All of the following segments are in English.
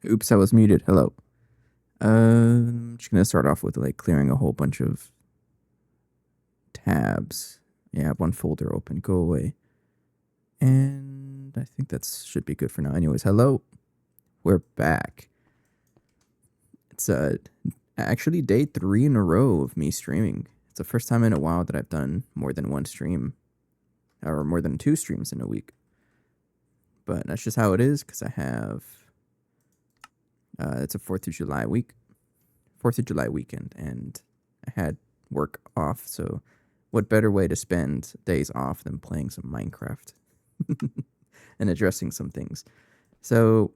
Oops, I was muted. Hello. I'm just gonna start off with like clearing a whole bunch of tabs. Yeah, I have one folder open. Go away. And I think that should be good for now. Anyways, hello. We're back. It's actually day 3 in a row of me streaming. It's the first time in a while that I've done more than one stream, or more than 2 streams in a week. But that's just how it is because I have. It's a 4th of July week. 4th of July weekend, and I had work off, so what better way to spend days off than playing some Minecraft and addressing some things. So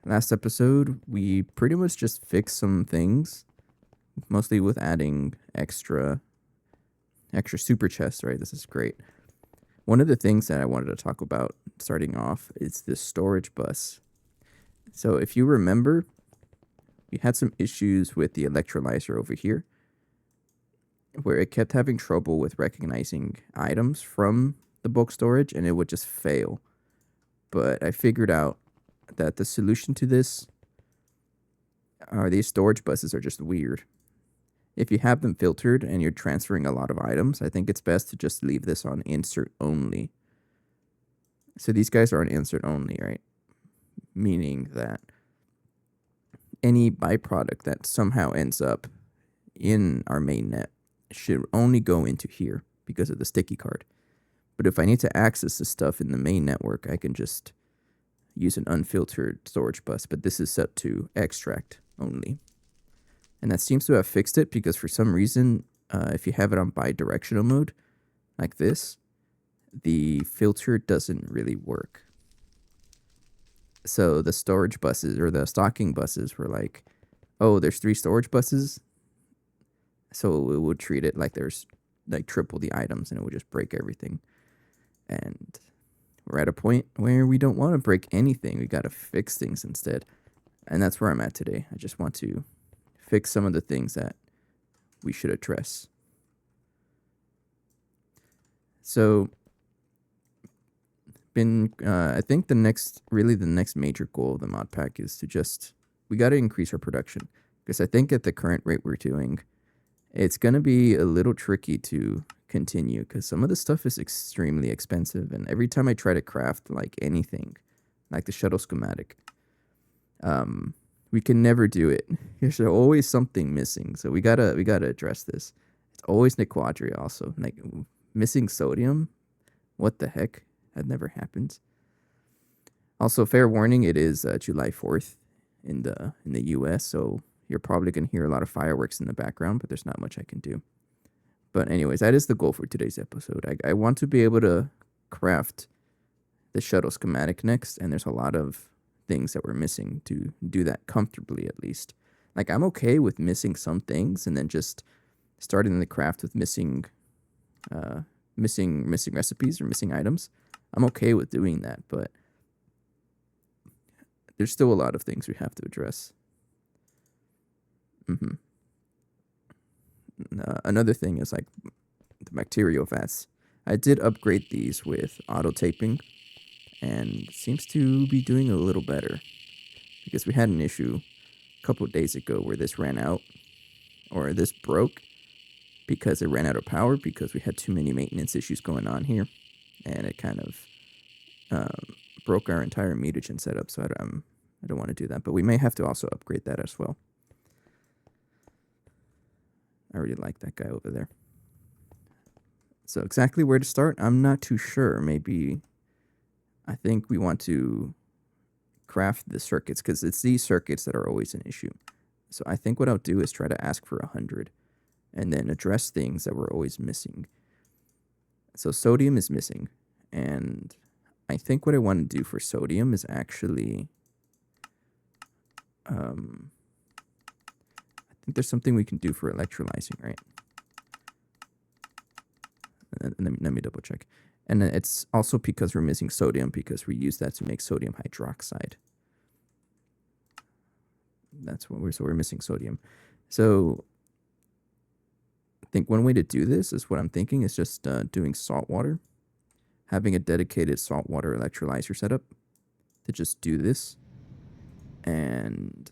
last episode, we pretty much just fixed some things, mostly with adding extra super chests, right? This is great. One of the things that I wanted to talk about starting off is this storage bus. So if you remember, we had some issues with the electrolyzer over here, where it kept having trouble with recognizing items from the bulk storage, and it would just fail. But I figured out that the solution to this are these storage buses are just weird. If you have them filtered and you're transferring a lot of items, I think it's best to just leave this on insert only. So these guys are on insert only, right? Meaning that any byproduct that somehow ends up in our mainnet should only go into here because of the sticky card. But if I need to access the stuff in the main network, I can just use an unfiltered storage bus, but this is set to extract only. And that seems to have fixed it because for some reason, if you have it on bidirectional mode, like this, the filter doesn't really work. So the storage buses or the stocking buses were like, oh, there's 3 storage buses. So it would treat it like there's like triple the items and it would just break everything. And we're at a point where we don't want to break anything. We got to fix things instead. And that's where I'm at today. I just want to fix some of the things that we should address. So I think the next major goal of the mod pack is to we got to increase our production, because I think at the current rate we're doing, it's going to be a little tricky to continue because some of the stuff is extremely expensive, and every time I try to craft like anything, like the shuttle schematic, we can never do it. There's always something missing, so we gotta address this. It's always Naquadah also, like missing sodium. What the heck? That never happens. Also, fair warning, it is July 4th in the US, so you're probably going to hear a lot of fireworks in the background, but there's not much I can do. But anyways, that is the goal for today's episode. I want to be able to craft the shuttle schematic next, and there's a lot of things that we're missing to do that comfortably, at least. Like, I'm okay with missing some things and then just starting the craft with missing recipes or missing items. I'm okay with doing that, but there's still a lot of things we have to address. Another thing is like the bacterial vats. I did upgrade these with auto taping, and it seems to be doing a little better, because we had an issue a couple of days ago where this ran out, or this broke because it ran out of power because we had too many maintenance issues going on here, and it kind of broke our entire mutagen setup. So I don't want to do that, but we may have to also upgrade that as well. I really like that guy over there. So exactly where to start, I'm not too sure. Maybe I think we want to craft the circuits, because it's these circuits that are always an issue. So I think what I'll do is try to ask for 100 and then address things that we're always missing. So sodium is missing, and I think what I want to do for sodium is actually I think there's something we can do for electrolyzing, right? Let me double check. And it's also because we're missing sodium, because we use that to make sodium hydroxide. That's what we're missing sodium. So I think one way to do this is what I'm thinking is just doing salt water, having a dedicated saltwater electrolyzer setup to just do this. And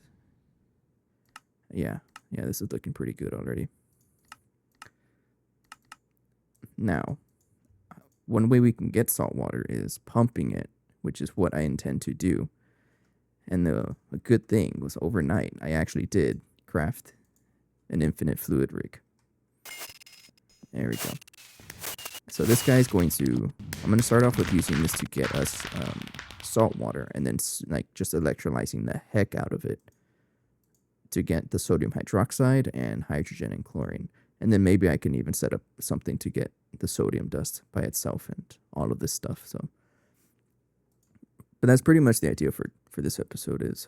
yeah, this is looking pretty good already. Now, one way we can get salt water is pumping it, which is what I intend to do. And the good thing was overnight, I actually did craft an infinite fluid rig. There we go. So this guy's I'm going to start off with using this to get us salt water, and then like just electrolyzing the heck out of it to get the sodium hydroxide and hydrogen and chlorine. And then maybe I can even set up something to get the sodium dust by itself and all of this stuff. So, but that's pretty much the idea for this episode, is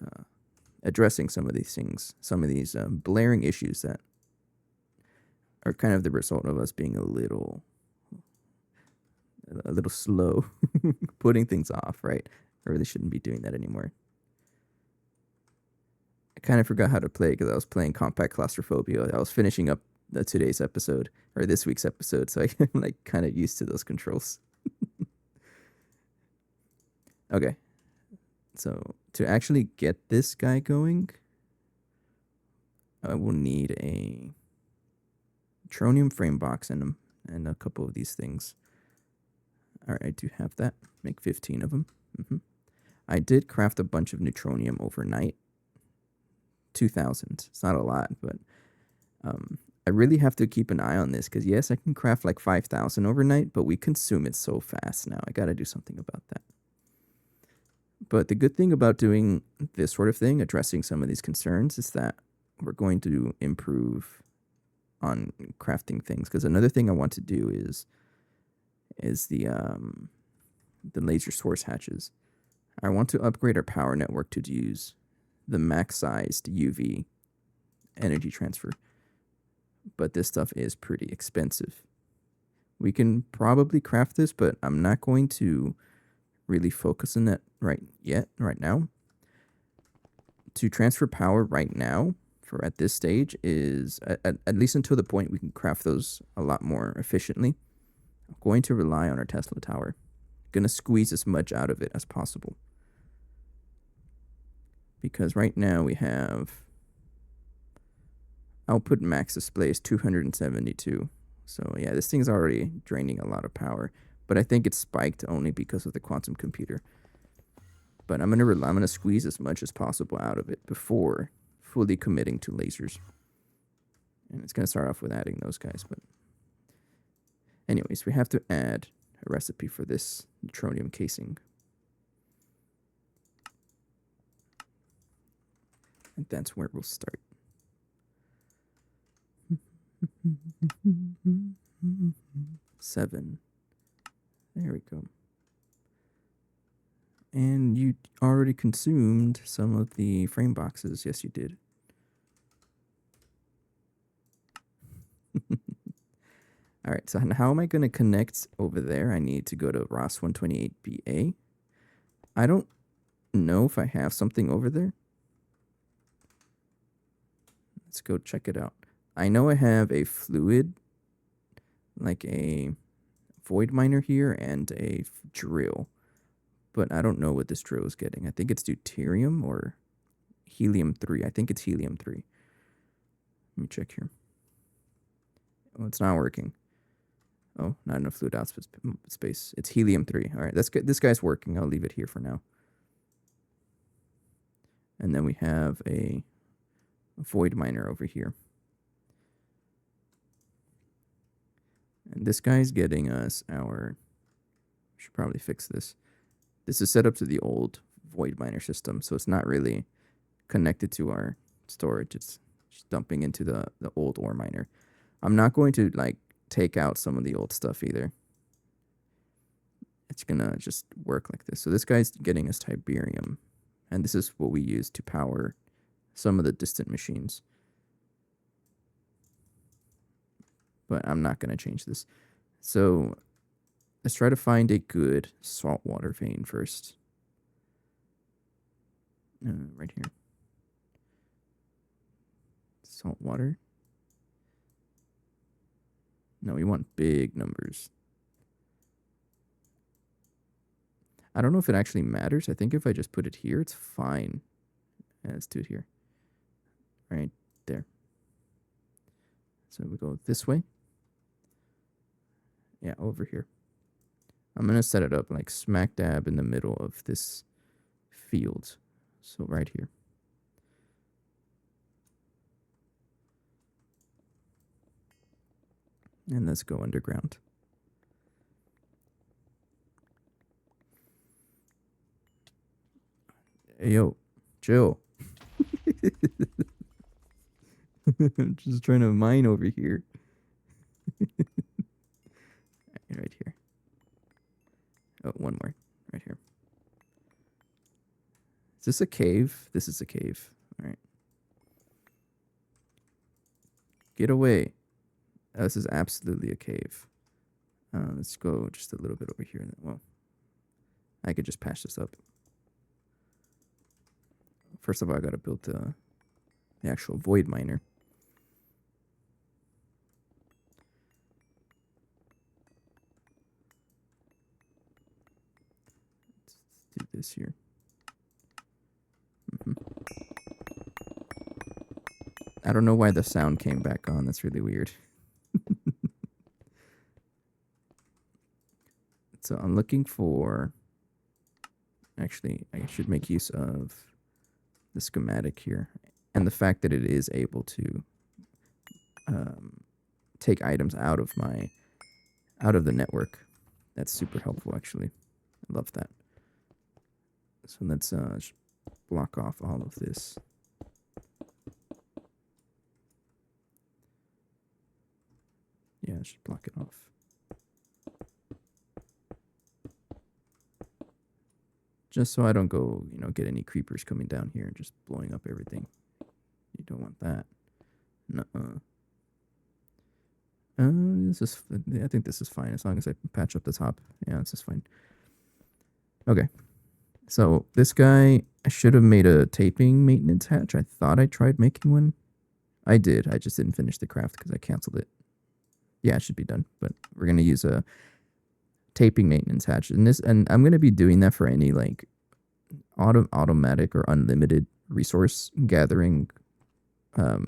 addressing some of these things, some of these blaring issues that are kind of the result of us being a little slow putting things off, right? I really shouldn't be doing that anymore. I kind of forgot how to play because I was playing Compact Claustrophobia. I was finishing up today's episode, or this week's episode, so I'm like kind of used to those controls. Okay, so to actually get this guy going, I will need a tronium frame box and a couple of these things. All right, I do have that. Make 15 of them. I did craft a bunch of neutronium overnight. 2,000. It's not a lot, but I really have to keep an eye on this because, yes, I can craft like 5,000 overnight, but we consume it so fast now. I got to do something about that. But the good thing about doing this sort of thing, addressing some of these concerns, is that we're going to improve on crafting things. Because another thing I want to do is the laser source hatches. I want to upgrade our power network to use the max-sized UV energy transfer. But this stuff is pretty expensive. We can probably craft this, but I'm not going to really focus on that right now. To transfer power right now, for at this stage, is at least until the point we can craft those a lot more efficiently. I'm going to rely on our Tesla tower. Going to squeeze as much out of it as possible. Because right now we have output max display is 272. So yeah, this thing's already draining a lot of power. But I think it's spiked only because of the quantum computer. But I'm gonna squeeze as much as possible out of it before fully committing to lasers. And it's gonna start off with adding those guys. But anyways, we have to add a recipe for this neutronium casing. And that's where we'll start. 7. There we go. And you already consumed some of the frame boxes. Yes, you did. All right, so how am I going to connect over there? I need to go to ROS 128BA. I don't know if I have something over there. Let's go check it out. I know I have a fluid, like a void miner here, and a drill. But I don't know what this drill is getting. I think it's deuterium or helium-3. I think it's helium-3. Let me check here. Oh, it's not working. Oh, not enough fluid output space. It's helium-3. All right, that's good. This guy's working. I'll leave it here for now. And then we have a void miner over here. And this guy's getting us our... We should probably fix this. This is set up to the old void miner system, so it's not really connected to our storage. It's just dumping into the old ore miner. I'm not going to like take out some of the old stuff either. It's gonna just work like this. So this guy's getting us Tiberium, and this is what we use to power some of the distant machines. But I'm not gonna change this. So let's try to find a good saltwater vein first. Right here. Saltwater. No, we want big numbers. I don't know if it actually matters. I think if I just put it here, it's fine. Let's do it here. Right there. So we go this way. Yeah, over here. I'm going to set it up like smack dab in the middle of this field. So right here. And let's go underground. Hey, yo, chill. I'm just trying to mine over here. Right here. Oh, one more. Right here. Is this a cave? This is a cave. All right. Get away. Oh, this is absolutely a cave. Let's go just a little bit over here. Well, I could just patch this up. First of all, I gotta build the actual void miner. Let's do this here. I don't know why the sound came back on. That's really weird. So I'm looking for... Actually, I should make use of the schematic here. And the fact that it is able to take items out of the network. That's super helpful, actually. I love that. So let's block off all of this. Yeah, I should block it off. Just so I don't go, get any creepers coming down here and just blowing up everything. You don't want that. Nuh-uh. I think this is fine as long as I patch up the top. Yeah, this is fine. Okay. So this guy, I should have made a taping maintenance hatch. I thought I tried making one. I did. I just didn't finish the craft because I canceled it. Yeah, it should be done. But we're going to use a taping maintenance hatch. And I'm going to be doing that for any like automatic or unlimited resource gathering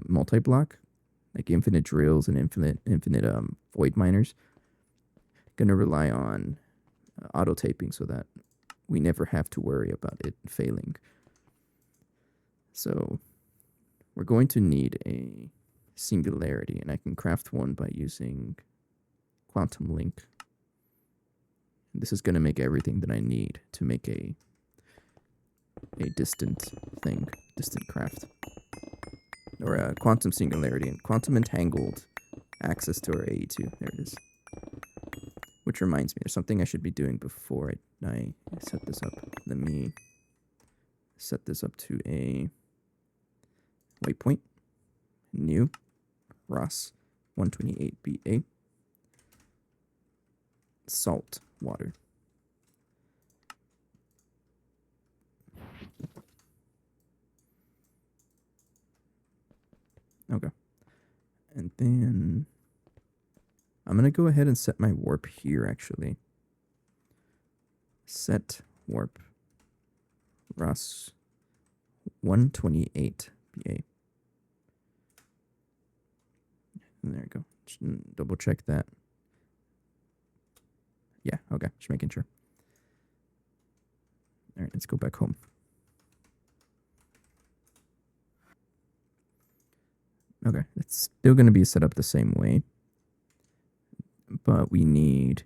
multi-block, like infinite drills and infinite void miners. Gonna rely on auto taping so that we never have to worry about it failing. So we're going to need a singularity, and I can craft one by using quantum link. This is going to make everything that I need to make a distant craft. Or a quantum singularity and quantum entangled access to our AE2. There it is. Which reminds me, there's something I should be doing before I set this up. Let me set this up to a waypoint. New. Ross 128BA. Salt water. Okay. And then I'm going to go ahead and set my warp here, actually. Set warp. Ross 128BA. And there we go. Just double check that. Yeah, okay. Just making sure. All right, let's go back home. Okay, it's still going to be set up the same way. But we need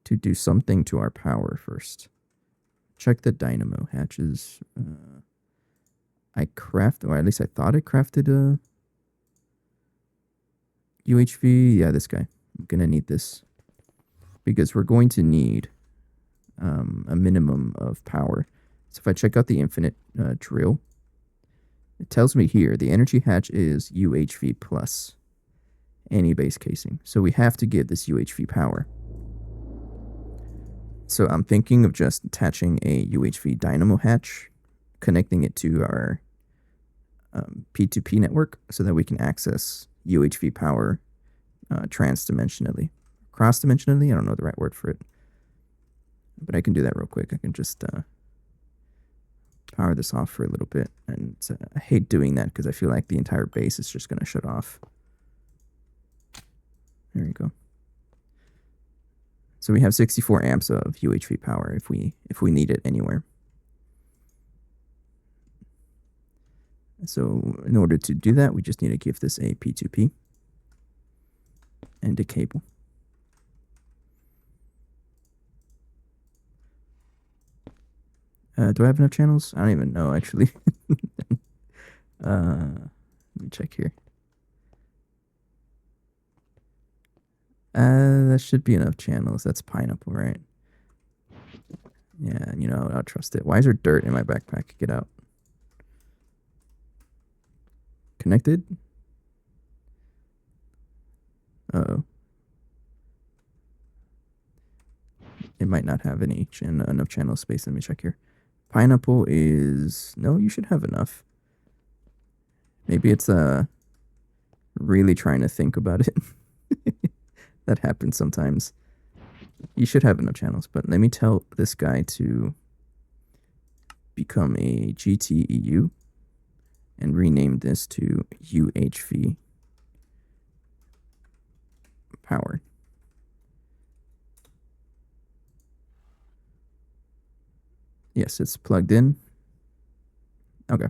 to do something to our power first. Check the dynamo hatches. Or at least I thought I crafted a UHV. Yeah, this guy. I'm going to need this. Because we're going to need a minimum of power. So if I check out the infinite drill, it tells me here the energy hatch is UHV plus any base casing. So we have to give this UHV power. So I'm thinking of just attaching a UHV dynamo hatch, connecting it to our P2P network so that we can access UHV power transdimensionally. Cross-dimensionally? I don't know the right word for it. But I can do that real quick. I can just power this off for a little bit. And I hate doing that because I feel like the entire base is just going to shut off. There we go. So we have 64 amps of UHV power if we need it anywhere. So in order to do that, we just need to give this a P2P and a cable. Do I have enough channels? I don't even know, actually. Let me check here. That should be enough channels. That's pineapple, right? Yeah, you know, I'll trust it. Why is there dirt in my backpack? Get out. Connected? Uh-oh. It might not have any enough channel space. Let me check here. Pineapple is... No, you should have enough. Maybe it's really trying to think about it. That happens sometimes. You should have enough channels, but let me tell this guy to become a GTEU and rename this to UHV power. Yes, it's plugged in. Okay.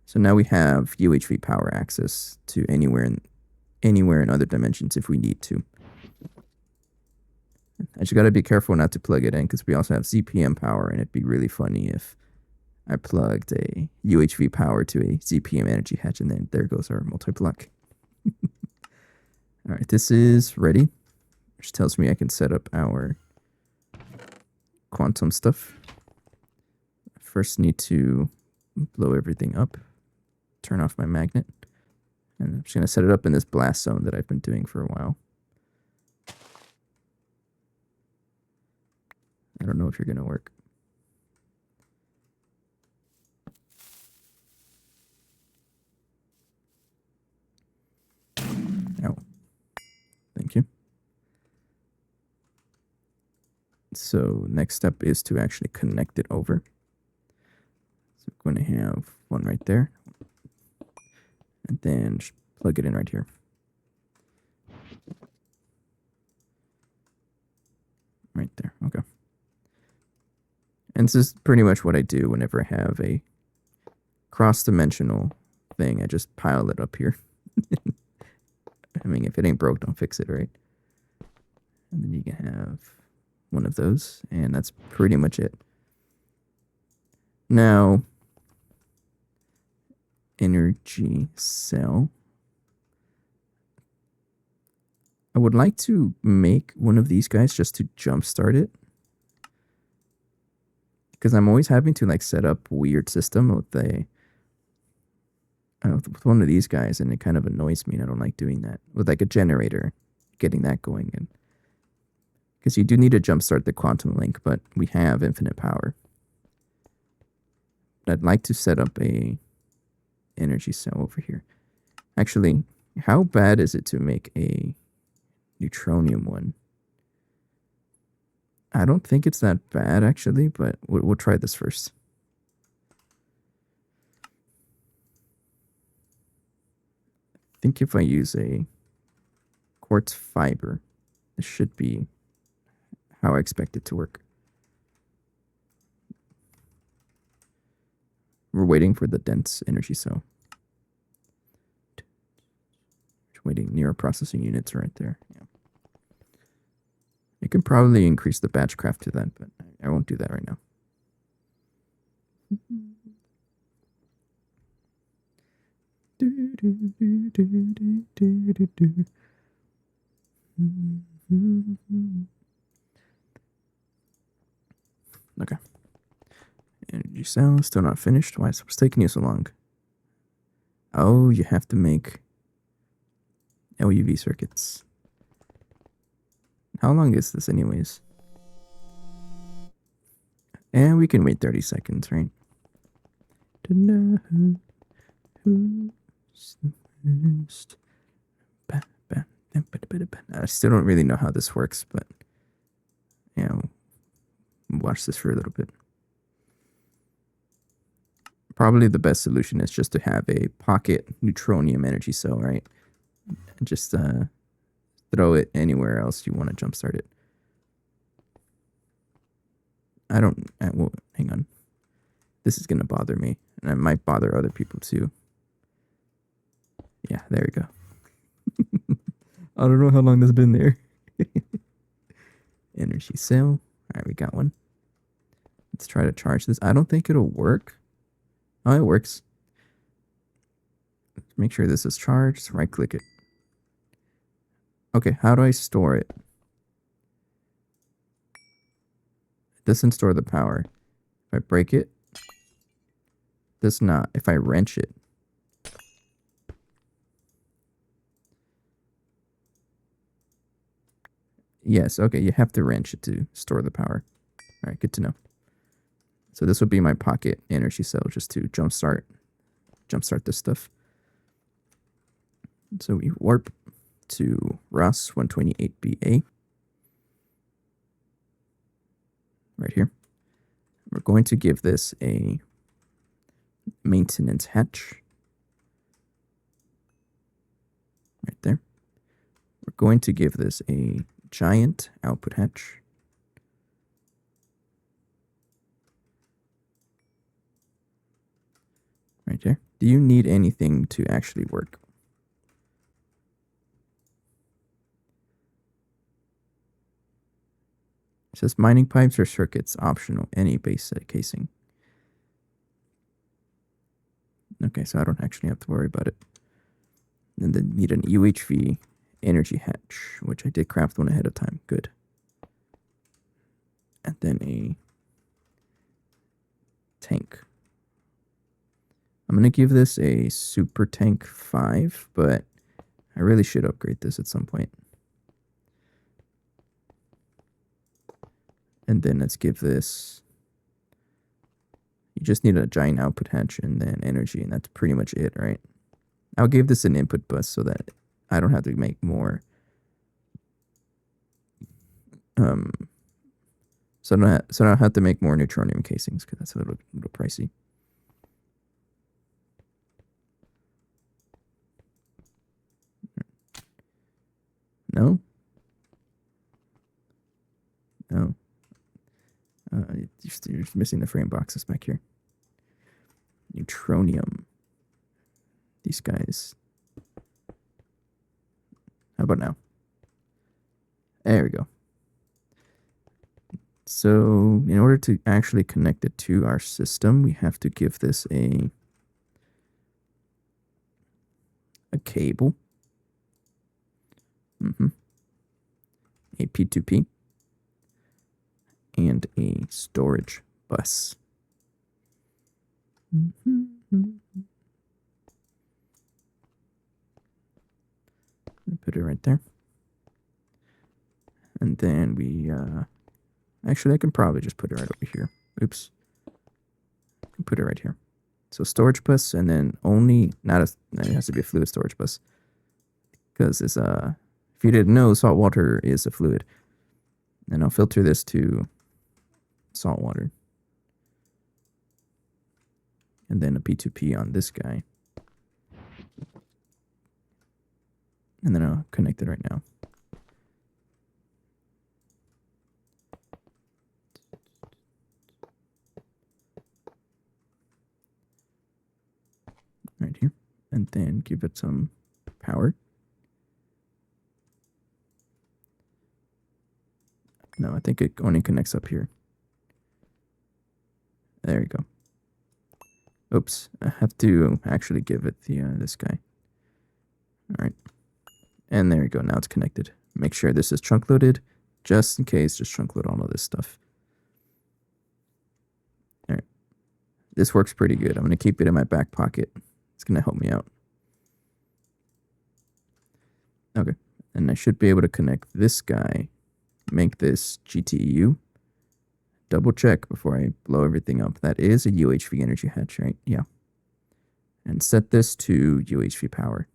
So now we have UHV power access to anywhere in other dimensions if we need to. I just got to be careful not to plug it in because we also have ZPM power, and it'd be really funny if I plugged a UHV power to a ZPM energy hatch, and then there goes our multi-block. All right, this is ready, which tells me I can set up our quantum stuff. First need to blow everything up, turn off my magnet, and I'm just going to set it up in this blast zone that I've been doing for a while. I don't know if you're going to work. Oh, thank you. So next step is to actually connect it over. So we're going to have one right there. And then just plug it in right here. Right there, okay. And this is pretty much what I do whenever I have a cross-dimensional thing. I just pile it up here. I mean, if it ain't broke, don't fix it, right? And then you can have one of those, and that's pretty much it. Now, energy cell. I would like to make one of these guys just to jumpstart it. Because I'm always having to like set up weird system with with one of these guys, and it kind of annoys me, and I don't like doing that. With like a generator, getting that going in. Because you do need to jumpstart the quantum link, but we have infinite power. But I'd like to set up a energy cell over here. Actually, how bad is it to make a neutronium one? I don't think it's that bad, actually, but we'll try this first. I think if I use a quartz fiber, this should be how I expect it to work. We're waiting for the dense energy cell. Just waiting near processing units right there. Yeah. You can probably increase the batch craft to that, but I won't do that right now. Okay. Energy cell still not finished. Why is it taking you so long? Oh, you have to make LUV circuits. How long is this anyways? And we can wait 30 seconds, right? To know who's the first. I still don't really know how this works, but yeah, we'll watch this for a little bit. probably the best solution is just to have a pocket neutronium energy cell, right? And just throw it anywhere else you want to jumpstart it. Well, hang on. This is going to bother me, and it might bother other people too. Yeah, there we go. I don't know how long that's been there. Energy cell. All right, we got one. Let's try to charge this. I don't think it'll work. Oh, it works. Make sure this is charged. Right click it. Okay, how do I store it? It doesn't store the power. If I break it, does not. If I wrench it. Yes, okay, you have to wrench it to store the power. All right, good to know. So this would be my pocket energy cell just to jumpstart this stuff. So we warp to Ross 128BA. Right here. We're going to give this a maintenance hatch. Right there. We're going to give this a giant output hatch. Right there. Do you need anything to actually work? It says mining pipes or circuits optional, any base set casing. Okay, so I don't actually have to worry about it. And then need an UHV energy hatch, which I did craft one ahead of time. Good. And then a tank. I'm going to give this a Super Tank 5, but I really should upgrade this at some point. And then let's give this... You just need a giant output hatch and then energy, and that's pretty much it, right? I'll give this an input bus so that I don't have to make more... So I don't have to make more neutronium casings, because that's a little pricey. No? No. You're just missing the frame boxes back here. Neutronium. These guys. How about now? There we go. So in order to actually connect it to our system, we have to give this a cable. A P2P. And a storage bus. Put it right there. And then we, actually I can probably just put it right over here. Oops. I can put it right here. So storage bus, and then only, it has to be a fluid storage bus. Because it's, if you didn't know, salt water is a fluid. And I'll filter this to salt water. And then a P2P on this guy. And then I'll connect it right now. Right here. And then give it some power. No, I think it only connects up here. There you go. Oops, I have to actually give it the this guy. All right. And there you go. Now it's connected. Make sure this is trunk loaded, just in case. Just trunk load all of this stuff. All right. This works pretty good. I'm going to keep it in my back pocket. It's going to help me out. Okay. And I should be able to connect this guy. Make this GTU. Double check before I blow everything up. That is a UHV energy hatch, right? Yeah. And set this to UHV power.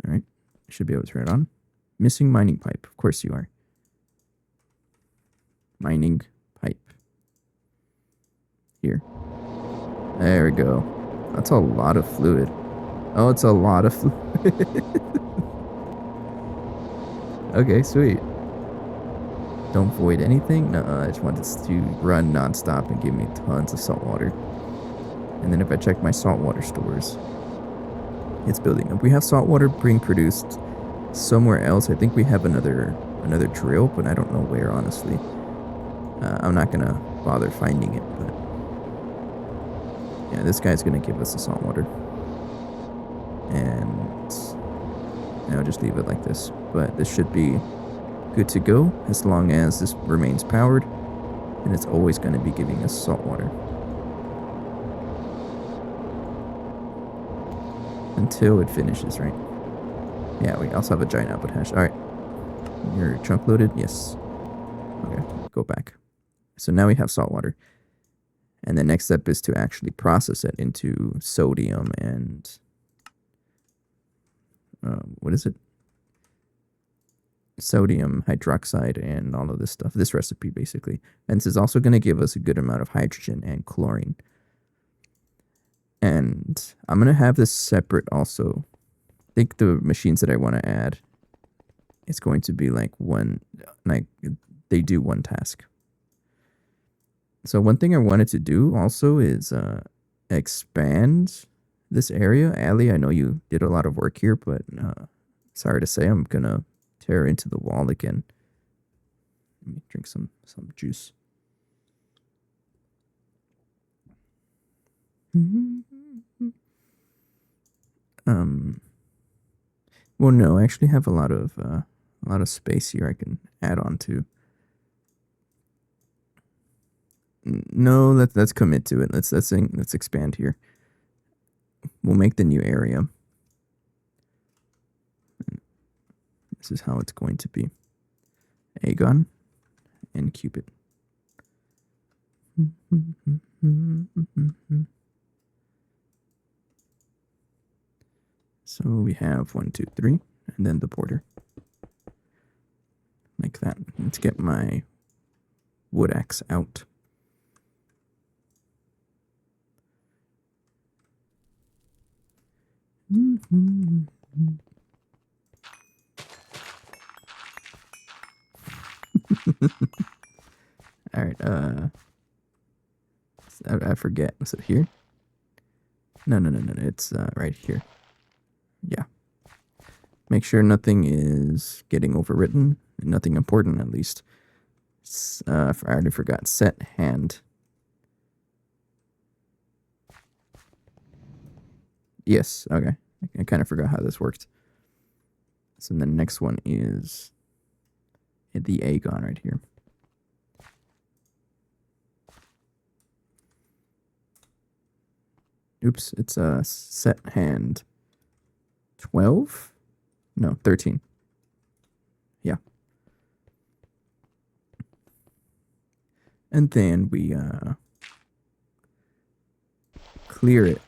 All right. Should be able to turn it on. Missing mining pipe. Of course you are. mining pipe. Here. There we go. That's a lot of fluid. Oh, it's a lot of fluid. Okay, sweet. Don't void anything? No, I just want this to run nonstop and give me tons of salt water. And then if I check my saltwater stores, it's building up. We have saltwater being produced somewhere else. I think we have another drill, but I don't know where, honestly. I'm not gonna bother finding it, but yeah, this guy's gonna give us the saltwater. And I'll just leave it like this. But this should be good to go as long as this remains powered, and it's always going to be giving us salt water until it finishes, right? Yeah, we also have a giant output hash. All right, your chunk loaded? Yes. Okay, go back. So now we have salt water, and the next step is to actually process it into sodium and what is it? Sodium hydroxide and all of this stuff, this recipe basically. And this is also going to give us a good amount of hydrogen and chlorine. And I'm going to have this separate also. I think the machines that I want to add, it's going to be like they do one task. So one thing I wanted to do also is expand this area. Ali, I know you did a lot of work here, but sorry to say, I'm going to tear into the wall again. Let me drink some juice. Well, no, I actually have a lot of space here I can add on to. No, let's commit to it. Let's expand here. We'll make the new area. This is how it's going to be. Aegon and Cupid. So we have 1, 2, 3, and then the border. Like that. Let's get my wood axe out. All right, I forget. Was it here? No. It's right here. Yeah. Make sure nothing is getting overwritten. Nothing important, at least. I already forgot. Set hand. Yes, okay. I kind of forgot how this worked. So the next one is the Aegon right here. Oops, it's a set hand 12? No, 13. Yeah. And then we clear it.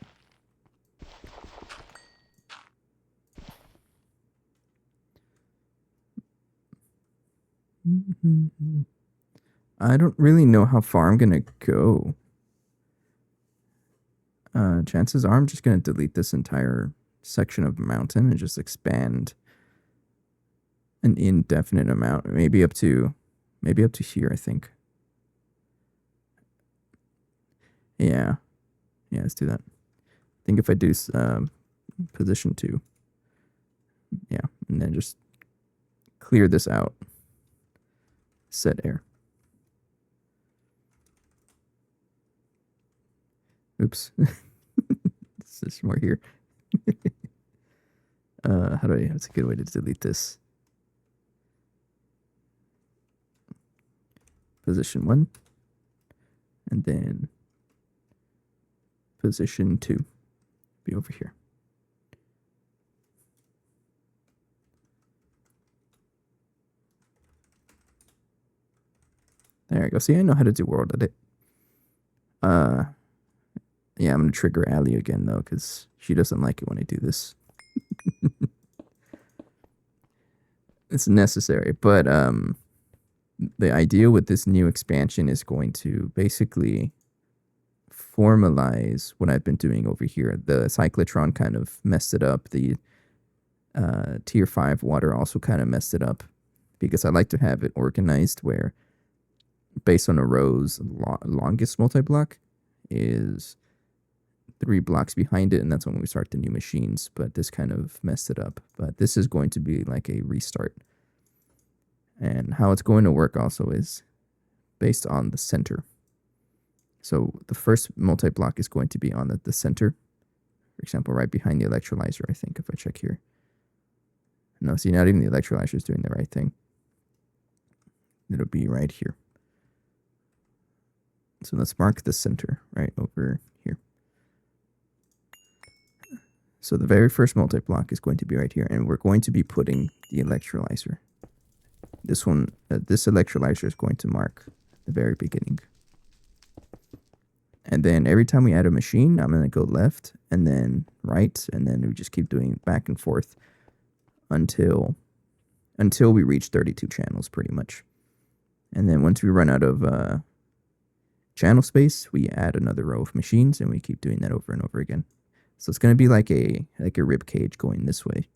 I don't really know how far I'm gonna go. Chances are I'm just gonna delete this entire section of mountain and just expand an indefinite amount, maybe up to here, I think. Yeah, let's do that. I think if I do position 2, yeah, and then just clear this out. Set air. Oops. There's more here. That's a good way to delete this. Position 1. And then position 2. Be over here. There I go. See, I know how to do world edit. Yeah, I'm gonna trigger Ali again though, because she doesn't like it when I do this. It's necessary, but the idea with this new expansion is going to basically formalize what I've been doing over here. The cyclotron kind of messed it up. The tier 5 water also kind of messed it up because I like to have it organized where based on a row's longest multi-block is 3 blocks behind it, and that's when we start the new machines, but this kind of messed it up. But this is going to be like a restart. And how it's going to work also is based on the center. So the first multi-block is going to be on the center. For example, right behind the electrolyzer, I think, if I check here. No, see, not even the electrolyzer is doing the right thing. It'll be right here. So let's mark the center right over here. So the very first multi-block is going to be right here, and we're going to be putting the electrolyzer. This one, this electrolyzer is going to mark the very beginning. And then every time we add a machine, I'm going to go left and then right, and then we just keep doing back and forth until we reach 32 channels pretty much. And then once we run out of channel space, we add another row of machines, and we keep doing that over and over again. So it's going to be like a rib cage going this way.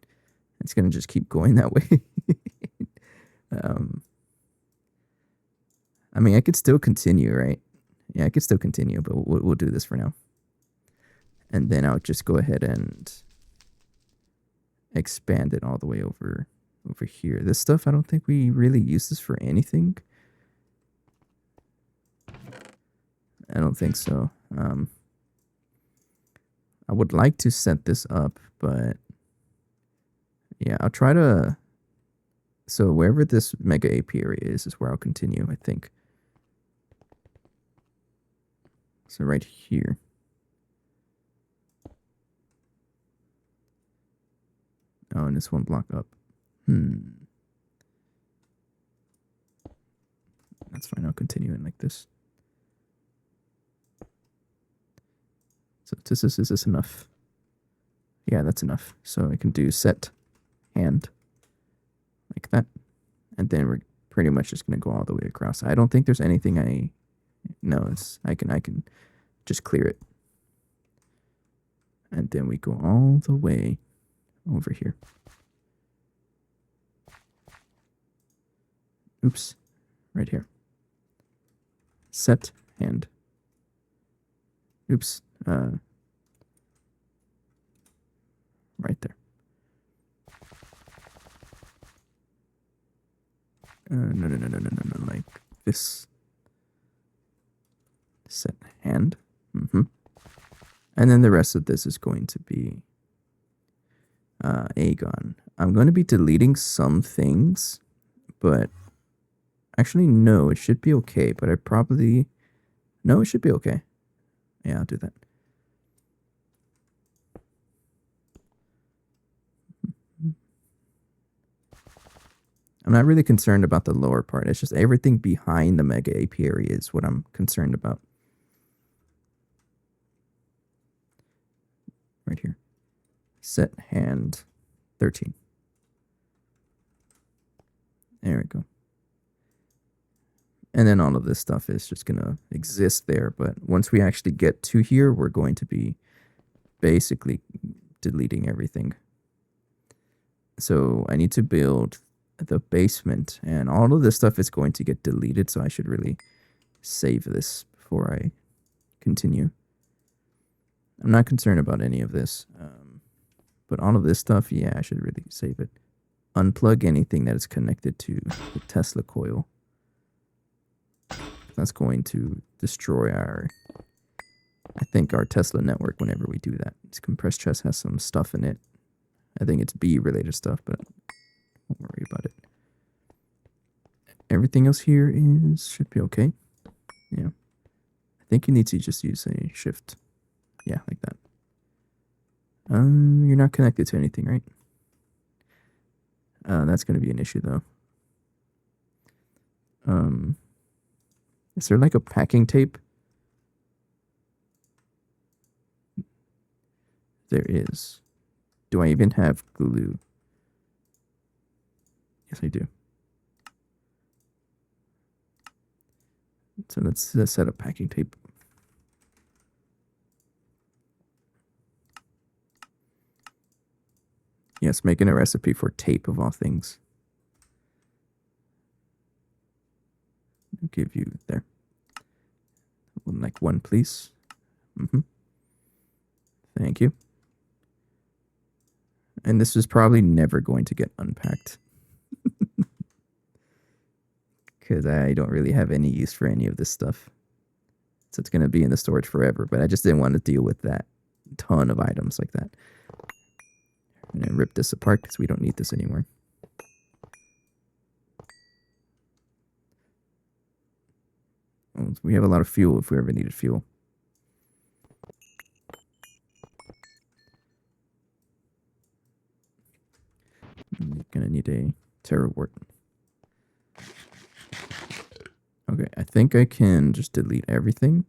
It's going to just keep going that way. I mean, I could still continue, right? Yeah, I could still continue, but we'll do this for now. And then I'll just go ahead and expand it all the way over here. This stuff, I don't think we really use this for anything. I don't think so. I would like to set this up, but yeah, I'll try to. So wherever this mega apiary is where I'll continue, I think. So right here. Oh, and it's one block up. That's fine. I'll continue it like this. So is this enough? Yeah, that's enough. So I can do set hand like that. And then we're pretty much just going to go all the way across. I don't think there's anything I can just clear it. And then we go all the way over here. Oops, right here. Set hand. Oops, right there. No, like this. Set hand. And then the rest of this is going to be Aegon. I'm going to be deleting some things, but actually, no, it should be okay. But no, it should be okay. Yeah, I'll do that. I'm not really concerned about the lower part. It's just everything behind the mega apiary is what I'm concerned about. Right here. Set hand 13. There we go. And then all of this stuff is just going to exist there. But once we actually get to here, we're going to be basically deleting everything. So I need to build the basement, and all of this stuff is going to get deleted. So I should really save this before I continue. I'm not concerned about any of this. But all of this stuff, yeah, I should really save it. Unplug anything that is connected to the Tesla coil. That's going to destroy our Tesla network whenever we do that. This compressed chest has some stuff in it. I think it's B related stuff, but don't worry about it. Everything else here should be okay. Yeah. I think you need to just use a shift. Yeah, like that. You're not connected to anything, right? That's going to be an issue, though. Is there like a packing tape? There is. Do I even have glue? Yes, I do. So let's set up packing tape. Yes, making a recipe for tape of all things. I'll give you there. Like one, please. Thank you. And this is probably never going to get unpacked. Because I don't really have any use for any of this stuff. So it's going to be in the storage forever. But I just didn't want to deal with that ton of items like that. I'm going to rip this apart because we don't need this anymore. Oh, we have a lot of fuel if we ever needed fuel. I'm going to need a terror wart. Okay, I think I can just delete everything.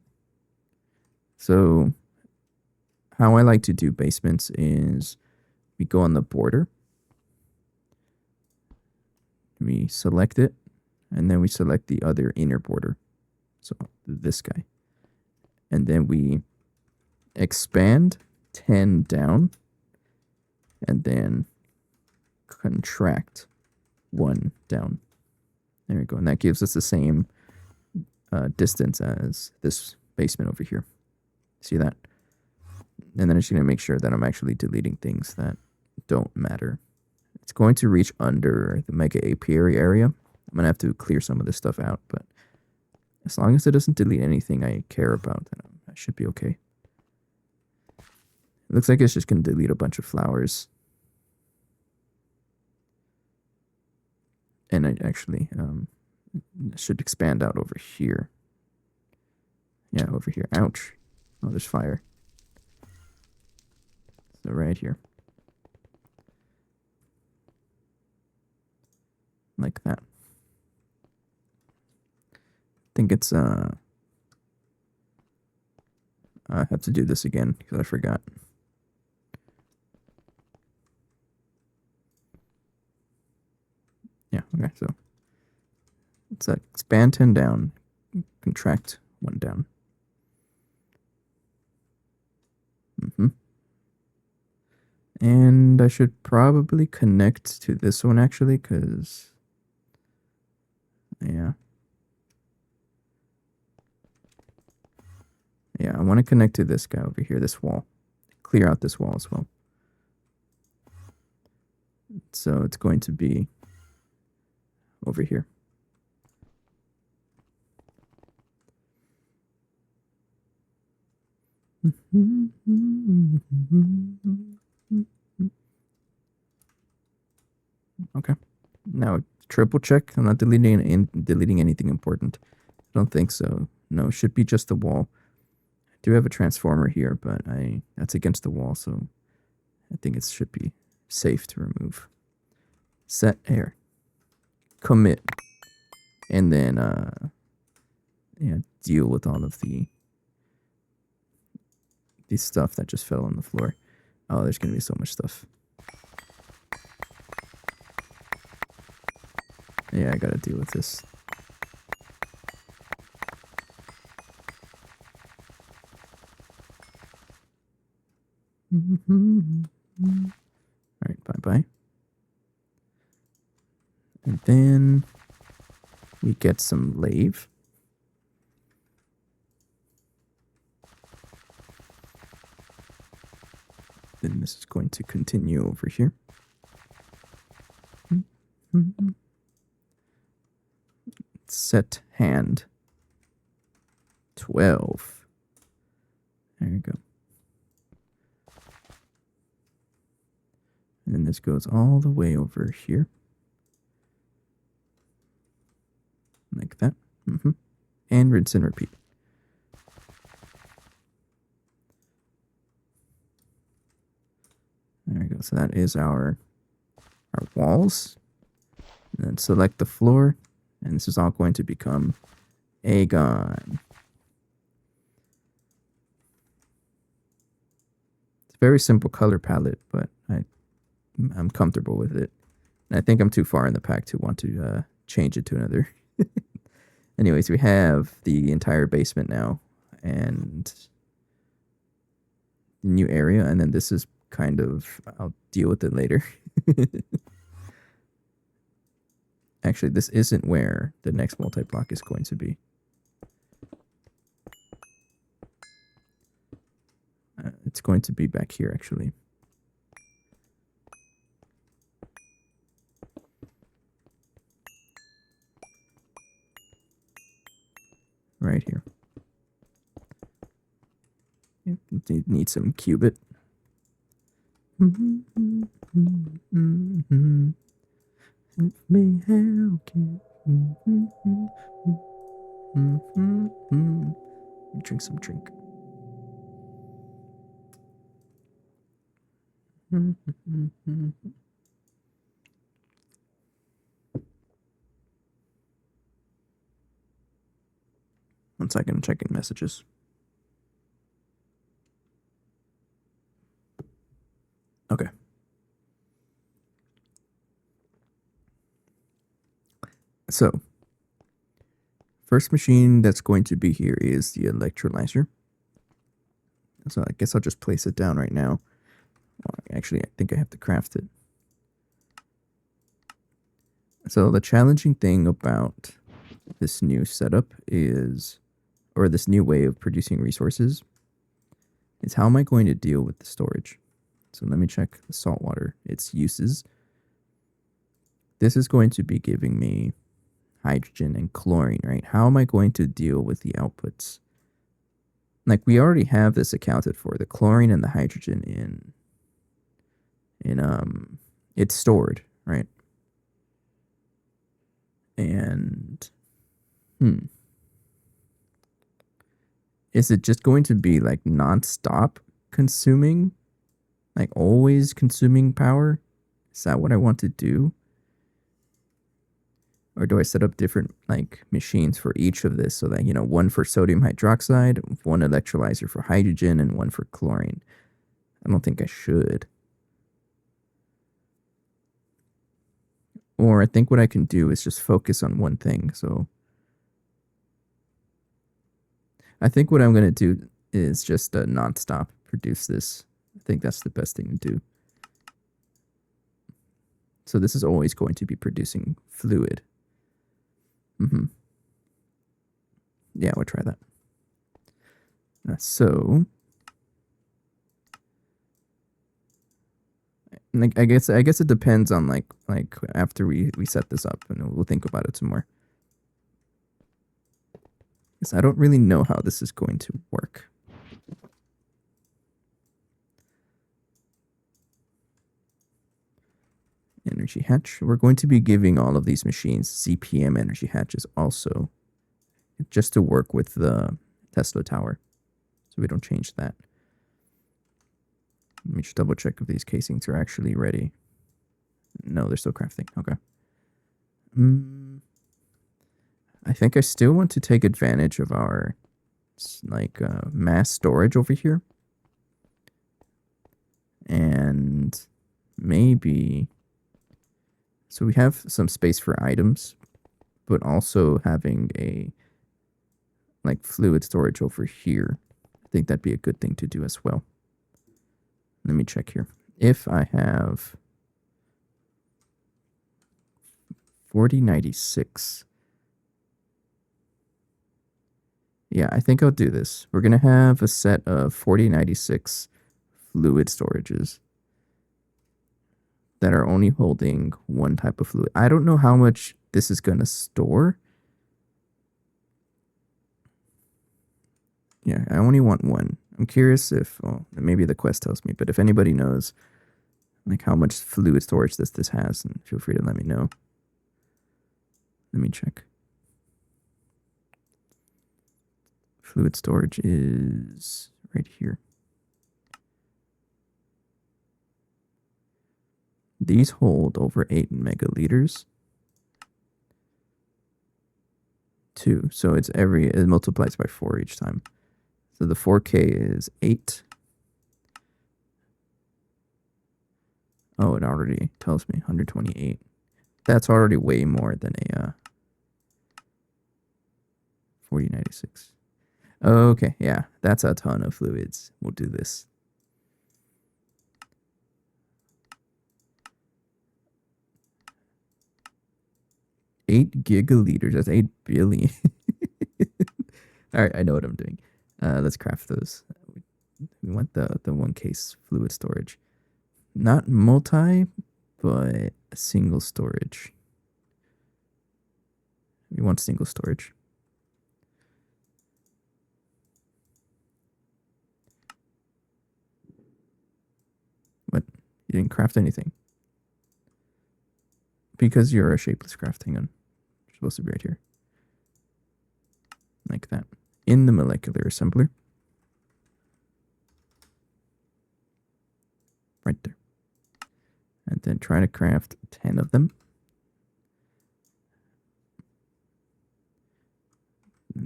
So how I like to do basements is we go on the border. We select it, and then we select the other inner border. So this guy. And then we expand 10 down, and then contract 1 down. There we go. And that gives us the same distance as this basement over here. See that? And then I'm just going to make sure that I'm actually deleting things that don't matter. It's going to reach under the mega apiary area. I'm going to have to clear some of this stuff out, but as long as it doesn't delete anything I care about, then I should be okay. It looks like it's just going to delete a bunch of flowers. And I actually should expand out over here. Yeah, over here. Ouch. Oh, there's fire. So right here. Like that. I think it's, I have to do this again because I forgot. Yeah, okay, so let's expand 10 down, contract 1 down. And I should probably connect to this one actually, because, yeah. Yeah, I want to connect to this guy over here, this wall. Clear out this wall as well. So it's going to be over here. Okay. Now triple check. I'm not deleting anything important. I don't think so. No, it should be just the wall. I do have a transformer here, but that's against the wall, so I think it should be safe to remove. Set air. Commit. And then yeah, deal with all of the stuff that just fell on the floor. Oh, there's gonna be so much stuff. Yeah, I gotta deal with this. Alright, bye-bye. And then we get some lave. Then this is going to continue over here. Set hand 12. There you go. And then this goes all the way over here. Like that. And rinse and repeat. There we go. So that is our walls. And then select the floor. And this is all going to become Aegon. It's a very simple color palette, but I'm comfortable with it. And I think I'm too far in the pack to want to change it to another Anyways, we have the entire basement now and the new area, and then this is kind of, I'll deal with it later. Actually, this isn't where the next multi-block is going to be. It's going to be back here, actually. Right here. Need some qubit. It may help you. Drink some drink. One second, checking messages. Okay. So, first machine that's going to be here is the electrolyzer. So I guess I'll just place it down right now. Well, actually, I think I have to craft it. So the challenging thing about this new setup is, or this new way of producing resources, is how am I going to deal with the storage? So let me check the salt water, its uses. This is going to be giving me hydrogen and chlorine, right? How am I going to deal with the outputs? Like, we already have this accounted for, the chlorine and the hydrogen it's stored, right? And is it just going to be like non-stop consuming? Like always consuming power? Is that what I want to do? Or do I set up different like machines for each of this so that, you know, one for sodium hydroxide, one electrolyzer for hydrogen, and one for chlorine? I don't think I should. Or I think what I can do is just focus on one thing. So I think what I'm going to do is just non-stop produce this. I think that's the best thing to do. So this is always going to be producing fluid. Yeah, we'll try that. So I guess it depends on like after we set this up, and we'll think about it some more. Because I don't really know how this is going to work. Energy hatch. We're going to be giving all of these machines CPM energy hatches also, just to work with the Tesla tower, so we don't change that. Let me just double check if these casings are actually ready. No, they're still crafting. Okay. I think I still want to take advantage of our like mass storage over here, and maybe. So we have some space for items, but also having a like fluid storage over here. I think that'd be a good thing to do as well. Let me check here. If I have 4096. Yeah, I think I'll do this. We're going to have a set of 4096 fluid storages that are only holding one type of fluid. I don't know how much this is going to store. Yeah, I only want one. I'm curious if, well, maybe the quest tells me, but if anybody knows like how much fluid storage this has, then feel free to let me know. Let me check. Fluid storage is right here. These hold over 8 megaliters. 2. So it's it multiplies by 4 each time. So the 4K is 8. Oh, it already tells me 128. That's already way more than a 4096. Okay, yeah, that's a ton of fluids. We'll do this. Eight gigaliters. That's 8 billion. All right, I know what I'm doing. Let's craft those. We want the one case fluid storage, not multi, but a single storage. We want single storage. What? You didn't craft anything because you're a shapeless craft. Hang on, you're supposed to be right here, like that, in the molecular assembler. Right there. And then try to craft 10 of them.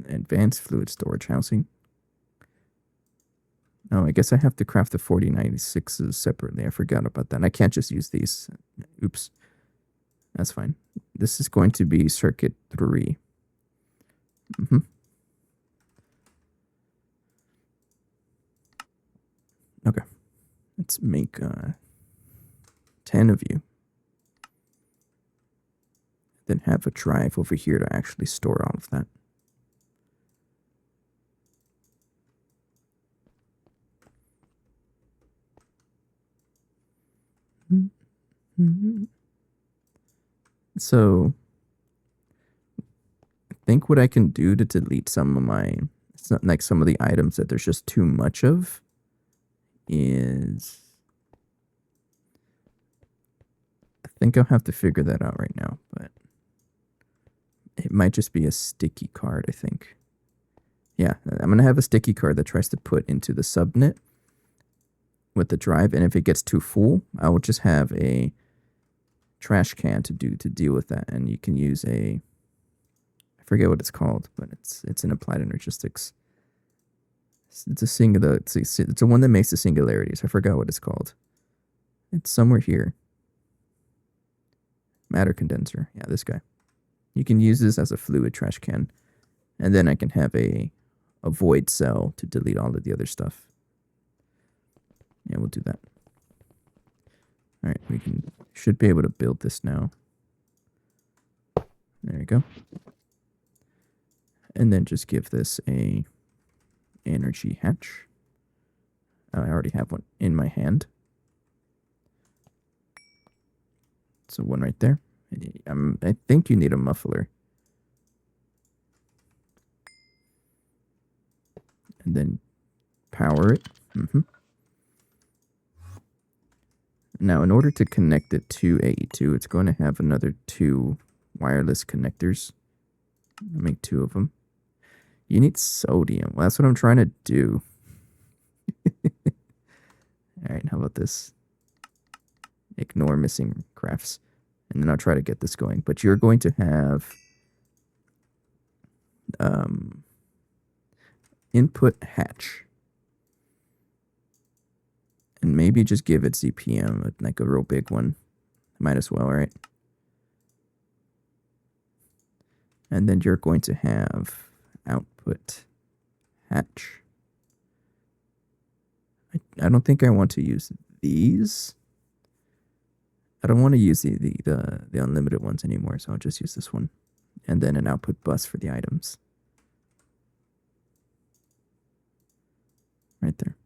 Advanced fluid storage housing. Oh, I guess I have to craft the 4096s separately. I forgot about that. I can't just use these. Oops. That's fine. This is going to be circuit 3. Okay. Let's make 10 of you. Then have a drive over here to actually store all of that. So, I think what I can do to delete some of my, it's not like some of the items that there's just too much of, is, I think I'll have to figure that out right now, but it might just be a sticky card, I think. Yeah, I'm going to have a sticky card that tries to put into the subnet with the drive, and if it gets too full, I will just have a trash can to deal with that, and you can use a, I forget what it's called, but it's in applied energistics. It's a singular. It's a one that makes the singularities. I forgot what it's called. It's somewhere here. Matter condenser. Yeah, this guy. You can use this as a fluid trash can, and then I can have a void cell to delete all of the other stuff. Yeah, we'll do that. All right, we should be able to build this now. There you go. And then just give this a energy hatch. I already have one in my hand. So one right there. I think you need a muffler. And then power it. Now, in order to connect it to AE2, it's going to have another 2 wireless connectors. I'll make 2 of them. You need sodium. Well, that's what I'm trying to do. All right, how about this? Ignore missing crafts. And then I'll try to get this going. But you're going to have input hatch. And maybe just give it ZPM, like a real big one. Might as well, right? And then you're going to have output hatch. I don't think I want to use these. I don't want to use the unlimited ones anymore, so I'll just use this one. And then an output bus for the items. Right there.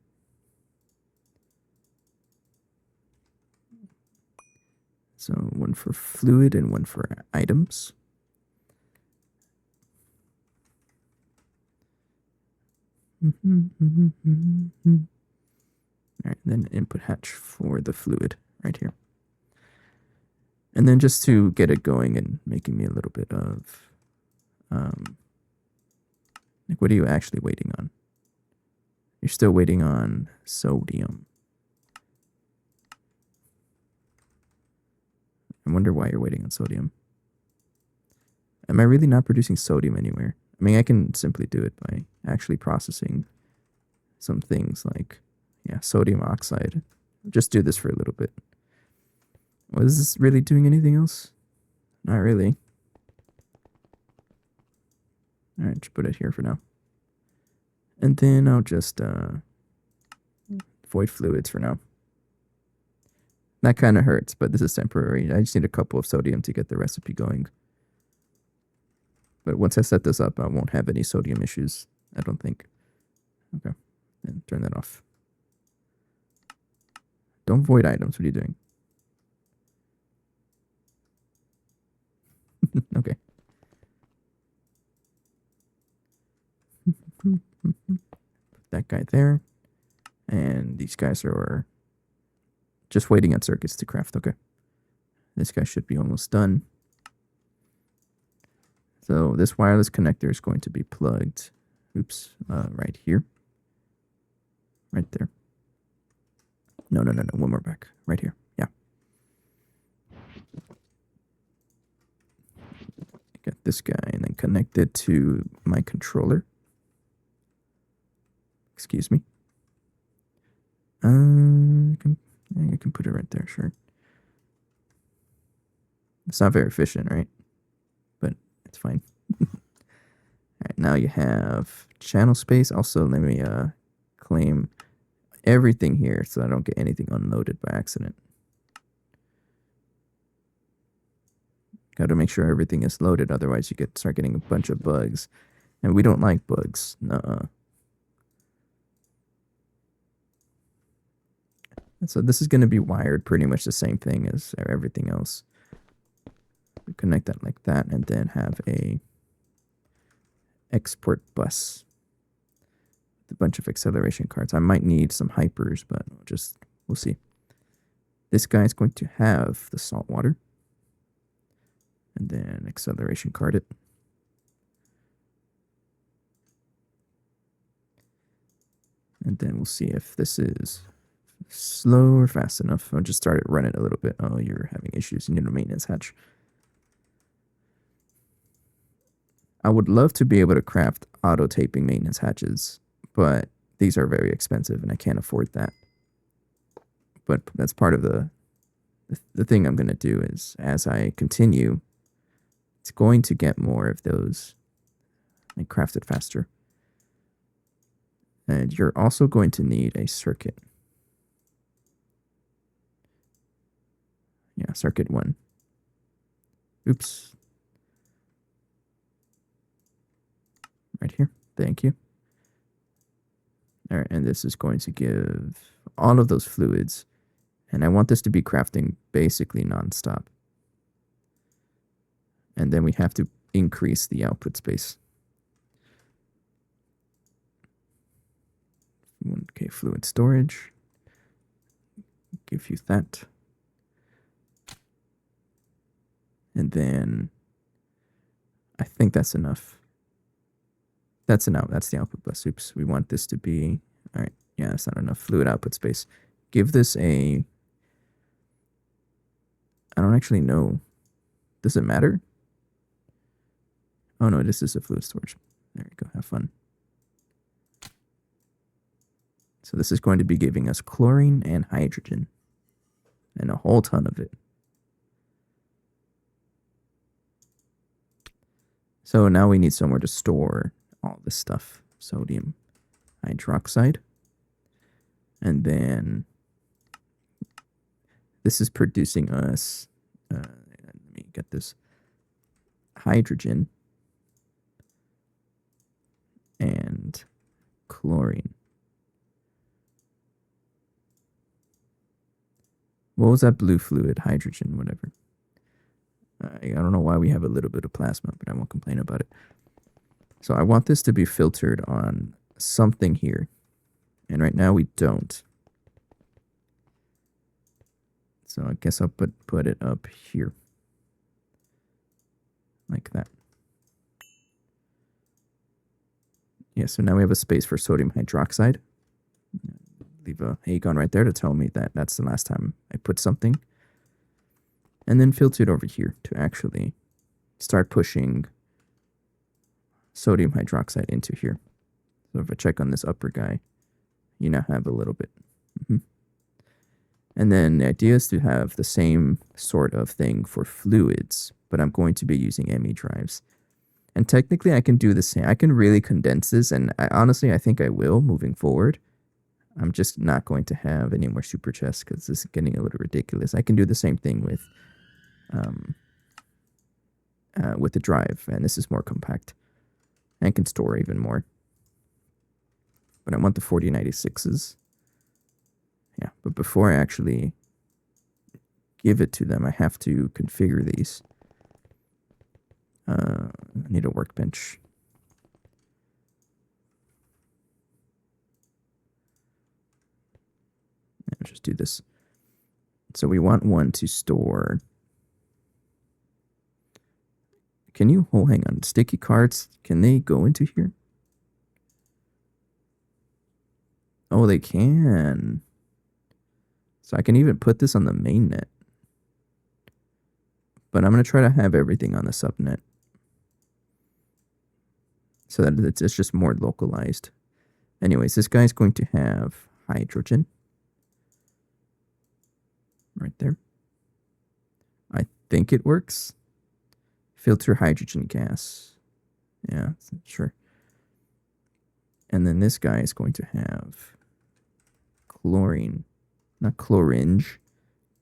So one for fluid and one for items. All right, then input hatch for the fluid right here. And then just to get it going and making me a little bit of, like, what are you actually waiting on? You're still waiting on sodium. I wonder why you're waiting on sodium. Am I really not producing sodium anywhere? I mean, I can simply do it by actually processing some things like, yeah, sodium oxide. Just do this for a little bit. Was this really doing anything else? Not really. All right, just put it here for now. And then I'll just void fluids for now. That kind of hurts, but this is temporary. I just need a couple of sodium to get the recipe going. But once I set this up, I won't have any sodium issues, I don't think. Okay, then turn that off. Don't void items. What are you doing? Okay. Put that guy there. And these guys are just waiting on circuits to craft. Okay. This guy should be almost done. So this wireless connector is going to be plugged, right here. Right there. No. One more back. Right here. Yeah. Get this guy and then connect it to my controller. Excuse me. I can put it right there, sure. It's not very efficient, right? But it's fine. All right, now you have channel space. Also, let me claim everything here so I don't get anything unloaded by accident. Got to make sure everything is loaded, otherwise you start getting a bunch of bugs. And we don't like bugs. Nuh-uh. So this is going to be wired pretty much the same thing as everything else. We connect that like that and then have a export bus with a bunch of acceleration cards. I might need some hypers, but we'll see. This guy is going to have the salt water and then acceleration card it. And then we'll see if this is slow or fast enough. I'll just start it running a little bit. Oh, you're having issues. You need a maintenance hatch. I would love to be able to craft auto taping maintenance hatches, but these are very expensive and I can't afford that. But that's part of the thing I'm going to do is as I continue, it's going to get more of those and crafted faster. And you're also going to need a circuit. Yeah, circuit 1. Oops. Right here. Thank you. All right, and this is going to give all of those fluids. And I want this to be crafting basically nonstop. And then we have to increase the output space. 1K fluid storage. Give you that. And then I think that's enough. That's enough. That's the output bus. Oops. We want this to be, all right. Yeah, that's not enough fluid output space. Give this I don't actually know. Does it matter? Oh no, this is a fluid storage. There you go. Have fun. So this is going to be giving us chlorine and hydrogen. And a whole ton of it. So now we need somewhere to store all this stuff. Sodium hydroxide. And then this is producing us, let me get this, hydrogen and chlorine. What was that blue fluid? Hydrogen, whatever. I don't know why we have a little bit of plasma, but I won't complain about it. So I want this to be filtered on something here. And right now we don't. So I guess I'll put it up here. Like that. Yeah, so now we have a space for sodium hydroxide. Leave a Aegon right there to tell me that that's the last time I put something. And then filter it over here to actually start pushing sodium hydroxide into here. So if I check on this upper guy, you now have a little bit. And then the idea is to have the same sort of thing for fluids, but I'm going to be using ME drives. And technically, I can do the same. I can really condense this, and honestly, I think I will moving forward. I'm just not going to have any more super chests because this is getting a little ridiculous. I can do the same thing with the drive, and this is more compact and can store even more. But I want the 4096s. Yeah, but before I actually give it to them, I have to configure these. I need a workbench. Let's just do this. So we want one to store. Can you hang on? Sticky cards, can they go into here? Oh, they can. So I can even put this on the main net. But I'm going to try to have everything on the subnet, so that it's just more localized. Anyways, this guy's going to have hydrogen. Right there. I think it works. Filter hydrogen gas. Yeah, sure. And then this guy is going to have chlorine. Not chloringe.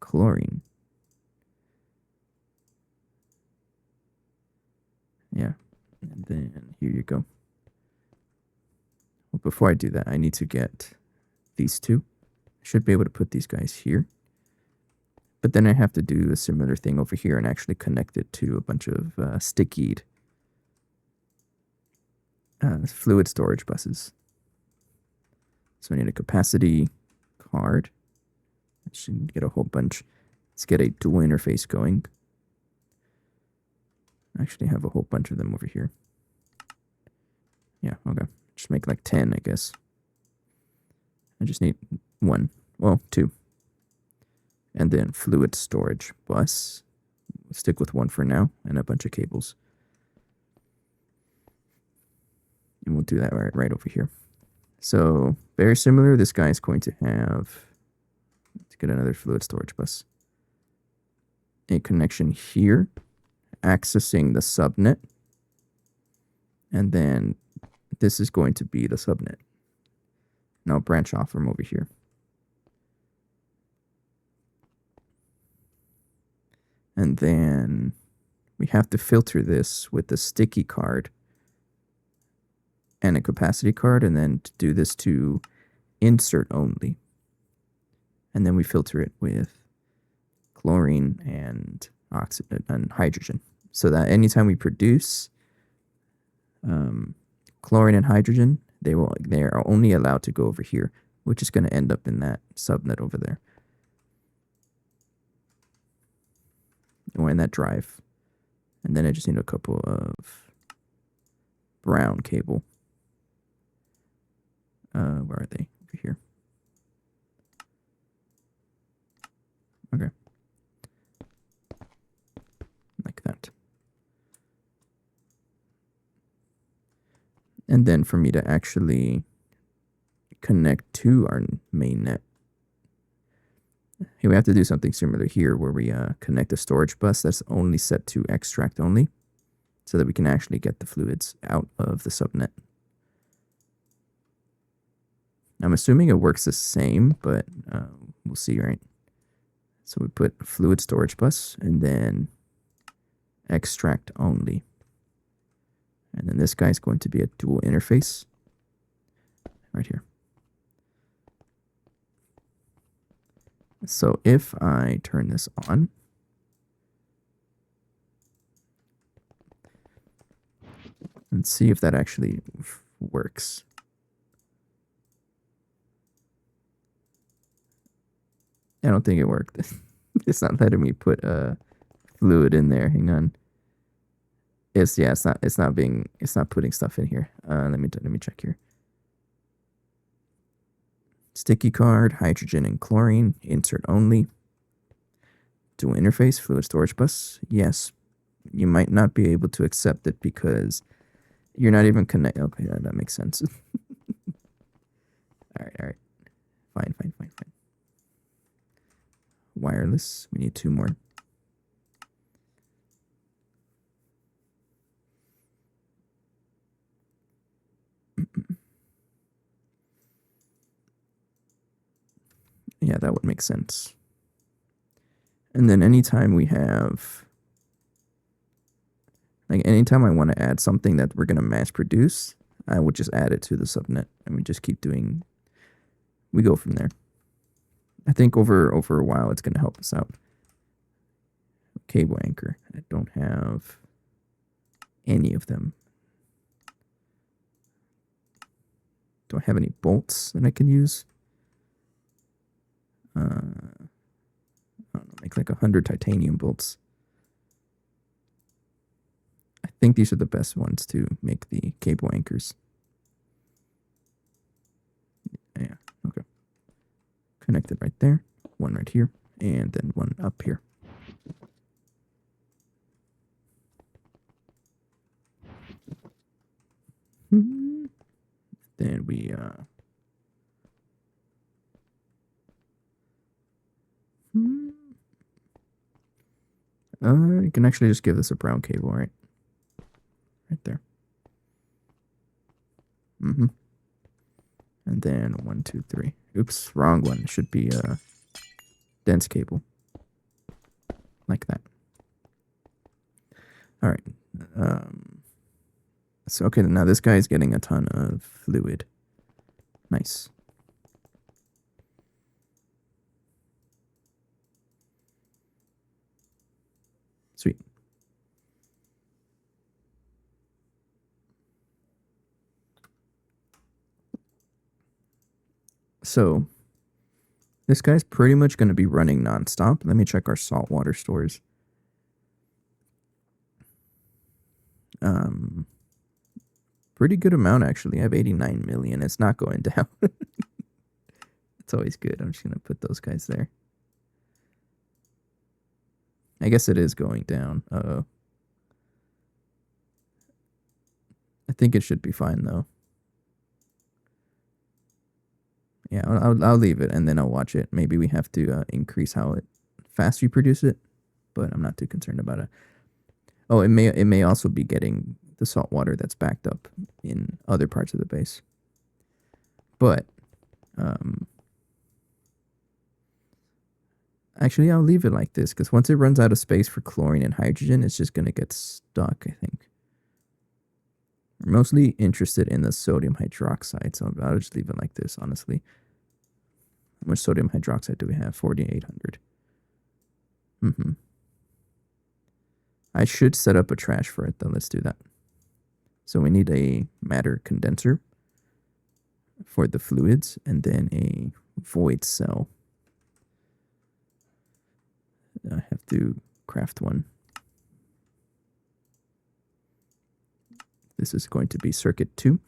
Chlorine. Yeah. And then here you go. Well, before I do that, I need to get these two. I should be able to put these guys here. But then I have to do a similar thing over here and actually connect it to a bunch of stickied fluid storage buses. So I need a capacity card. I should get a whole bunch. Let's get a dual interface going. I actually have a whole bunch of them over here. Yeah, okay. Just make like 10, I guess. I just need one. Well, two. And then fluid storage bus. We'll stick with one for now, and a bunch of cables. And we'll do that right over here. So very similar. This guy is going to have, let's get another fluid storage bus. A connection here, accessing the subnet. And then this is going to be the subnet. Now branch off from over here. And then we have to filter this with the sticky card and a capacity card, and then to do this to insert only. And then we filter it with chlorine and oxygen and hydrogen, so that anytime we produce chlorine and hydrogen, they are only allowed to go over here, which is going to end up in that subnet over there, or in that drive. And then I just need a couple of brown cable. Where are they? Over here. Okay. Like that. And then for me to actually connect to our main net, we have to do something similar here, where we connect a storage bus that's only set to extract only, so that we can actually get the fluids out of the subnet. I'm assuming it works the same, but we'll see, right? So we put fluid storage bus and then extract only. And then this guy's going to be a dual interface right here. So if I turn this on, let's see if that actually works. I don't think it worked. It's not letting me put fluid in there. Hang on. It's not putting stuff in here. Let me check here. Sticky card, hydrogen and chlorine, insert only. Dual interface, fluid storage bus. Yes, you might not be able to accept it because you're not even connected. Okay, that makes sense. All right. Fine. Wireless. We need two more. Yeah, that would make sense. And then anytime we have, like anytime I want to add something that we're going to mass produce, I would just add it to the subnet and we just keep doing, we go from there. I think over a while it's going to help us out. Cable anchor. I don't have any of them. Do I have any bolts that I can use? I don't know, make like 100 titanium bolts. I think these are the best ones to make the cable anchors. Yeah, okay. Connected right there, one right here, and then one up here. Then we you can actually just give this a brown cable, right? Right there. And then 1, 2, 3. Oops, wrong one. It should be a dense cable. Like that. All right. So, okay, now this guy is getting a ton of fluid. Nice. Sweet. So, this guy's pretty much going to be running nonstop. Let me check our saltwater stores. Pretty good amount, actually. I have 89 million. It's not going down. It's always good. I'm just going to put those guys there. I guess it is going down. Uh-oh. I think it should be fine, though. Yeah, I'll leave it, and then I'll watch it. Maybe we have to increase how fast we produce it, but I'm not too concerned about it. Oh, it may also be getting the salt water that's backed up in other parts of the base. But actually, I'll leave it like this, because once it runs out of space for chlorine and hydrogen, it's just going to get stuck, I think. We're mostly interested in the sodium hydroxide, so I'll just leave it like this, honestly. How much sodium hydroxide do we have? 4,800. I should set up a trash for it, though. Let's do that. So we need a matter condenser for the fluids, and then a void cell. I have to craft one. This is going to be circuit 2.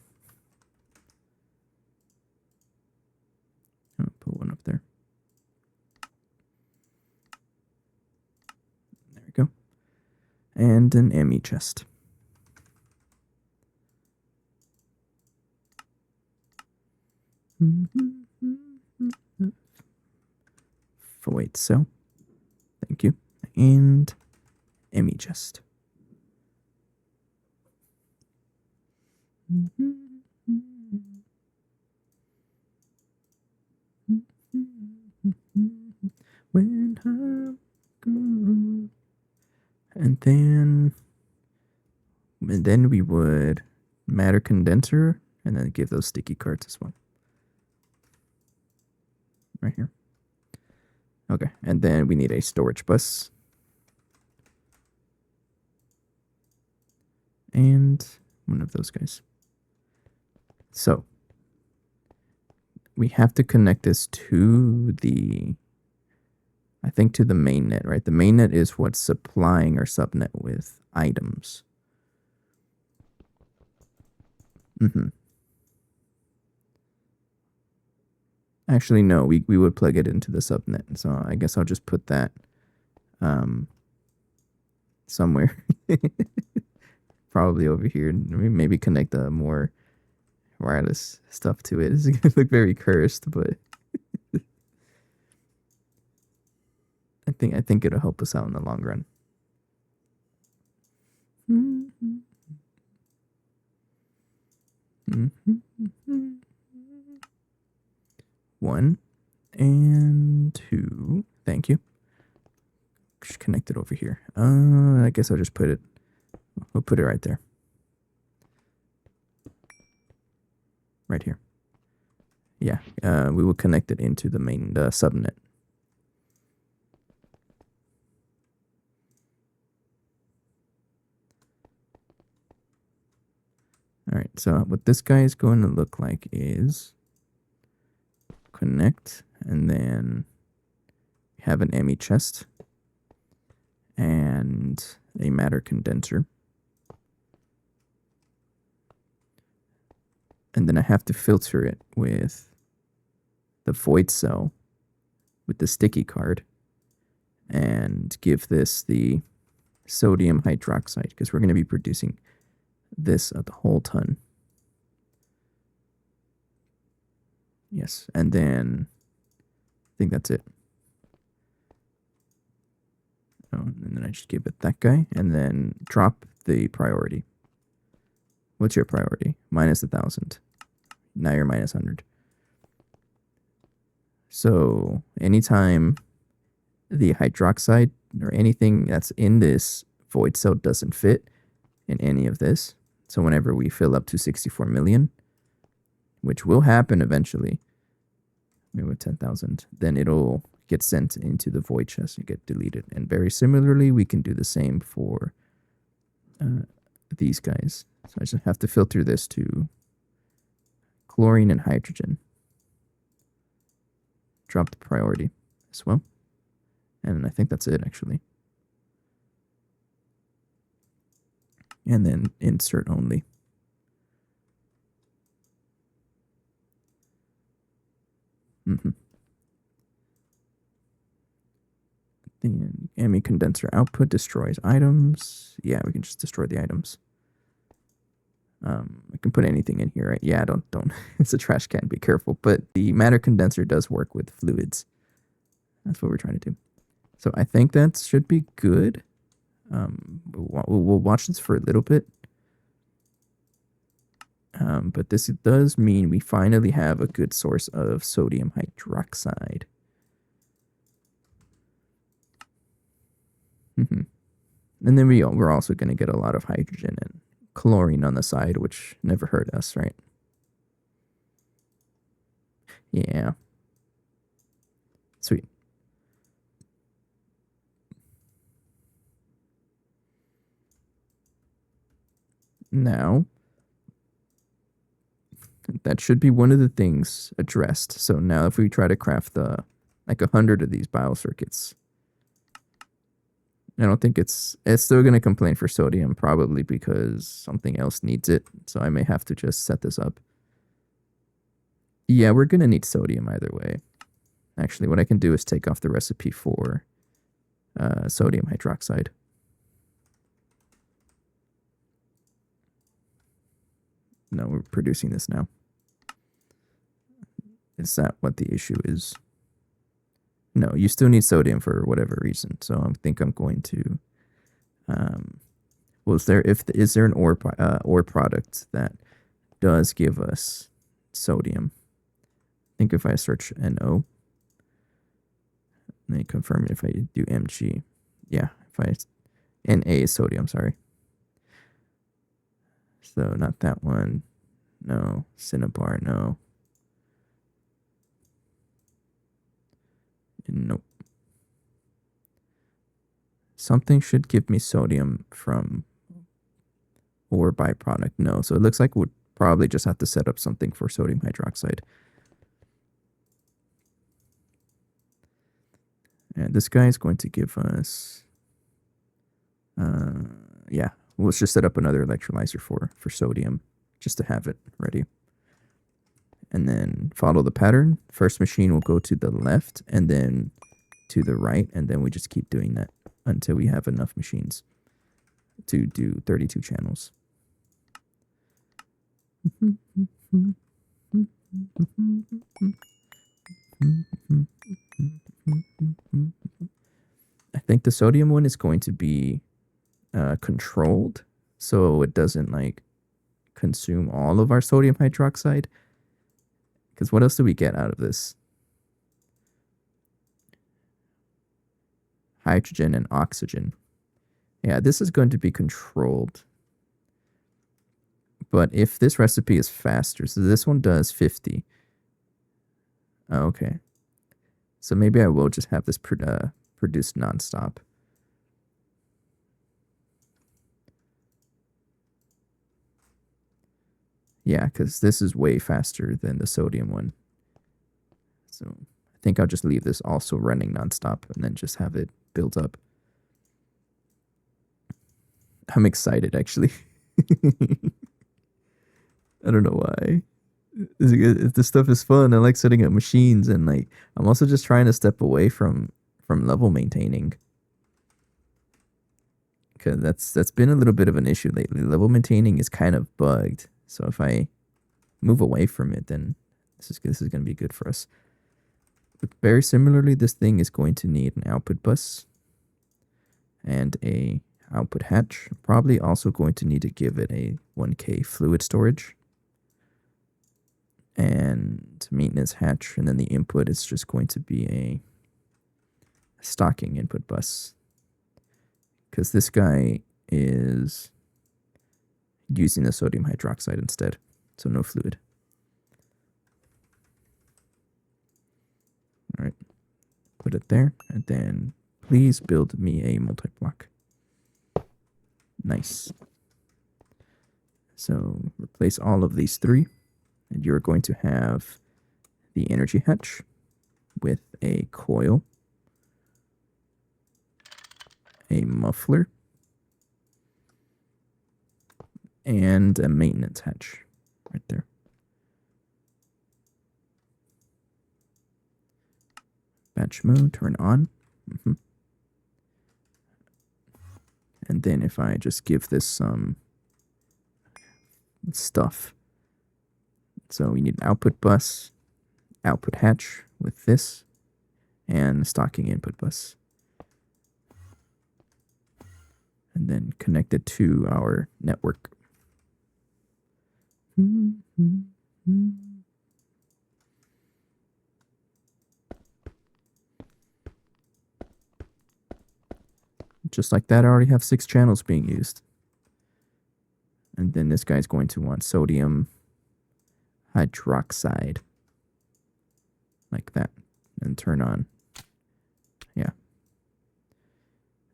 I'll put one up there. There we go. And an ME chest. Void cell. Thank you. And ME chest. When I go. And then we would matter condenser and then give those sticky cards as well. Right here. Okay, and then we need a storage bus. And one of those guys. So we have to connect this to the, I think to the mainnet, right? The mainnet is what's supplying our subnet with items. Actually, no, we would plug it into the subnet. So I guess I'll just put that somewhere. Probably over here. Maybe connect more wireless stuff to it. It's going to look very cursed, but I think it'll help us out in the long run. 1 and 2. Thank you. Just connect it over here. I guess I'll just put it. We'll put it right there. Right here. Yeah. We will connect it into the main subnet. All right. So what this guy is going to look like is connect, and then have an ME chest and a matter condenser. And then I have to filter it with the void cell with the sticky card and give this the sodium hydroxide, because we're going to be producing this a whole ton. Yes, and then I think that's it. Oh, and then I just give it that guy, and then drop the priority. What's your priority? Minus 1,000. Now you're minus 100. So anytime the hydroxide or anything that's in this void cell doesn't fit in any of this, so whenever we fill up to 64 million, which will happen eventually, maybe with 10,000, then it'll get sent into the void chest and get deleted. And very similarly, we can do the same for these guys. So I just have to filter this to chlorine and hydrogen. Drop the priority as well. And I think that's it, actually. And then insert only. Then ME condenser output destroys items. Yeah, we can just destroy the items. I can put anything in here, right? Yeah, don't. It's a trash can, be careful. But the matter condenser does work with fluids. That's what we're trying to do. So I think that should be good. We'll watch this for a little bit. But this does mean we finally have a good source of sodium hydroxide. And then we're also going to get a lot of hydrogen and chlorine on the side, which never hurt us, right? Yeah. Sweet. Now, that should be one of the things addressed. So now if we try to craft like 100 of these biocircuits, I don't think it's still going to complain for sodium, probably because something else needs it. So I may have to just set this up. Yeah, we're going to need sodium either way. Actually, what I can do is take off the recipe for sodium hydroxide. No, we're producing this now. Is that what the issue is? No, you still need sodium for whatever reason. So I think I'm going to. Well, is there an ore product that does give us sodium? I think if I search NO, then confirm it if I do Mg. Yeah, if I Na is sodium. Sorry. So not that one. No. Cinnabar, no. Nope. Something should give me sodium from ore byproduct. No. So it looks like we'd probably just have to set up something for sodium hydroxide. And this guy is going to give us... yeah. Let's just set up another electrolyzer for sodium, just to have it ready. And then follow the pattern. First machine will go to the left, and then to the right, and then we just keep doing that until we have enough machines to do 32 channels. I think the sodium one is going to be controlled, so it doesn't like consume all of our sodium hydroxide. Because what else do we get out of this? Hydrogen and oxygen. Yeah, this is going to be controlled. But if this recipe is faster, so this one does 50. Oh, okay. So maybe I will just have this produced nonstop. Yeah, because this is way faster than the sodium one. So I think I'll just leave this also running nonstop and then just have it build up. I'm excited, actually. I don't know why. This stuff is fun. I like setting up machines, and like I'm also just trying to step away from level maintaining, because that's been a little bit of an issue lately. Level maintaining is kind of bugged. So if I move away from it, then this is going to be good for us. But very similarly, this thing is going to need an output bus and a output hatch. Probably also going to need to give it a 1K fluid storage and maintenance hatch, and then the input is just going to be a stocking input bus, because this guy is using the sodium hydroxide instead, so no fluid. All right, put it there, and then please build me a multi-block. Nice. So replace all of these three, and you're going to have the energy hatch with a coil, a muffler, and a maintenance hatch right there. Batch mode, turn on. And then if I just give this some stuff. So we need an output bus, output hatch with this, and a stocking input bus. And then connect it to our network. Just like that, I already have 6 channels being used. And then this guy's going to want sodium hydroxide. Like that. And turn on. Yeah.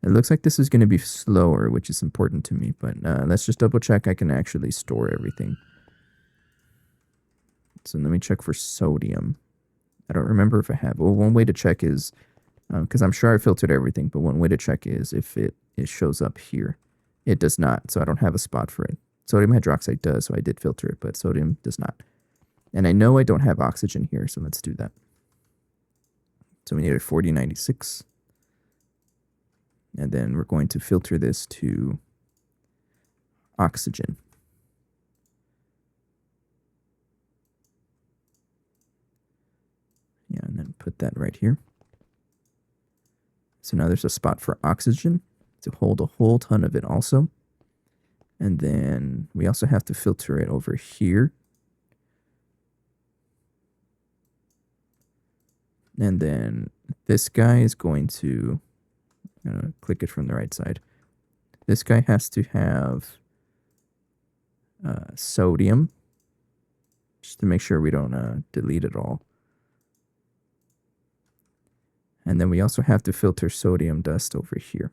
It looks like this is going to be slower, which is important to me. But let's just double check I can actually store everything. So let me check for sodium. I don't remember if I have. Well, one way to check is, because I'm sure I filtered everything, but one way to check is if it shows up here. It does not, so I don't have a spot for it. Sodium hydroxide does, so I did filter it, but sodium does not. And I know I don't have oxygen here, so let's do that. So we need a 4096. And then we're going to filter this to oxygen. Yeah, and then put that right here. So now there's a spot for oxygen to hold a whole ton of it also. And then we also have to filter it over here. And then this guy is going to click it from the right side. This guy has to have sodium, just to make sure we don't delete it all. And then we also have to filter sodium dust over here.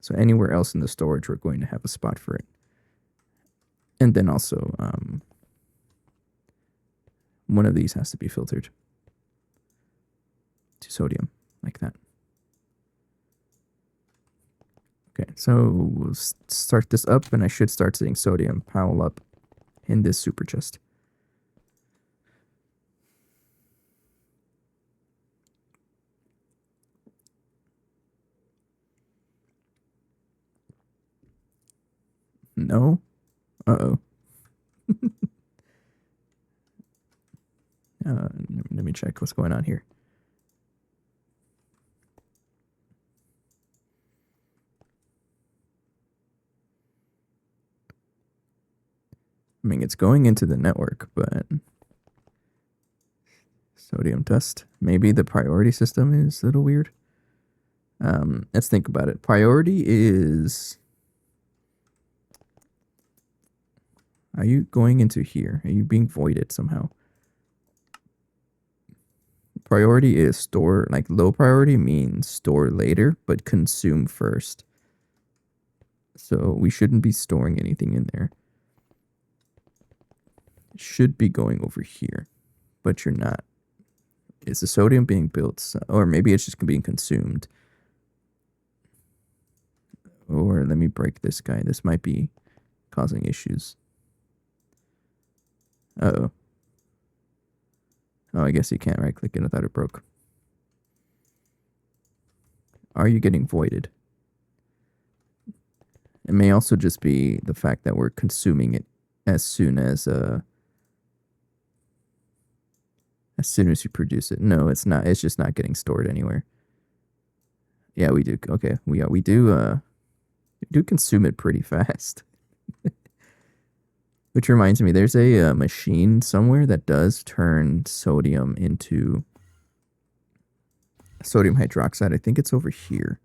So anywhere else in the storage, we're going to have a spot for it. And then also, one of these has to be filtered to sodium, like that. Okay, so we'll start this up, and I should start seeing sodium pile up in this super chest. No? Uh-oh. Let me check what's going on here. I mean, it's going into the network, but sodium dust. Maybe the priority system is a little weird. Let's think about it. Priority is... Are you going into here? Are you being voided somehow? Priority is store, like low priority means store later, but consume first. So we shouldn't be storing anything in there. It should be going over here, but you're not. Is the sodium being built? Or maybe it's just being consumed. Or let me break this guy. This might be causing issues. Uh-oh. Oh, I guess you can't right click it. I thought it broke. Are you getting voided? It may also just be the fact that we're consuming it as soon as you produce it. No, it's not. It's just not getting stored anywhere. Yeah, we do. Okay, we do consume it pretty fast. Which reminds me, there's a machine somewhere that does turn sodium into sodium hydroxide. I think it's over here.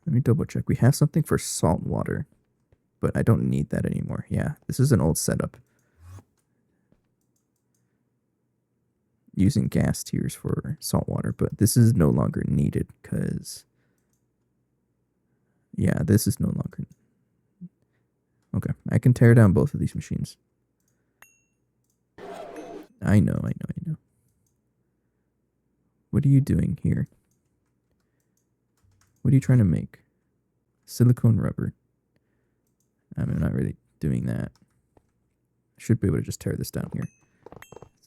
Let me double check. We have something for salt water, but I don't need that anymore. Yeah, this is an old setup. Using gas tiers for salt water, but this is no longer needed because... Yeah, this is no longer... Okay, I can tear down both of these machines. I know. What are you doing here? What are you trying to make? Silicone rubber. I'm not really doing that. I should be able to just tear this down here.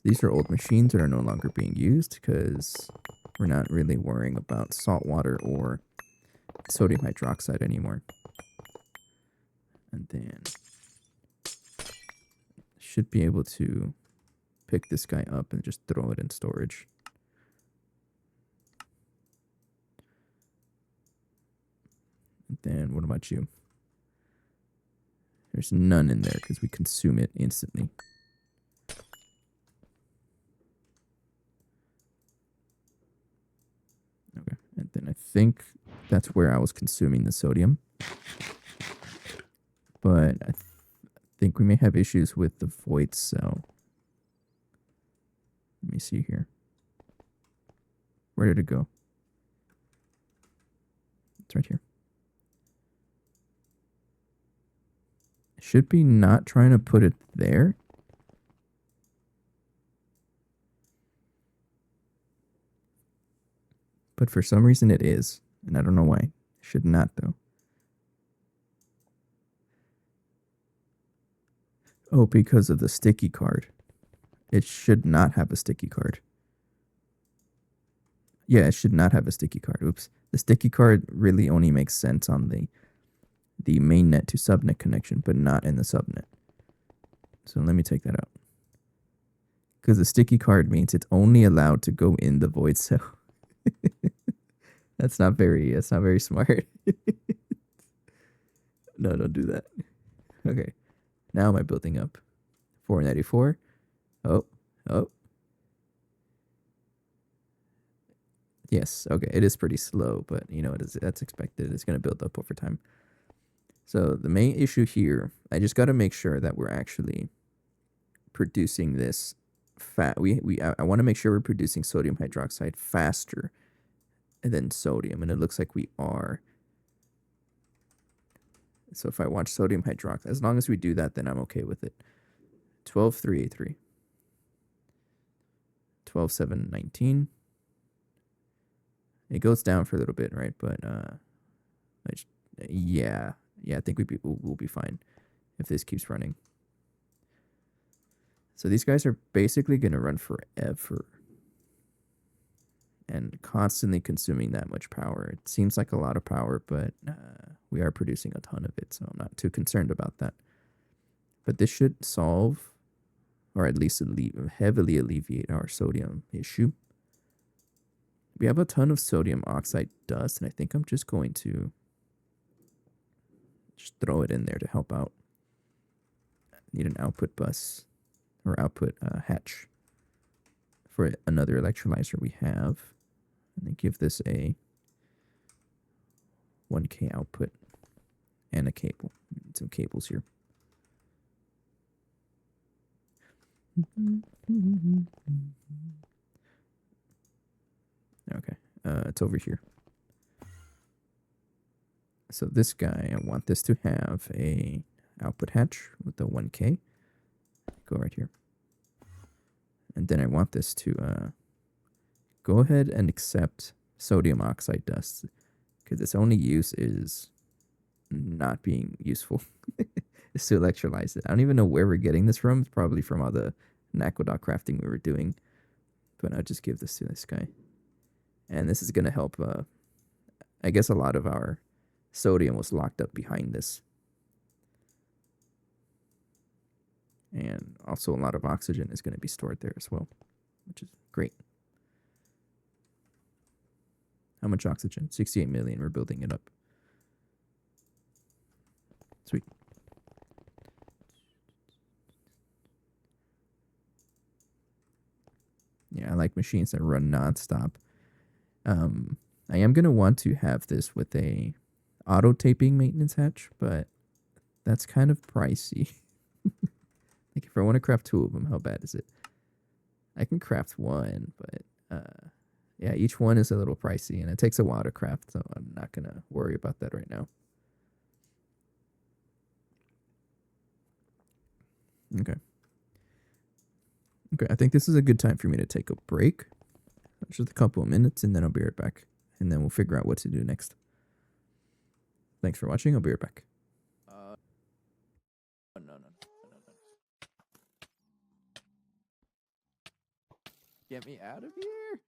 These are old machines that are no longer being used because we're not really worrying about salt water or sodium hydroxide anymore. And then should be able to pick this guy up and just throw it in storage. And then what about you? There's none in there because we consume it instantly. Okay, and then I think that's where I was consuming the sodium. But I think we may have issues with the void cell. Let me see here. Where did it go? It's right here. Should be not trying to put it there. But for some reason it is. And I don't know why. Should not though. Oh, because of the sticky card. It should not have a sticky card. Yeah, it should not have a sticky card. Oops. The sticky card really only makes sense on the mainnet to subnet connection, but not in the subnet. So let me take that out. Because the sticky card means it's only allowed to go in the void cell. That's not very smart. No, don't do that. Okay. Now am I building up? 494. Oh. Yes, okay. It is pretty slow, but you know, that's expected. It's going to build up over time. So the main issue here, I just got to make sure that we're actually producing this I want to make sure we're producing sodium hydroxide faster than sodium, and it looks like we are. So if I watch sodium hydroxide, as long as we do that, then I'm okay with it. 12383. 12719. It goes down for a little bit, right? But yeah, I think we'll be fine if this keeps running. So these guys are basically going to run forever and constantly consuming that much power. It seems like a lot of power, but we are producing a ton of it, so I'm not too concerned about that. But this should solve, or at least heavily alleviate our sodium issue. We have a ton of sodium oxide dust, and I think I'm just going to just throw it in there to help out. need an output bus or output hatch for another electrolyzer we have. And then give this a 1K output and a cable. Some cables here. Okay, it's over here. So this guy, I want this to have a output hatch with the 1K. Go right here. And then I want this to go ahead and accept sodium oxide dust, because its only use is not being useful. Is to electrolyze it. I don't even know where we're getting this from. It's probably from all the Naquadah crafting we were doing. But I'll just give this to this guy. And this is going to help. I guess a lot of our sodium was locked up behind this. And also a lot of oxygen is going to be stored there as well, which is great. How much oxygen? 68 million. We're building it up. Sweet. Yeah, I like machines that run nonstop. I am going to want to have this with a auto taping maintenance hatch, but that's kind of pricey. Like if I want to craft 2 of them, how bad is it? I can craft 1, but yeah, each one is a little pricey and it takes a while to craft, so I'm not going to worry about that right now. Okay. Okay, I think this is a good time for me to take a break. Just a couple of minutes, and then I'll be right back. And then we'll figure out what to do next. Thanks for watching. I'll be right back. No. Get me out of here.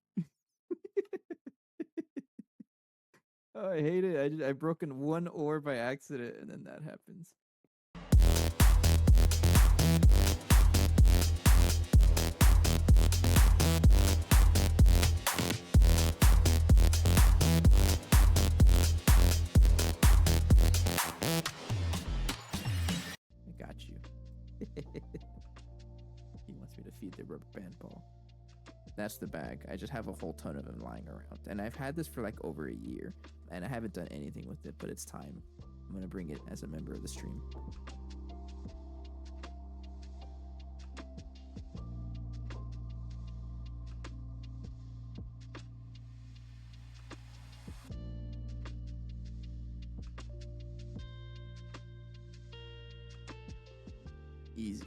Oh, I hate it. I broke in 1 ore by accident, and then that happens. He wants me to feed the rubber band ball. That's the bag. I just have a whole ton of them lying around. And I've had this for like over a year. And I haven't done anything with it, but it's time. I'm going to bring it as a member of the stream. Easy.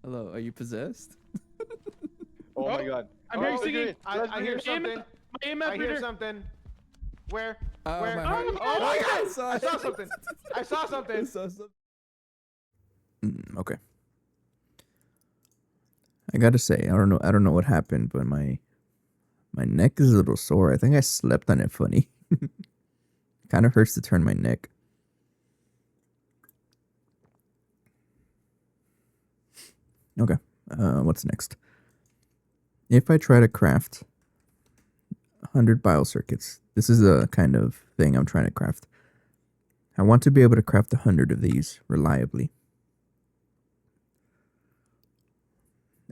Hello, are you possessed? Oh my god. I'm hearing singing. I hear something. I hear something. Where? Oh, Where? my heart. Oh my god! I I saw something. I saw something. Okay. I gotta say, I don't know what happened, but my neck is a little sore. I think I slept on it funny. Kind of hurts to turn my neck. Okay, what's next? If I try to craft 100 biocircuits, this is a kind of thing I'm trying to craft. I want to be able to craft 100 of these reliably.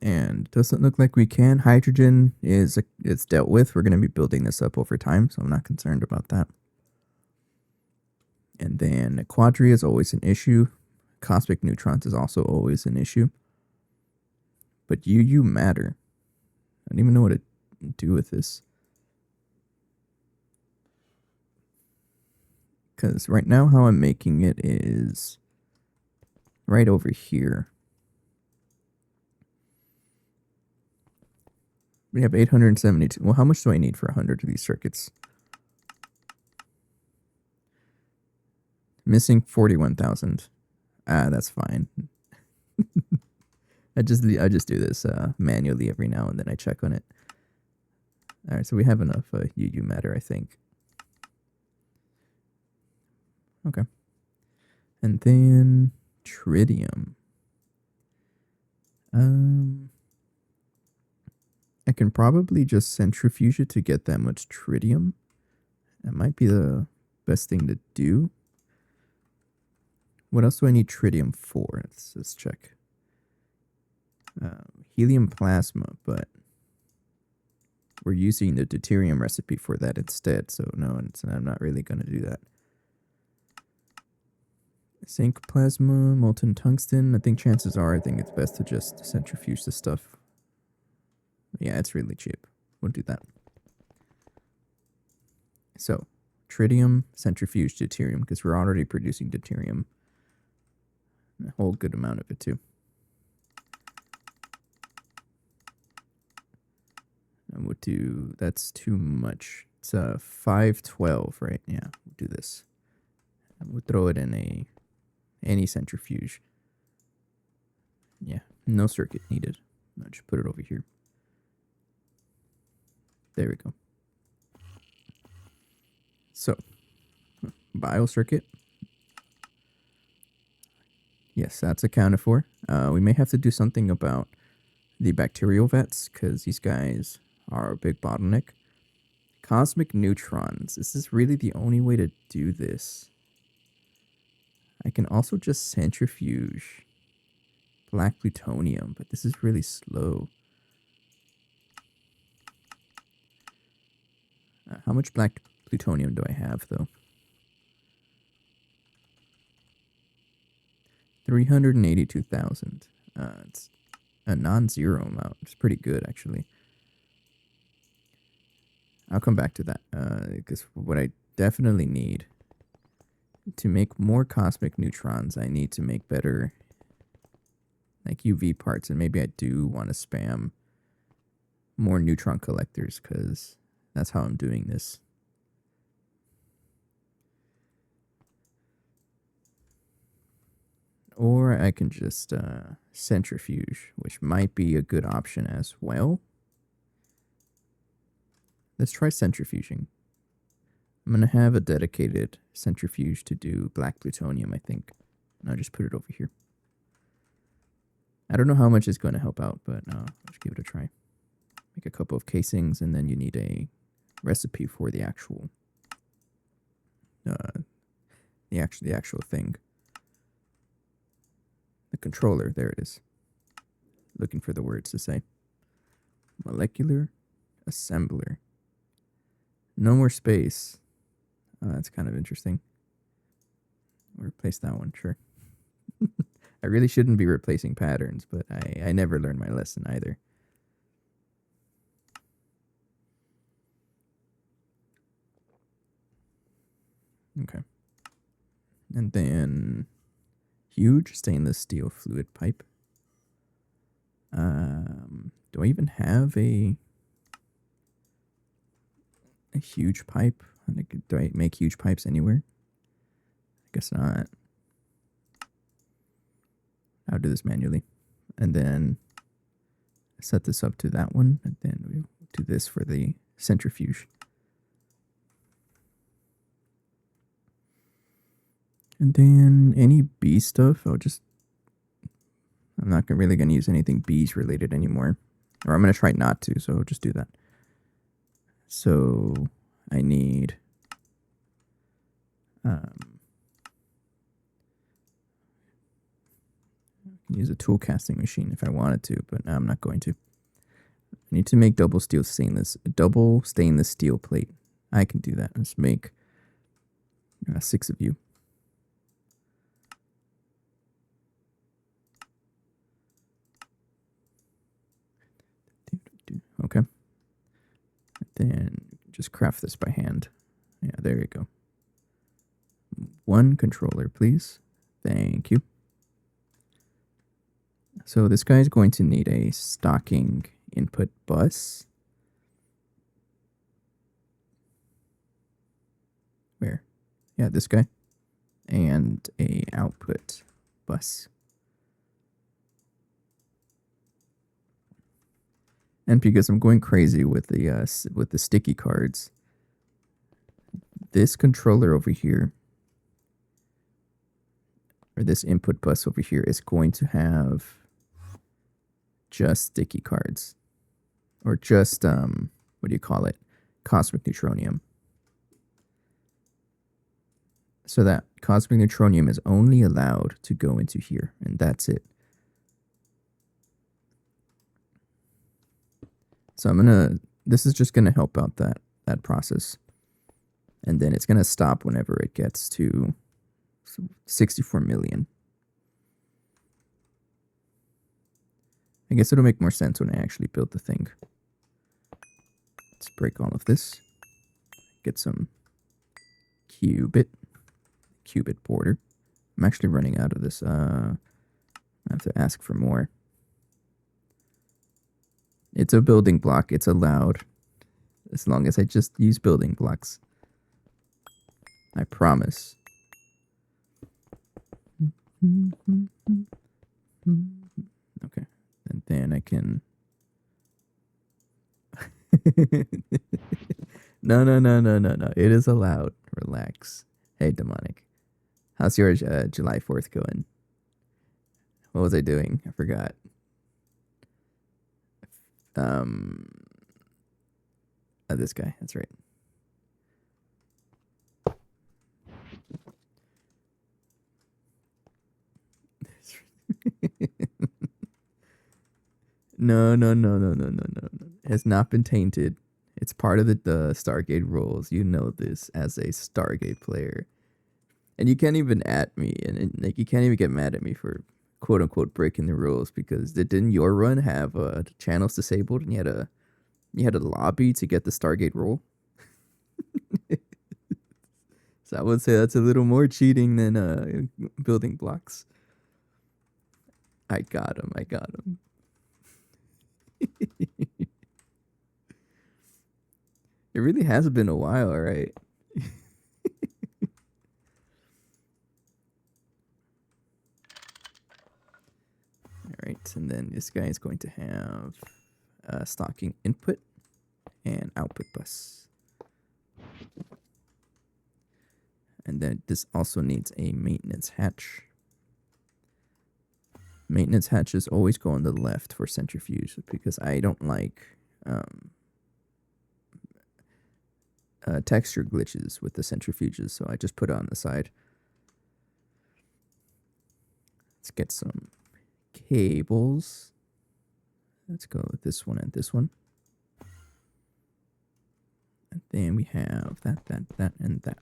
And it doesn't look like we can. Hydrogen it's dealt with. We're going to be building this up over time, so I'm not concerned about that. And then Naquadah is always an issue. Cosmic neutrons is also always an issue. But you matter. I don't even know what to do with this. Because right now how I'm making it is right over here. We have 872. Well, how much do I need for 100 of these circuits? Missing 41,000. That's fine. I just do this manually every now and then. I check on it. All right, so we have enough UU matter, I think. Okay. And then tritium. I can probably just centrifuge it to get that much tritium. That might be the best thing to do. What else do I need tritium for? Let's check. Helium plasma, but we're using the deuterium recipe for that instead, so no, I'm not really going to do that. Zinc plasma, molten tungsten. I think chances are, it's best to just centrifuge this stuff. Yeah, it's really cheap. We'll do that. So, tritium, centrifuge, deuterium, because we're already producing deuterium. A whole good amount of it, too. And we'll do, that's too much. It's 512, right? Yeah, we'll do this. And we'll throw it in any centrifuge. Yeah, no circuit needed. I'll just put it over here. There we go. So, biocircuit. Yes, that's accounted for. We may have to do something about the bacterial vats, because these guys are a big bottleneck. Cosmic neutrons. This is really the only way to do this. I can also just centrifuge black plutonium, but this is really slow. How much black plutonium do I have, though? 382,000. It's a non-zero amount. It's pretty good, actually. I'll come back to that, because what I definitely need to make more cosmic neutrons, I need to make better, like, UV parts, and maybe I do want to spam more neutron collectors, because that's how I'm doing this. Or I can just centrifuge, which might be a good option as well. Let's try centrifuging. I'm going to have a dedicated centrifuge to do black plutonium, I think. And I'll just put it over here. I don't know how much it's going to help out, but let's give it a try. Make a couple of casings, and then you need a recipe for the actual thing. The controller, there it is. Looking for the words to say. Molecular assembler. No more space. That's kind of interesting. I'll replace that one, sure. I really shouldn't be replacing patterns, but I never learned my lesson either. Okay. And then huge stainless steel fluid pipe. Do I even have a huge pipe? Do I make huge pipes anywhere? I guess not. I'll do this manually. And then set this up to that one. And then we'll do this for the centrifuge. And then any bee stuff, I'm not really going to use anything bees related anymore. Or I'm going to try not to, so I'll just do that. So I need use a tool casting machine if I wanted to, but I'm not going to. I need to make double stainless steel plate. I can do that. Let's make 6 of you. Okay. And then just craft this by hand. Yeah, there you go. 1 controller, please. Thank you. So this guy is going to need a stocking input bus. Where? Yeah, this guy. and a output bus. And because I'm going crazy with the sticky cards, this controller over here, or this input bus over here, is going to have just sticky cards, or just what do you call it, cosmic neutronium. So that cosmic neutronium is only allowed to go into here, and that's it. So this is just gonna help out that process. And then it's gonna stop whenever it gets to 64 million. I guess it'll make more sense when I actually build the thing. Let's break all of this. Get some qubit border. I'm actually running out of this. I have to ask for more. It's a building block. It's allowed. As long as I just use building blocks. I promise. Okay. And then I can... No. It is allowed. Relax. Hey, Demonic. How's your July 4th going? What was I doing? I forgot. This guy. That's right. No. It has not been tainted. It's part of the Stargate rules. You know this as a Stargate player. And you can't even at me, and like you can't even get mad at me for quote unquote breaking the rules, because didn't your run have channels disabled and you had a lobby to get the Stargate rule? So I would say that's a little more cheating than building blocks. I got him. It really has been a while, right? Alright, and then this guy is going to have stocking input and output bus. And then this also needs a maintenance hatch. Maintenance hatches always go on the left for centrifuge, because I don't like texture glitches with the centrifuges, so I just put it on the side. Let's get some cables. Let's go with this one and this one. And then we have that, and that.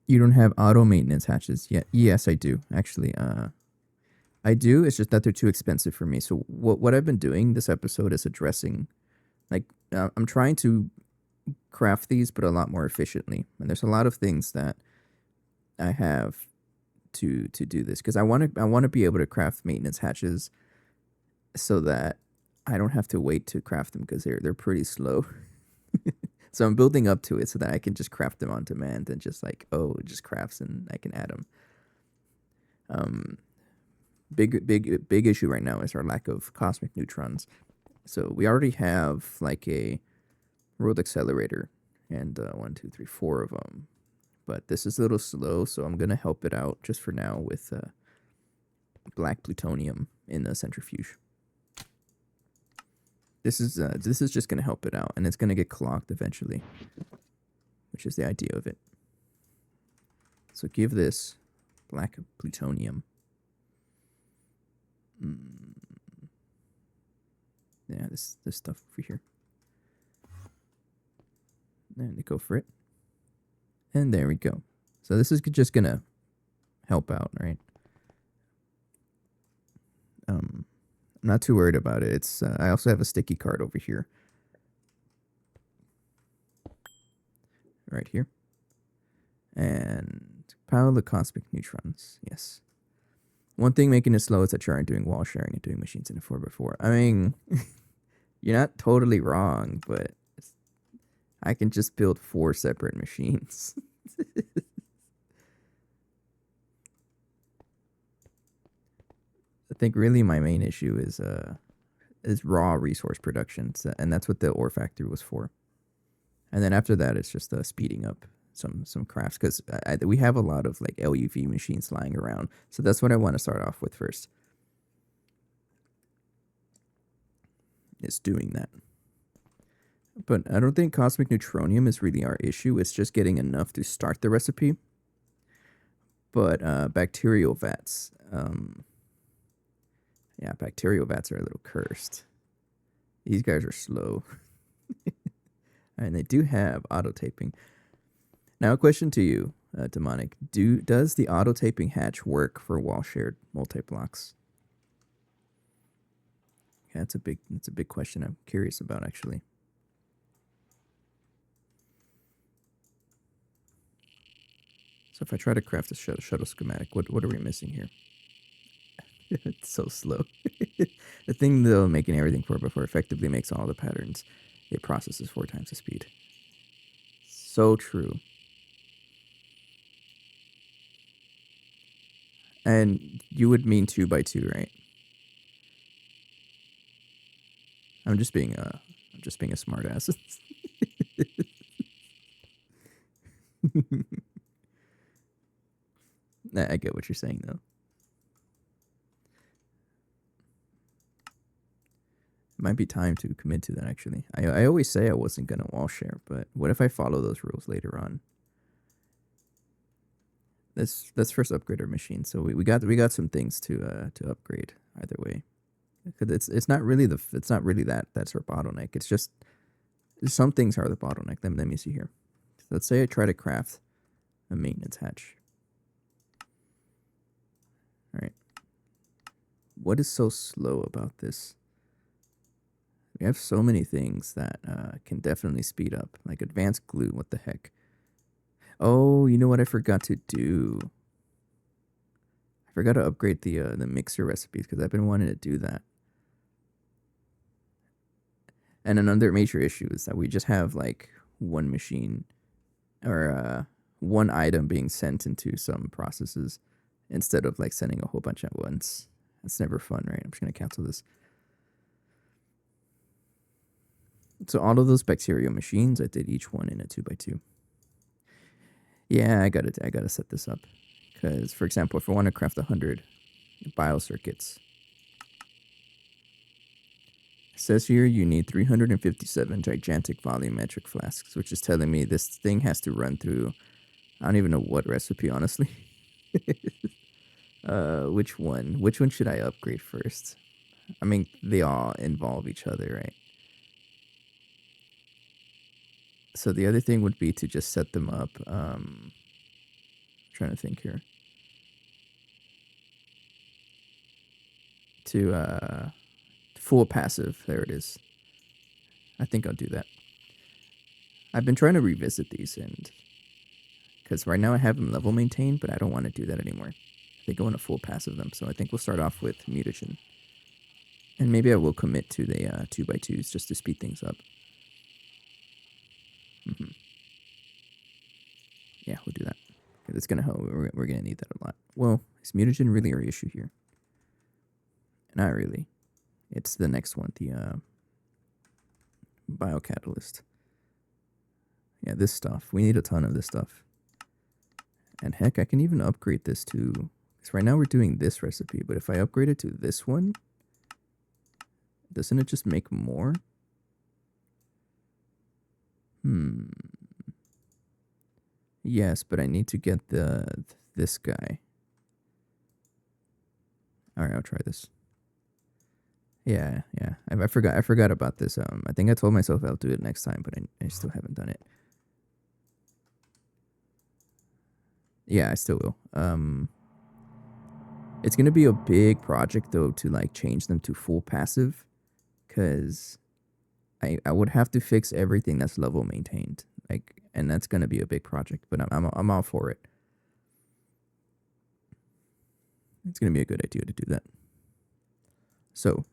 You don't have auto maintenance hatches yet? Yes, I do. Actually, I do. It's just that they're too expensive for me. So what I've been doing this episode is addressing, like, I'm trying to craft these, but a lot more efficiently. And there's a lot of things that I have to do this, because I want to be able to craft maintenance hatches so that I don't have to wait to craft them, because they're pretty slow. So I'm building up to it so that I can just craft them on demand and just like, oh, it just crafts and I can add them. Big issue right now is our lack of cosmic neutrons. So we already have like a world accelerator and 1, 2, 3, 4 of them. But this is a little slow, so I'm going to help it out just for now with black plutonium in the centrifuge. This is just going to help it out, and it's going to get clogged eventually, which is the idea of it. So give this black plutonium. Yeah, this stuff over here. And go for it. And there we go. So this is just going to help out, right? I'm not too worried about it. It's I also have a sticky card over here. Right here. And pile the cosmic neutrons. Yes. One thing making it slow is that you aren't doing wall sharing and doing machines in a 4x4. I mean, you're not totally wrong, but I can just build 4 separate machines. I think really my main issue is raw resource production, and that's what the ore factory was for. And then after that, it's just speeding up some crafts because we have a lot of like LUV machines lying around. So that's what I want to start off with first. Is doing that. But I don't think cosmic neutronium is really our issue. It's just getting enough to start the recipe. But bacterial vats, yeah, bacterial vats are a little cursed. These guys are slow. And they do have auto taping. Now, a question to you, Demonic. Does the auto taping hatch work for wall shared multi blocks? Yeah, that's a big question I'm curious about actually. So if I try to craft a shuttle schematic, what are we missing here? It's so slow. The thing though, making everything 4x4 effectively makes all the patterns it processes 4 times the speed. So true. And you would mean 2x2, right? I'm just being a smartass. I get what you're saying though. It might be time to commit to that actually. I always say I wasn't gonna wall share, but what if I follow those rules later on? Let's first upgrade our machine. So we got some things to upgrade either way. Because it's not really that's our bottleneck. It's just some things are the bottleneck. Let me see here. So let's say I try to craft a maintenance hatch. All right. What is so slow about this? We have so many things that can definitely speed up, like advanced glue. What the heck? Oh, you know what I forgot to do? I forgot to upgrade the mixer recipes because I've been wanting to do that. And another major issue is that we just have like one machine or one item being sent into some processes instead of like sending a whole bunch at once. That's never fun, right? I'm just gonna cancel this. So all of those bacterial machines, I did each one in a 2x2. Yeah, I gotta set this up because, for example, if I want to craft 100 biocircuits, it says here you need 357 gigantic volumetric flasks, which is telling me this thing has to run through. I don't even know what recipe, honestly. Which one? Which one should I upgrade first? I mean, they all involve each other, right? So the other thing would be to just set them up. Trying to think here. To full passive. There it is. I think I'll do that. I've been trying to revisit these and because right now I have them level maintained, but I don't want to do that anymore. They go into full passive them, so I think we'll start off with mutagen. And maybe I will commit to the 2x2s just to speed things up. Yeah, we'll do that. It's gonna help. We're gonna need that a lot. Well, is mutagen really our issue here? Not really. It's the next one, the biocatalyst. Yeah, this stuff. We need a ton of this stuff. And heck, I can even upgrade this to... Because right now we're doing this recipe, but if I upgrade it to this one, doesn't it just make more? Yes, but I need to get this guy. All right, I'll try this. Yeah. I forgot about this. I think I told myself I'll do it next time, but I still haven't done it. Yeah, I still will. It's gonna be a big project though to like change them to full passive, because I would have to fix everything that's level maintained, like, and that's gonna be a big project. But I'm all for it. It's gonna be a good idea to do that. So,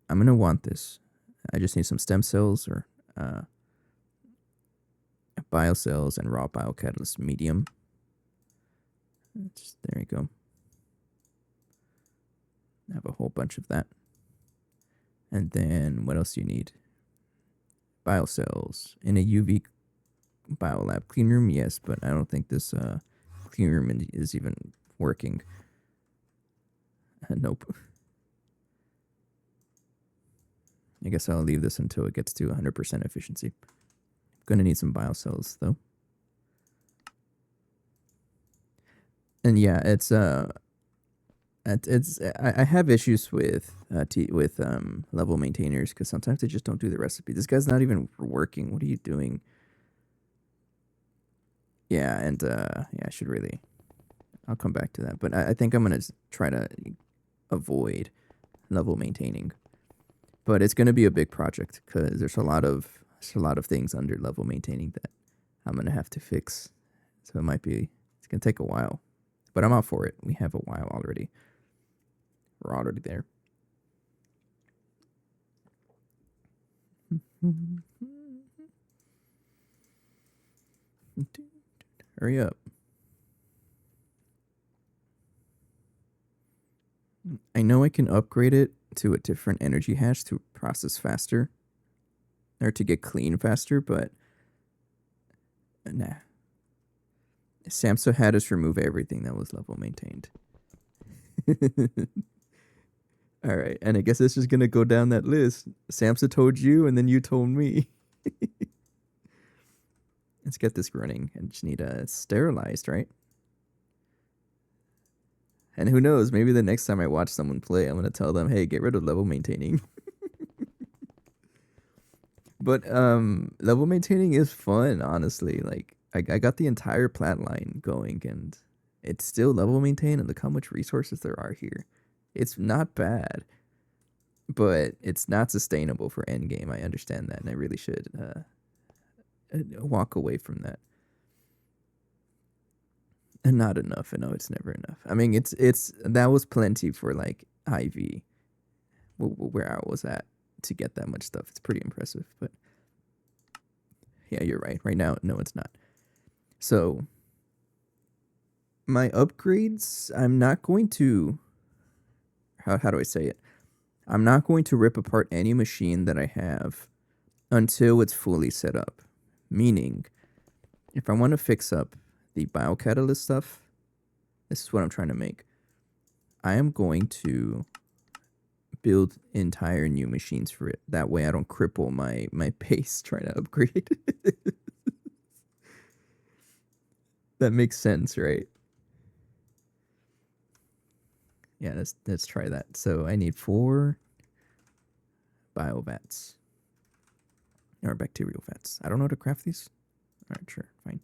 I'm gonna want this. I just need some stem cells or biocells, and raw biocatalyst medium. There you go. I have a whole bunch of that. And then what else do you need? Biocells in a UV biolab clean room, yes, but I don't think this clean room is even working. Nope. I guess I'll leave this until it gets to 100% efficiency. Gonna need some biocells though. And yeah, it's I have issues with level maintainers because sometimes they just don't do the recipe. This guy's not even working. What are you doing? Yeah, and yeah, I should really. I'll come back to that, but I think I'm gonna try to avoid level maintaining. But it's gonna be a big project because there's a lot of things under level maintaining that I'm gonna have to fix. So it's gonna take a while, but I'm out for it. We have a while already. We're already there. Hurry up. I know I can upgrade it to a different energy hash to process faster or to get clean faster, but nah. Samsa had us remove everything that was level maintained. All right, and I guess it's just gonna go down that list. Samsa told you, and then you told me. Let's get this running. I just need sterilized, right? And who knows? Maybe the next time I watch someone play, I'm gonna tell them, "Hey, get rid of level maintaining." But level maintaining is fun, honestly. Like I got the entire plant line going, and it's still level maintained. And look how much resources there are here. It's not bad, but it's not sustainable for endgame. I understand that, and I really should walk away from that. And not enough. I know it's never enough. I mean, it's that was plenty for like IV, where I was at to get that much stuff. It's pretty impressive, but yeah, you're right. Right now, no, it's not. So my upgrades, I'm not going to. How do I say it? I'm not going to rip apart any machine that I have until it's fully set up. Meaning, if I want to fix up the biocatalyst stuff, this is what I'm trying to make. I am going to build entire new machines for it. That way I don't cripple my base trying to upgrade. That makes sense, right? Yeah, let's try that. So I need 4 biovats. Or bacterial vats. I don't know how to craft these. Alright, sure, fine.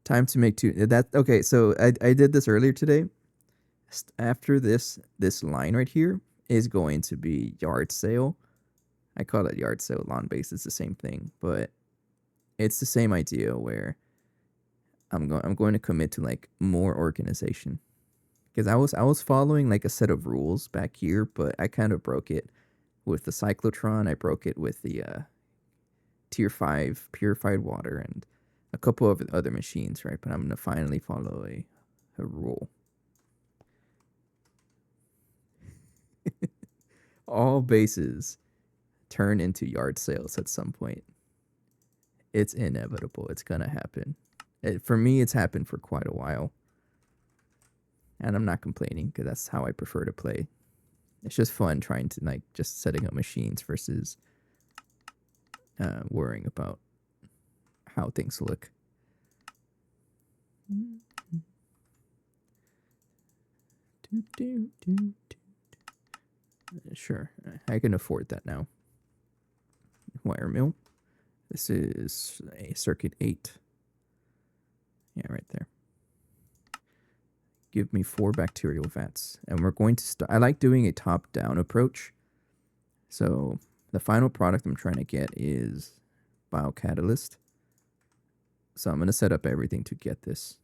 Time to make 2. Okay, so I did this earlier today. After this line right here is going to be yard sale. I call it yard sale, lawn base. It's the same thing, but it's the same idea where I'm going to commit to like more organization. Because I was following like a set of rules back here, but I kind of broke it with the cyclotron. I broke it with the tier 5 purified water and a couple of other machines, right? But I'm going to finally follow a rule. All bases turn into yard sales at some point. It's inevitable. It's going to happen. For me, it's happened for quite a while. And I'm not complaining because that's how I prefer to play. It's just fun trying to like just setting up machines versus worrying about how things look. Sure, I can afford that now. Wire mill. This is a circuit 8. Yeah, right there. Give me 4 bacterial vats. And we're going to start. I like doing a top-down approach. So the final product I'm trying to get is biocatalyst. So I'm going to set up everything to get this.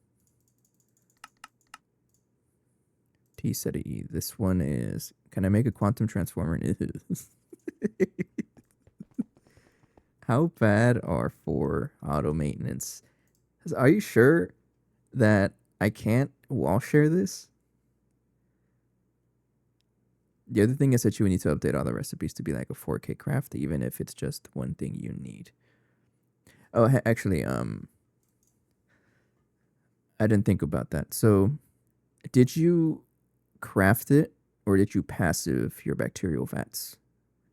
T set E. This one is, can I make a quantum transformer? How bad are 4 auto maintenance? Are you sure that I can't wall share this? The other thing is that you need to update all the recipes to be like a 4K craft, even if it's just one thing you need. Oh, actually, I didn't think about that. So, did you craft it or did you passive your bacterial vats?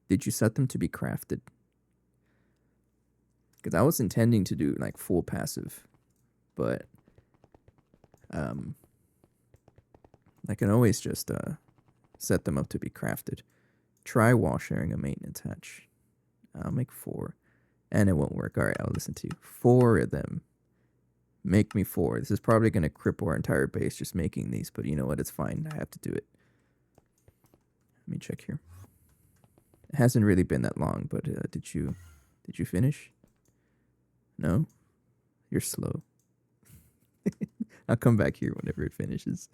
Did you set them to be crafted? Because I was intending to do like full passive, but I can always just set them up to be crafted. Try wall sharing a maintenance hatch. I'll make 4, and it won't work. All right, I'll listen to you. 4 of them. Make me 4. This is probably going to cripple our entire base just making these, but you know what? It's fine. I have to do it. Let me check here. It hasn't really been that long, but did you finish? No? You're slow. I'll come back here whenever it finishes.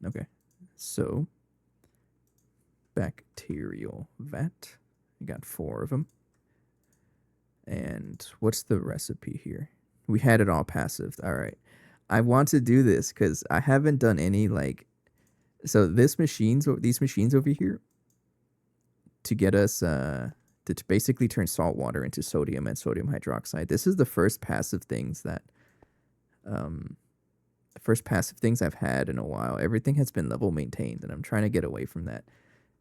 Okay. So, bacterial vat. I got 4 of them. And what's the recipe here? We had it all passive. All right. I want to do this because I haven't done any like. So these machines over here, to get us to basically turn salt water into sodium and sodium hydroxide. This is the first passive things that, I've had in a while. Everything has been level maintained, and I'm trying to get away from that.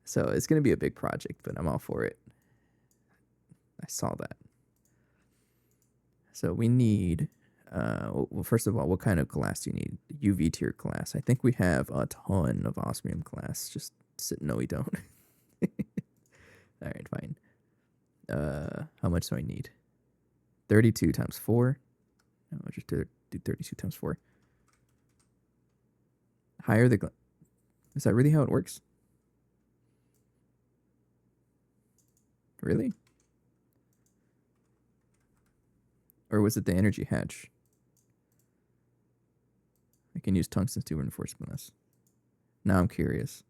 So it's gonna be a big project, but I'm all for it. I saw that. So we need, well, first of all, what kind of glass do you need? UV tier glass. I think we have a ton of osmium glass. Just no, we don't. All right, fine. How much do I need? 32 times 4. No, I'll just do 32 times 4. Higher the glass. Is that really how it works? Really? Or was it the energy hatch? I can use tungsten to reinforce glass. Now I'm curious.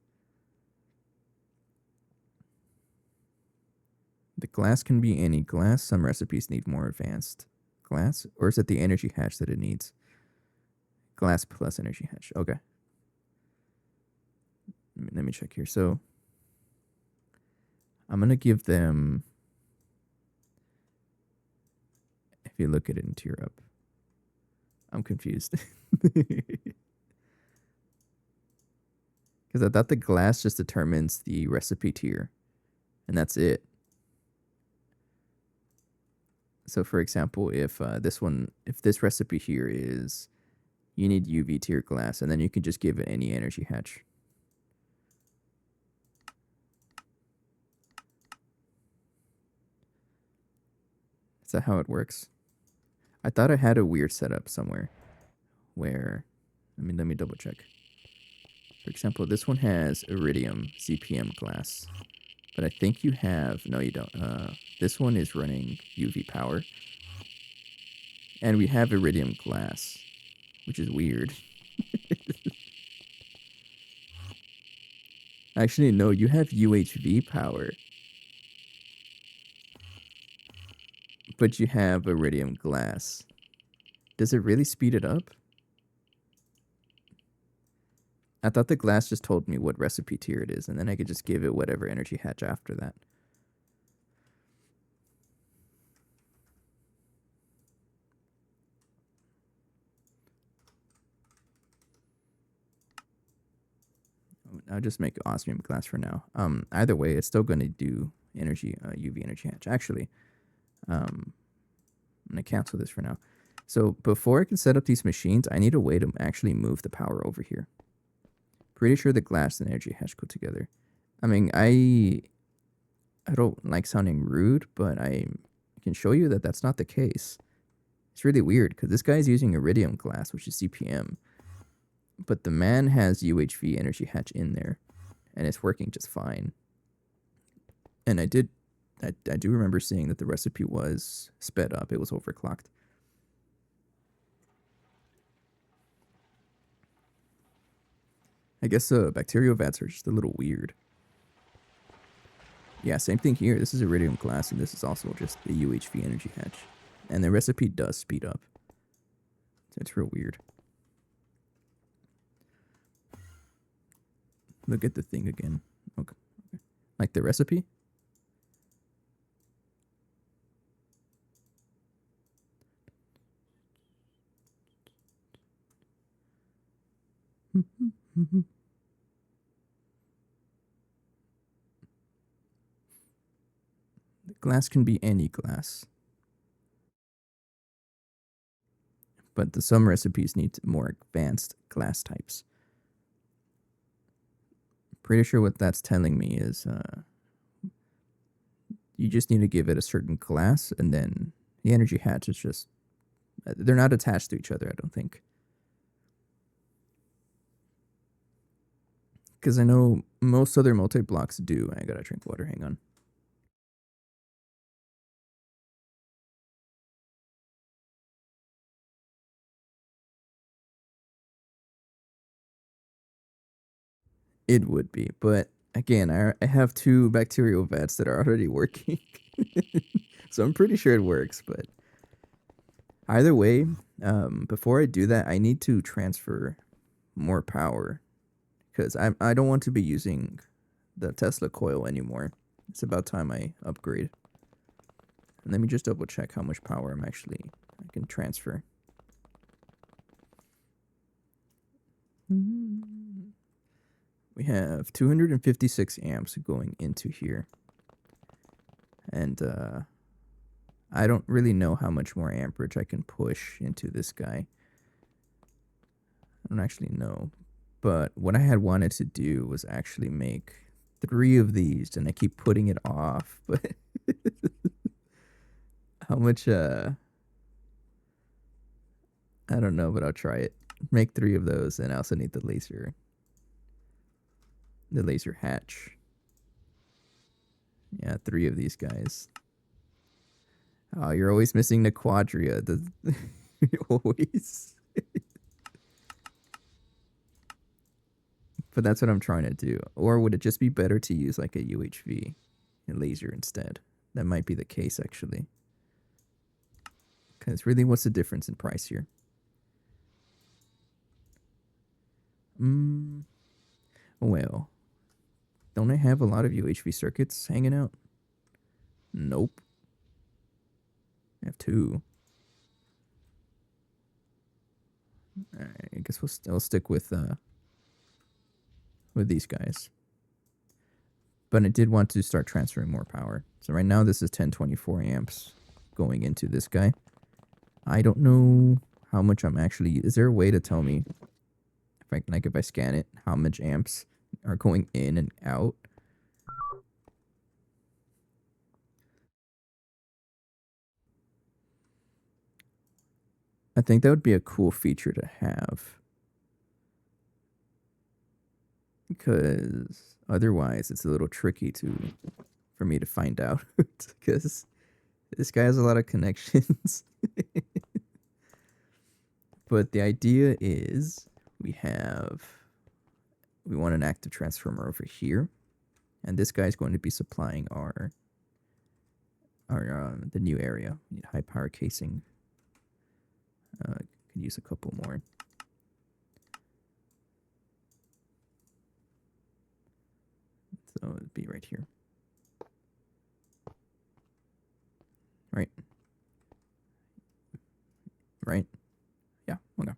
The glass can be any glass. Some recipes need more advanced glass. Or is it the energy hatch that it needs? Glass plus energy hatch. Okay. Let me check here. So I'm going to give them, if you look at it in tier up, I'm confused. Because I thought the glass just determines the recipe tier, and that's it. So for example, if this recipe here is, you need UV tier glass, and then you can just give it any energy hatch. Is that how it works? I thought I had a weird setup somewhere where, let me double check. For example, this one has iridium CPM glass, but I think you have, no you don't. This one is running UV power, and we have iridium glass, which is weird. Actually, no, you have UHV power, but you have iridium glass. Does it really speed it up? I thought the glass just told me what recipe tier it is, and then I could just give it whatever energy hatch after that. I'll just make osmium glass for now. Either way, it's still going to do energy, UV energy hatch. Actually, I'm going to cancel this for now. So before I can set up these machines, I need a way to actually move the power over here. Pretty sure the glass and energy hatch go together. I mean, I don't like sounding rude, but I can show you that that's not the case. It's really weird because this guy's using iridium glass, which is CPM. But the man has UHV energy hatch in there, and it's working just fine. And I do remember seeing that the recipe was sped up. It was overclocked. I guess bacterial vats are just a little weird. Yeah, same thing here. This is iridium glass, and this is also just the UHV energy hatch. And the recipe does speed up. So it's real weird. Look at the thing again. Okay. Like the recipe? The glass can be any glass. But some recipes need more advanced glass types. Pretty sure what that's telling me is you just need to give it a certain glass, and then the energy hatch is just... They're not attached to each other, I don't think. Because I know most other multi-blocks do. I gotta drink water, hang on. It would be, but again, I have 2 bacterial vats that are already working. So I'm pretty sure it works, but either way, before I do that, I need to transfer more power because I don't want to be using the Tesla coil anymore. It's about time I upgrade. And let me just double check how much power I can transfer. We have 256 amps going into here. And I don't really know how much more amperage I can push into this guy. I don't actually know. But what I had wanted to do was actually make 3 of these, and I keep putting it off. But how much, I don't know, but I'll try it. Make 3 of those, and I also need the laser hatch. Yeah, 3 of these guys. Oh, you're always missing Naquadah. Always. But that's what I'm trying to do. Or would it just be better to use like a UHV and laser instead? That might be the case, actually. Because really, what's the difference in price here? Well, don't I have a lot of UHV circuits hanging out? Nope. I have 2. Alright, I guess we'll stick with these guys. But I did want to start transferring more power. So right now this is 1024 amps going into this guy. I don't know how much I'm actually... Is there a way to tell me, if I scan it, how much amps are going in and out? I think that would be a cool feature to have. Because otherwise it's a little tricky for me to find out. Because this guy has a lot of connections. But the idea is we want an active transformer over here, and this guy is going to be supplying the new area. We need high power casing. Could use a couple more. So it'd be right here. Right. Right? Yeah, okay.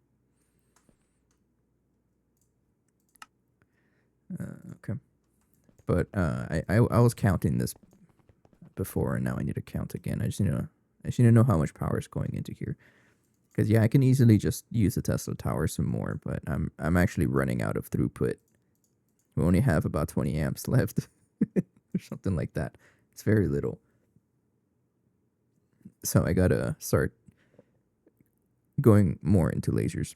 Okay. But I was counting this before, and now I need to count again. I just need to know how much power is going into here. Because yeah, I can easily just use the Tesla tower some more, but I'm actually running out of throughput. We only have about 20 amps left, or something like that. It's very little. So I gotta start going more into lasers.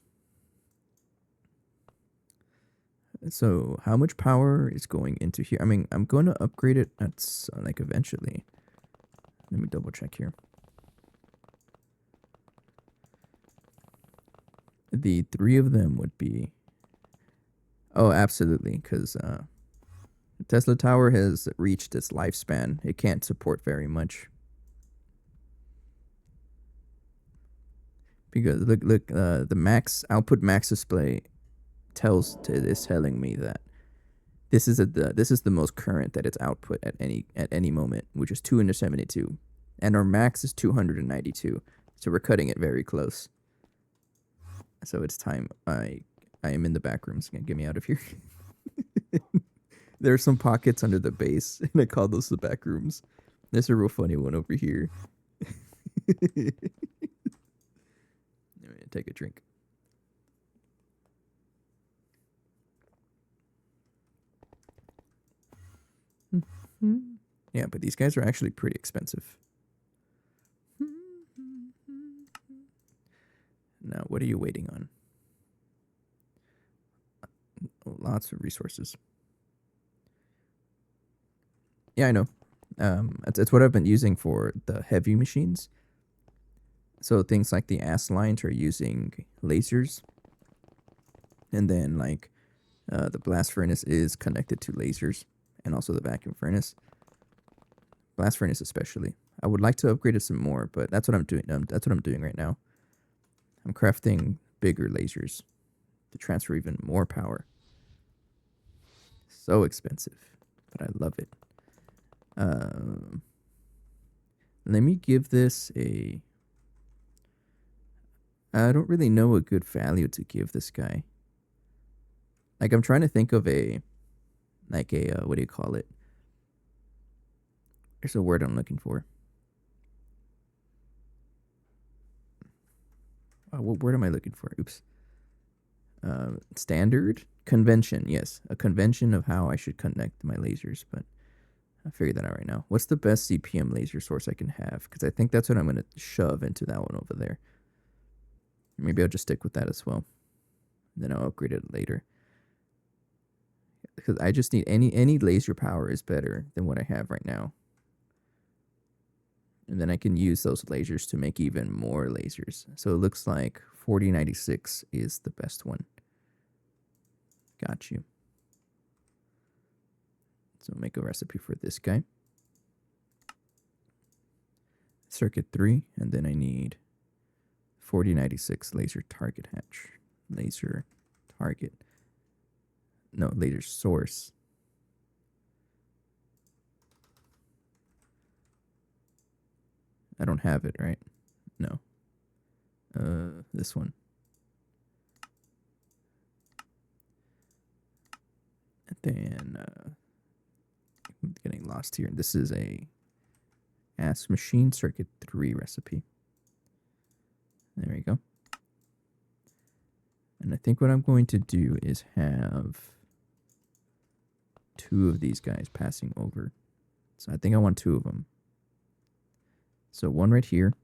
So how much power is going into here? I mean, I'm going to upgrade it at like eventually. Let me double check here. The 3 of them would be... Oh, absolutely, because The Tesla Tower has reached its lifespan. It can't support very much. Because look, the max output max display is telling me that this is the most current that it's output at any moment, which is 272, and our max is 292. So we're cutting it very close. So it's time I am in the back rooms. Get me out of here. There are some pockets under the base, and I call those the back rooms. There's a real funny one over here. Take a drink. Yeah, but these guys are actually pretty expensive. Now, what are you waiting on? Oh, lots of resources. Yeah, I know. It's what I've been using for the heavy machines. So things like the ass lines are using lasers. And then like the blast furnace is connected to lasers, and also the vacuum furnace. Blast furnace especially. I would like to upgrade it some more, but that's what I'm doing. That's what I'm doing right now. I'm crafting bigger lasers to transfer even more power. So expensive, but I love it. Let me give this a... I don't really know a good value to give this guy. Like, I'm trying to think of a... Like a, what do you call it? There's a word I'm looking for. What word am I looking for? Oops. Standard? Convention, yes. A convention of how I should connect my lasers, but I figured that out right now. What's the best CPM laser source I can have? Because I think that's what I'm going to shove into that one over there. Maybe I'll just stick with that as well. Then I'll upgrade it later. Because I just need any laser power is better than what I have right now. And then I can use those lasers to make even more lasers. So it looks like 4096 is the best one. Got you. So make a recipe for this guy. Circuit 3, and then I need 4096 laser target hatch. Laser target. No, laser source. I don't have it, right? No. This one. And then, I'm getting lost here. This is a ass machine circuit 3 recipe. There we go. And I think what I'm going to do is have 2 of these guys passing over. So I think I want 2 of them. So one right here,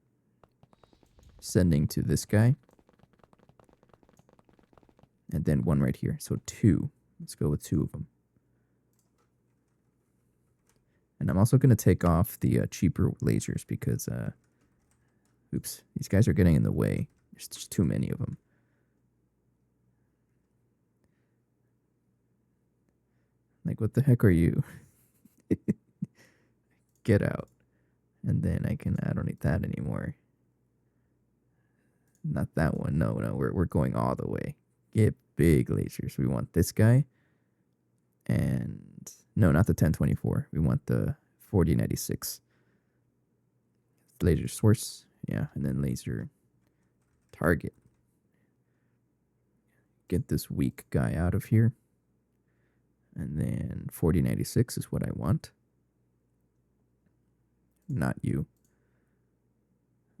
sending to this guy. And then one right here. So 2. Let's go with 2 of them. And I'm also going to take off the cheaper lasers because, oops, these guys are getting in the way. There's just too many of them. Like, what the heck are you? Get out. And then I don't need that anymore. Not that one. No, we're going all the way. Get big lasers. We want this guy. And no, not the 1024. We want the 4096. Laser source. Yeah, and then laser target. Get this weak guy out of here. And then 4096 is what I want. Not you.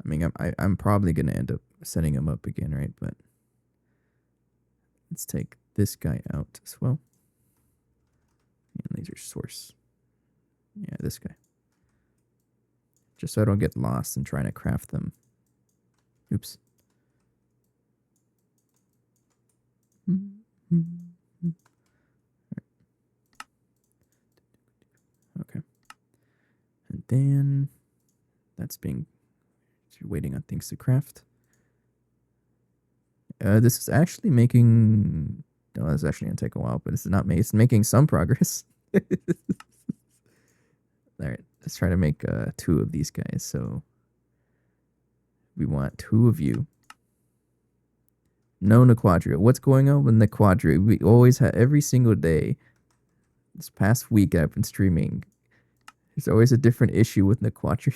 I mean, I'm probably going to end up setting him up again, right? But let's take this guy out as well. And laser source. Yeah, this guy. Just so I don't get lost in trying to craft them. Oops. Okay. And then that's waiting on things to craft. This is actually making... Oh, this is actually going to take a while, but it's making some progress. All right, let's try to make 2 of these guys. So we want 2 of you. No Naquadah. What's going on with Naquadah? We always have every single day. This past week I've been streaming. There's always a different issue with Naquadah.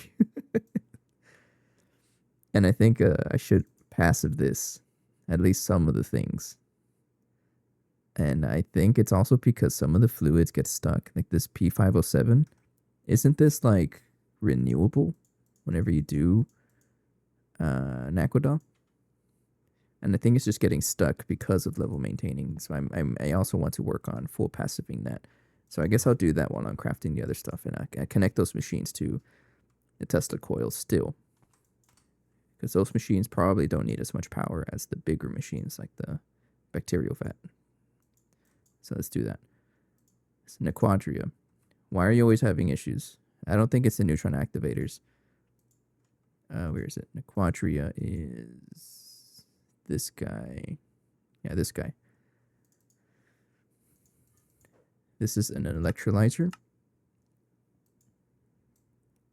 And I think I should passive this, at least some of the things. And I think it's also because some of the fluids get stuck. Like this P507. Isn't this like renewable whenever you do Naquadah? And I think it's just getting stuck because of level maintaining. So I also want to work on full passiving that. So I guess I'll do that while I'm crafting the other stuff. And I connect those machines to the Tesla coils still. Because those machines probably don't need as much power as the bigger machines like the bacterial vat. So let's do that. So Naquadah. Why are you always having issues? I don't think it's the neutron activators. Where is it? Naquadah is this guy. Yeah, this guy. This is an electrolyzer.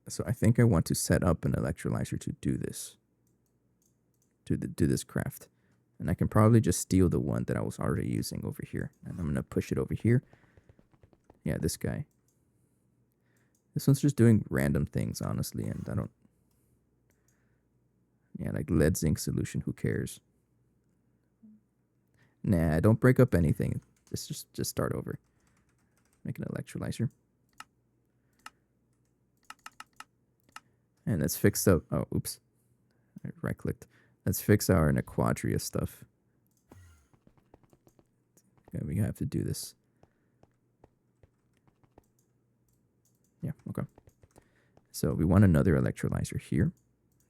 So I think I want to set up an electrolyzer to do this. Do this craft. And I can probably just steal the one that I was already using over here. And I'm going to push it over here. Yeah, this guy. This one's just doing random things, honestly, and I don't... Yeah, like lead zinc solution, who cares? Nah, don't break up anything. Just start over. Make an electrolyzer. And let's fix up... Oh, oops. I right-clicked. Let's fix our Naquadah stuff. Okay, we have to do this. Yeah, okay. So we want another electrolyzer here.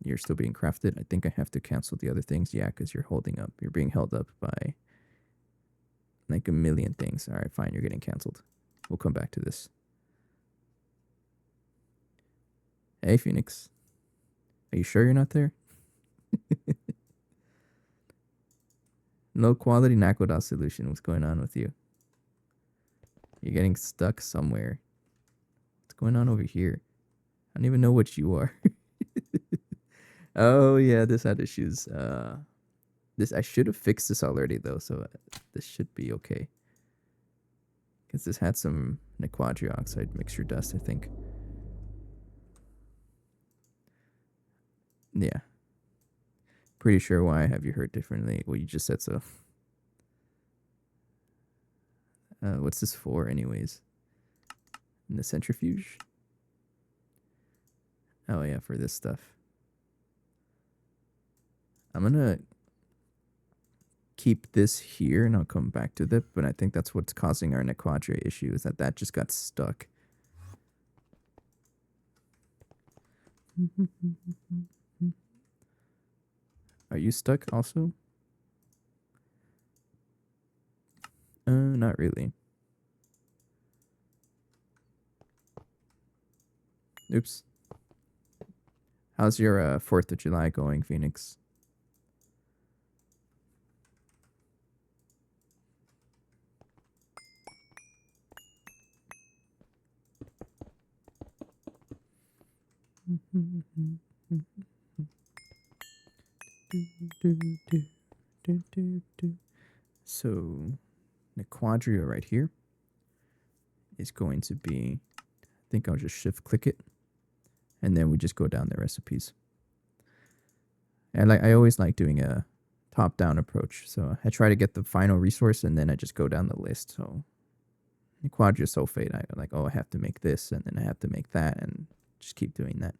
You're still being crafted. I think I have to cancel the other things. Yeah, because you're holding up. You're being held up by like a million things. All right, fine. You're getting canceled. We'll come back to this. Hey, Phoenix. Are you sure you're not there? No quality Naquadah solution. What's going on with you? You're getting stuck somewhere. What's going on over here? I don't even know what you are. Oh yeah, this had issues. This I should have fixed this already though, so this should be okay. Because this had some Naquadah oxide mixture dust, I think. Yeah. Pretty sure why I have you heard differently. Well, you just said so. What's this for, anyways? In the centrifuge? Oh, yeah, for this stuff. I'm gonna keep this here, and I'll come back to that, but I think that's what's causing our Naquadah issue, is that just got stuck. Are you stuck also? Not really. Oops. How's your 4th of July going, Phoenix? So, Naquadah right here is going to be, I think I'll just shift click it, and then we just go down the recipes. And I always like doing a top-down approach. So I try to get the final resource, and then I just go down the list. So Naquadah sulfate, I like, oh, I have to make this, and then I have to make that, and just keep doing that.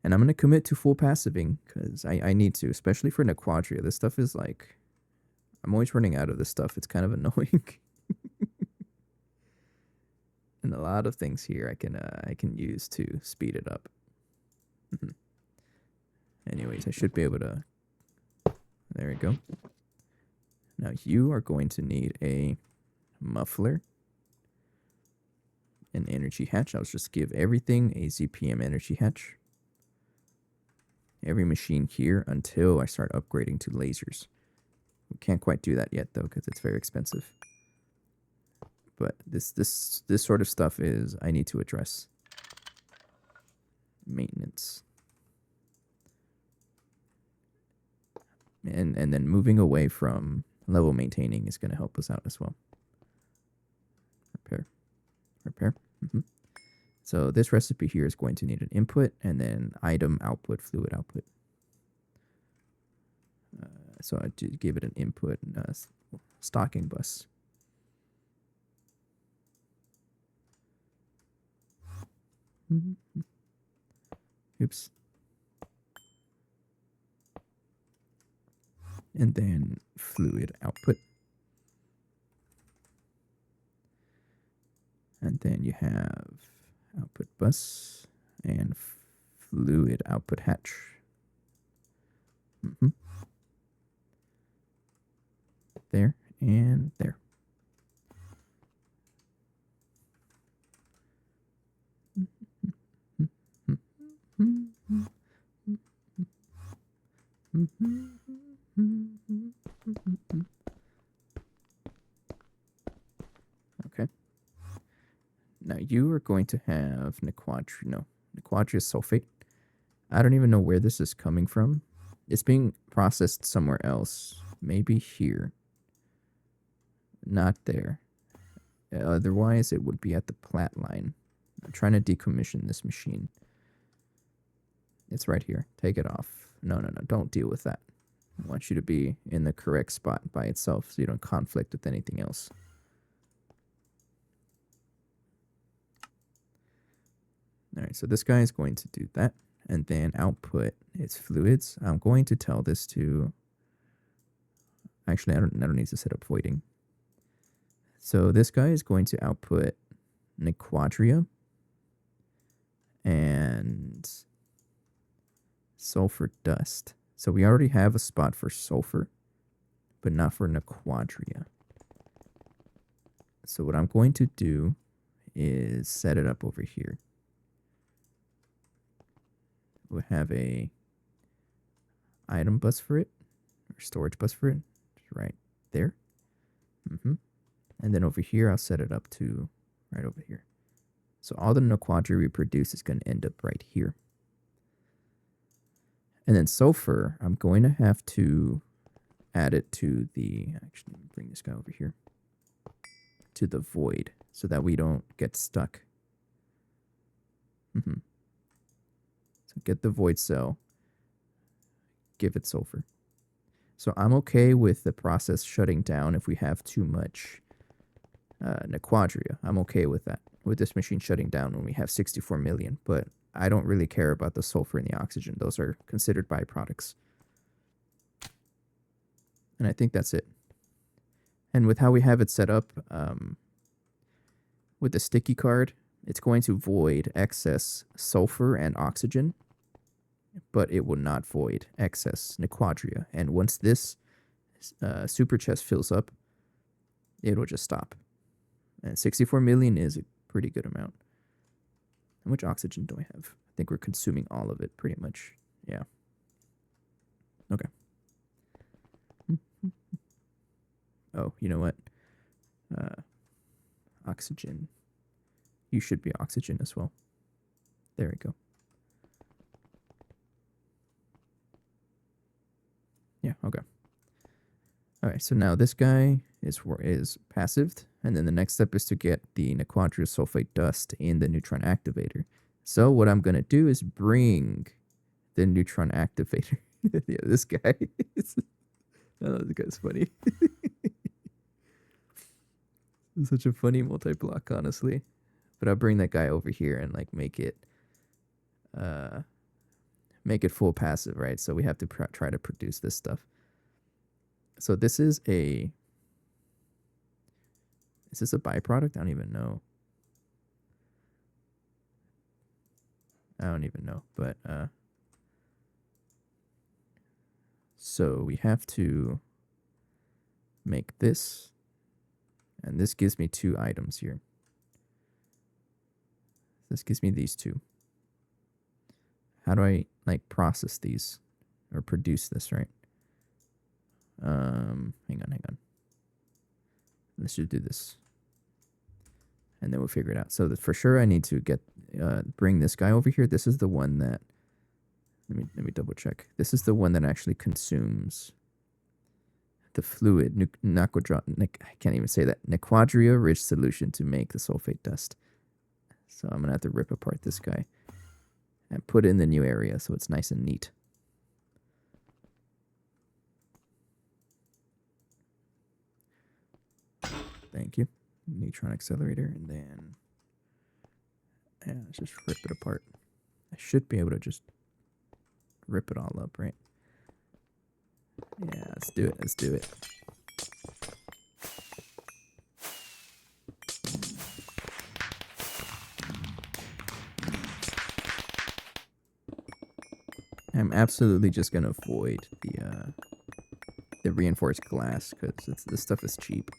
And I'm going to commit to full passiving, because I need to, especially for Naquadah. This stuff is like, I'm always running out of this stuff. It's kind of annoying. And a lot of things here I can use to speed it up. Anyways, I should be able to... There we go. Now you are going to need a muffler, an energy hatch. I'll just give everything a ZPM energy hatch. Every machine here until I start upgrading to lasers. We can't quite do that yet though, because it's very expensive. But this sort of stuff is I need to address. Maintenance. And then moving away from level maintaining is going to help us out as well. Repair. So this recipe here is going to need an input and then item output, fluid output. So I give it an input and a stocking bus. Oops. And then fluid output. And then you have output bus and fluid output hatch. There and there. Okay. Now you are going to have Naquadah sulfate. I don't even know where this is coming from. It's being processed somewhere else. Maybe here. Not there. Otherwise, it would be at the plat line. I'm trying to decommission this machine. It's right here. Take it off. No. Don't deal with that. I want you to be in the correct spot by itself so you don't conflict with anything else. All right, so this guy is going to do that. And then output is fluids. I'm going to tell this to... Actually, I don't need to set up voiding. So this guy is going to output Naquadah and sulfur dust. So we already have a spot for sulfur, but not for Naquadah. So what I'm going to do is set it up over here. We'll have a item bus for it, or storage bus for it, right there. And then over here, I'll set it up to right over here. So all the Naquadah we produce is going to end up right here. And then sulfur, I'm going to have to add it to the, actually, let me bring this guy over here, to the void so that we don't get stuck. So get the void cell, give it sulfur. So I'm okay with the process shutting down if we have too much Naquadah. I'm okay with that, with this machine shutting down when we have 64 million, but I don't really care about the sulfur and the oxygen. Those are considered byproducts. And I think that's it. And with how we have it set up, with the sticky card, it's going to void excess sulfur and oxygen, but it will not void excess Naquadah. And once this super chest fills up, it'll just stop. And 64 million is a pretty good amount. How much oxygen do I have? I think we're consuming all of it pretty much. Yeah. Okay. Oh, you know what? Oxygen. You should be oxygen as well. There we go. Yeah, okay. All right, so now this guy is passived, and then the next step is to get the Naquadah sulfate dust in the neutron activator. So what I'm going to do is bring the neutron activator. Yeah, this guy is... Oh, this guy's funny. It's such a funny multi-block, honestly. But I'll bring that guy over here and like make it full passive, right? So we have to try to produce this stuff. So this is a... Is this a byproduct? I don't even know. But so we have to make this, and this gives me 2 items here. This gives me these 2. How do I like process these or produce this, right? Hang on. Let's just do this. and then we'll figure it out. So for sure I need to bring this guy over here. This is the one that, let me double check. This is the one that actually consumes the fluid, Naquadah, I can't even say that, Naquadah rich solution to make the sulfate dust. So I'm going to have to rip apart this guy and put it in the new area so it's nice and neat. Thank you. Neutron accelerator, and then let's just rip it apart. I should be able to just rip it all up, right? Yeah, let's do it. Let's do it. I'm absolutely just gonna avoid the reinforced glass because this stuff is cheap,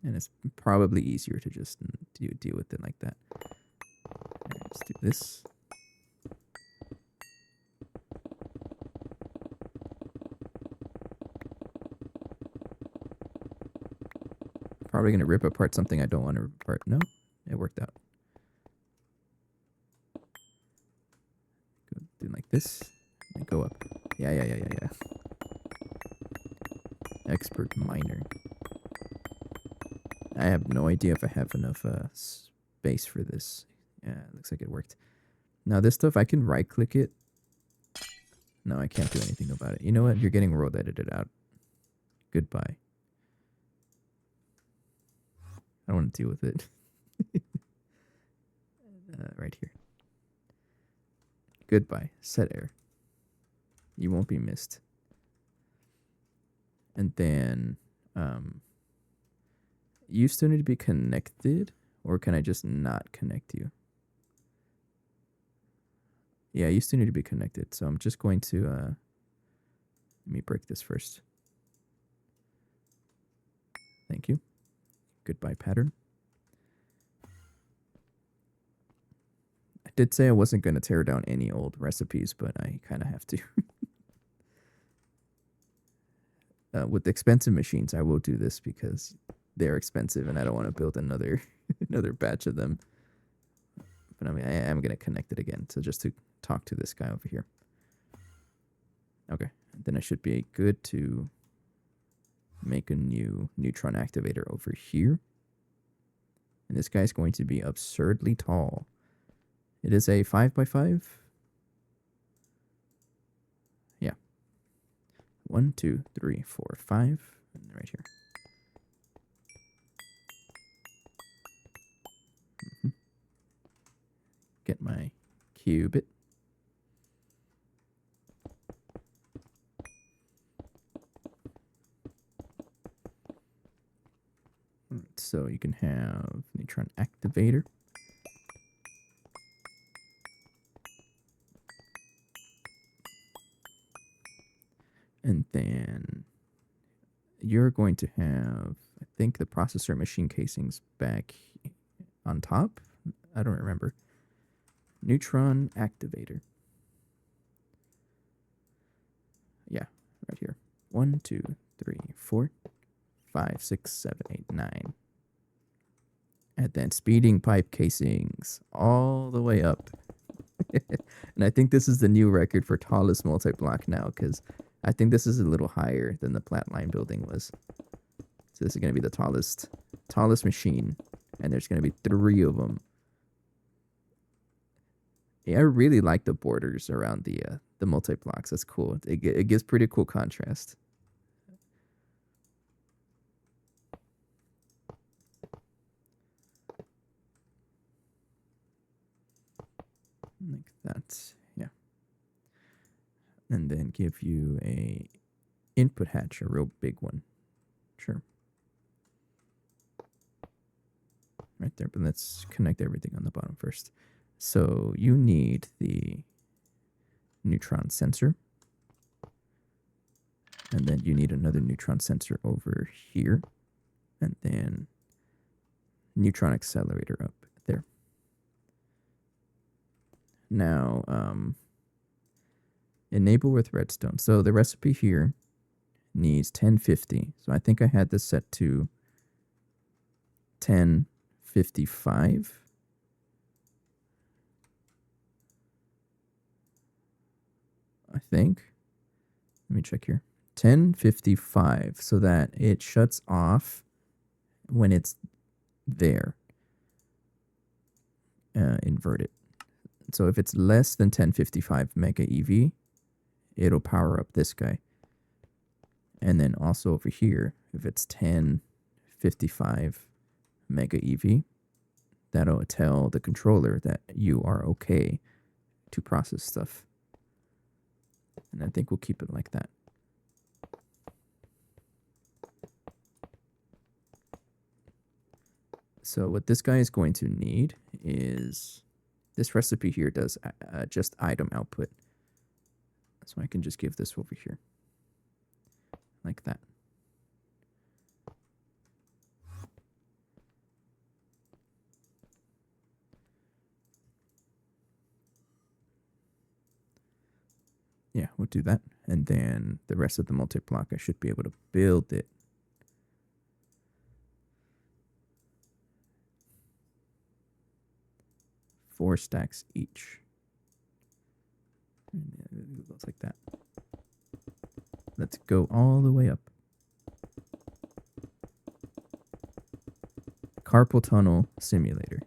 and it's probably easier to just deal with it like that. Right, let's do this. Probably gonna rip apart something I don't want to rip apart. No, it worked out. Do like this and go up. Yeah. Expert miner. I have no idea if I have enough space for this. Yeah, it looks like it worked. Now this stuff, I can right click it. No, I can't do anything about it. You know what? You're getting world edited out. Goodbye. I don't want to deal with it. Right here. Goodbye. Set error. You won't be missed. And then, you still need to be connected, or can I just not connect you? Yeah, you still need to be connected. So I'm just going to, let me break this first. Thank you. Goodbye pattern. I did say I wasn't going to tear down any old recipes, but I kind of have to. With expensive machines, I will do this because they're expensive and I don't want to build another batch of them. But I mean, I am going to connect it again. So just to talk to this guy over here. Okay. Then I should be good to make a new neutron activator over here. And this guy's going to be absurdly tall. It is a 5x5. Yeah. 1, 2, 3, 4, 5. And right here. Get my qubit. So you can have neutron activator. And then you're going to have, I think, the processor machine casings back on top. I don't remember. Neutron activator. Yeah, right here. 1, 2, 3, 4, 5, 6, 7, 8, 9. And then speeding pipe casings all the way up. And I think this is the new record for tallest multi-block now, because I think this is a little higher than the Flatline building was. So this is going to be the tallest machine, and there's going to be 3 of them. Yeah, I really like the borders around the multi-blocks. That's cool. It gives pretty cool contrast. Like that, yeah. And then give you a input hatch, a real big one. Sure. Right there, but let's connect everything on the bottom first. So you need the neutron sensor. And then you need another neutron sensor over here. And then neutron accelerator up there. Now, enable with redstone. So the recipe here needs 1050. So I think I had this set to 1055. I think. Let me check here. 1055, so that it shuts off when it's there. Invert it. So if it's less than 1055 mega EV, it'll power up this guy. And then also over here, if it's 1055 mega EV, that'll tell the controller that you are okay to process stuff. And I think we'll keep it like that. So what this guy is going to need is, this recipe here does just item output. So I can just give this over here. Like that. Yeah, we'll do that. And then the rest of the multi-block, I should be able to build it. Four stacks each. And it goes like that. Let's go all the way up. Carpal tunnel simulator.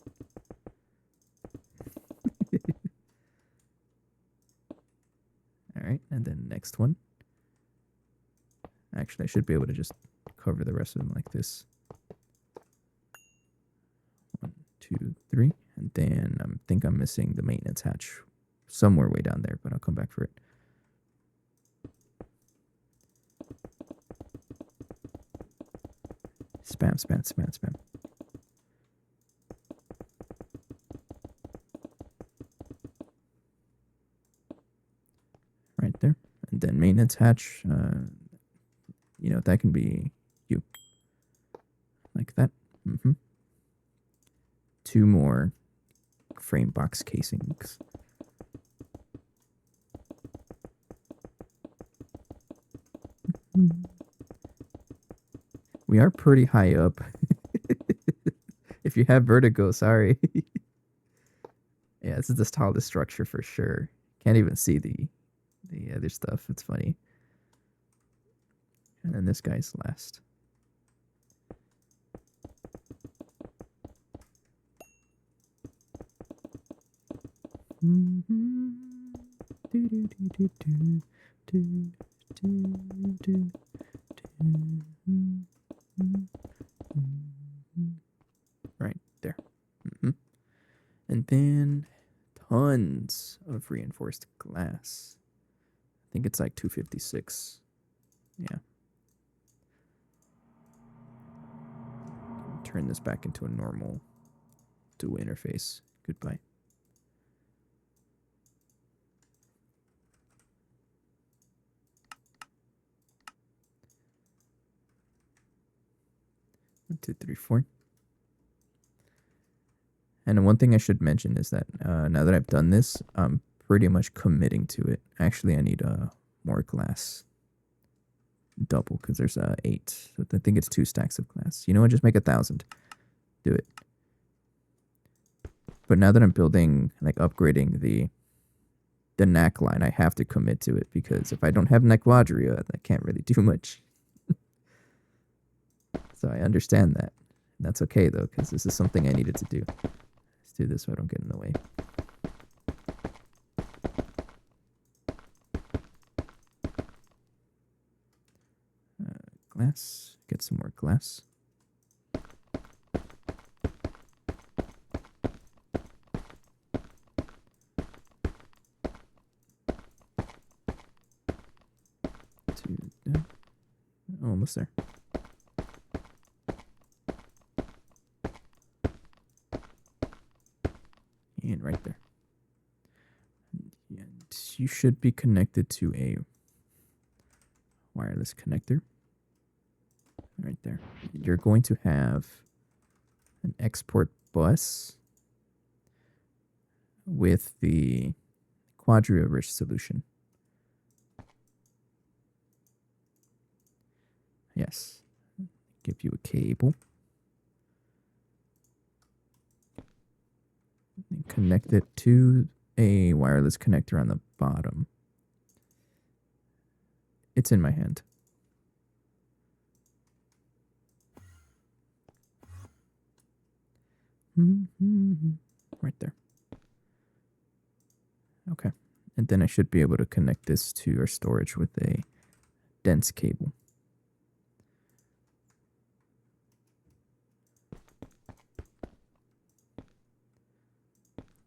All right, and then next one. Actually, I should be able to just cover the rest of them like this. 1, 2, 3, and then I think I'm missing the maintenance hatch somewhere way down there, but I'll come back for it. Spam, spam, spam, spam. Right there. And then maintenance hatch, you know, that can be you. Like that. Mm-hmm. 2 more frame box casings. We are pretty high up. If you have vertigo, sorry. Yeah, this is the tallest structure for sure. Can't even see the other stuff. It's funny. And then this guy's last. Right there. And then tons of reinforced glass. I think it's like 256. Yeah. Turn this back into a normal dual interface. Goodbye. One, two, three, four. And one thing I should mention is that now that I've done this, I'm pretty much committing to it. Actually, I need more glass. Double, because there's 8. So I think it's 2 stacks of glass. You know what? Just make 1,000. Do it. But now that I'm building, like upgrading the NAC line, I have to commit to it, because if I don't have Naquadah, I can't really do much. So I understand that. That's okay though, because this is something I needed to do. Let's do this so I don't get in the way. Glass. Get some more glass. Almost there. And right there. And you should be connected to a wireless connector. Right there. You're going to have an export bus with the Naquadah solution. Yes. Give you a cable. connect it to a wireless connector on the bottom. It's in my hand. Right there. Okay. And then I should be able to connect this to our storage with a dense cable.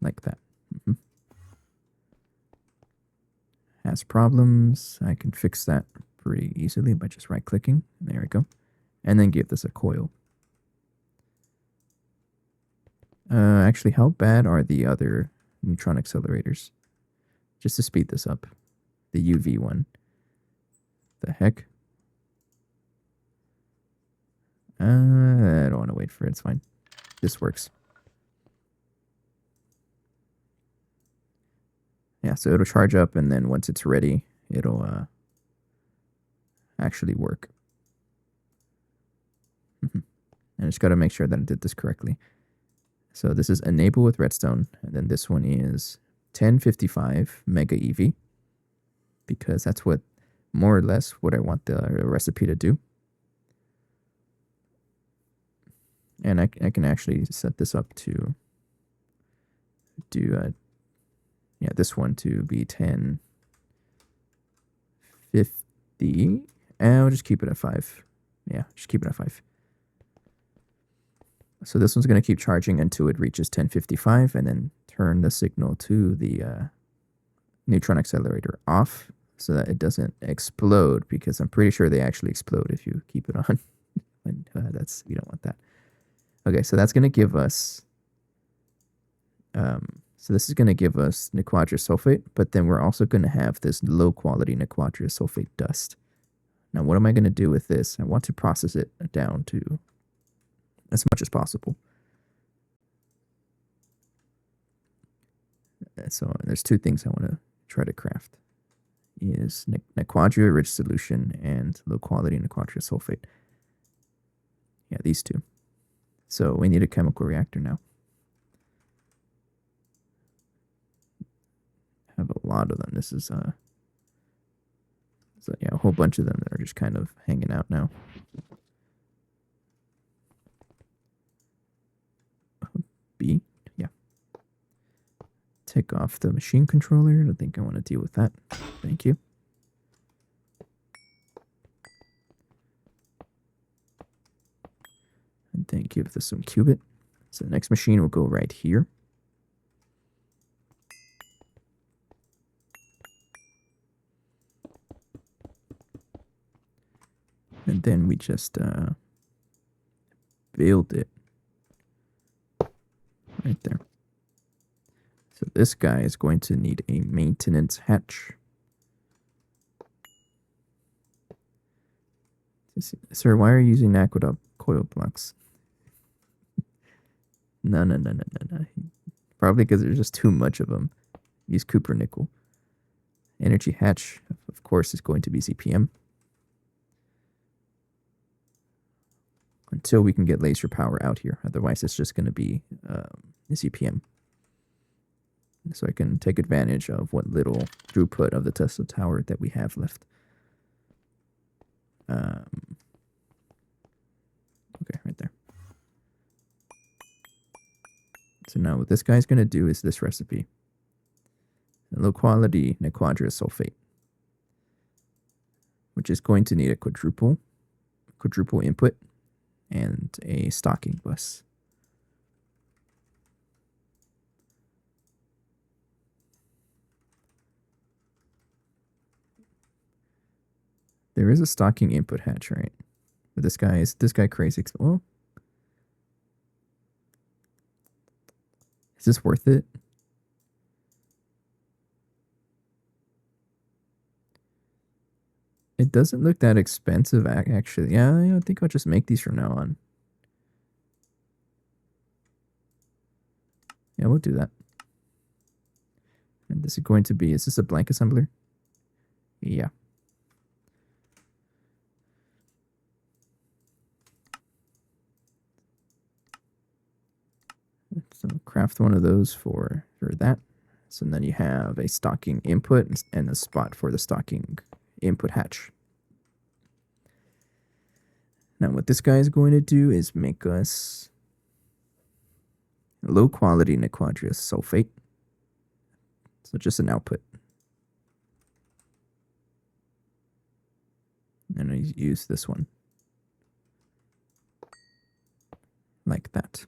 Like that. Has problems. I can fix that pretty easily by just right-clicking. There we go. And then give this a coil. Actually, how bad are the other neutron accelerators? Just to speed this up. The UV one. The heck? I don't want to wait for it. It's fine. This works. Yeah, so it'll charge up, and then once it's ready, it'll actually work. And I just got to make sure that I did this correctly. So this is enable with redstone, and then this one is 1055 mega EV, because that's what more or less what I want the recipe to do. And I can actually set this up to do this one to be 1050. And I'll just keep it at 5. Yeah, just keep it at 5. So this one's going to keep charging until it reaches 1055, and then turn the signal to the neutron accelerator off so that it doesn't explode, because I'm pretty sure they actually explode if you keep it on. And we don't want that. Okay, so that's going to give us so this is going to give us Naquadah sulfate, but then we're also going to have this low quality Naquadah sulfate dust. Now, what am I going to do with this? I want to process it down to as much as possible. So there's two things I want to try to craft. Is Naquadah rich solution and low quality Naquadah sulfate. Yeah, these two. So we need a chemical reactor now. I have a lot of them. This is a whole bunch of them that are just kind of hanging out now. B, yeah. Take off the machine controller. I don't think I want to deal with that. Thank you. And then give this some qubit. So the next machine will go right here. And then we just build it right there. So this guy is going to need a maintenance hatch. Sir, why are you using Naquadah coil blocks? No. Probably because there's just too much of them. Use Cooper nickel. Energy hatch, of course, is going to be ZPM. Until we can get laser power out here. Otherwise, it's just going to be ZPM. So I can take advantage of what little throughput of the Tesla tower that we have left. Okay, right there. So now what this guy's going to do is this recipe. Low quality Naquadah sulfate, which is going to need a quadruple input and a stocking bus. There is a stocking input hatch, right? But this guy crazy. Well, is this worth it? It doesn't look that expensive, actually. Yeah, I think I'll just make these from now on. Yeah, we'll do that. And this is going to be, is this a blank assembler? Yeah. So craft one of those for that. So then you have a stocking input and a spot for the stocking input hatch. Now what this guy is going to do is make us low quality Naquadah sulfate. So just an output. And I use this one. Like that.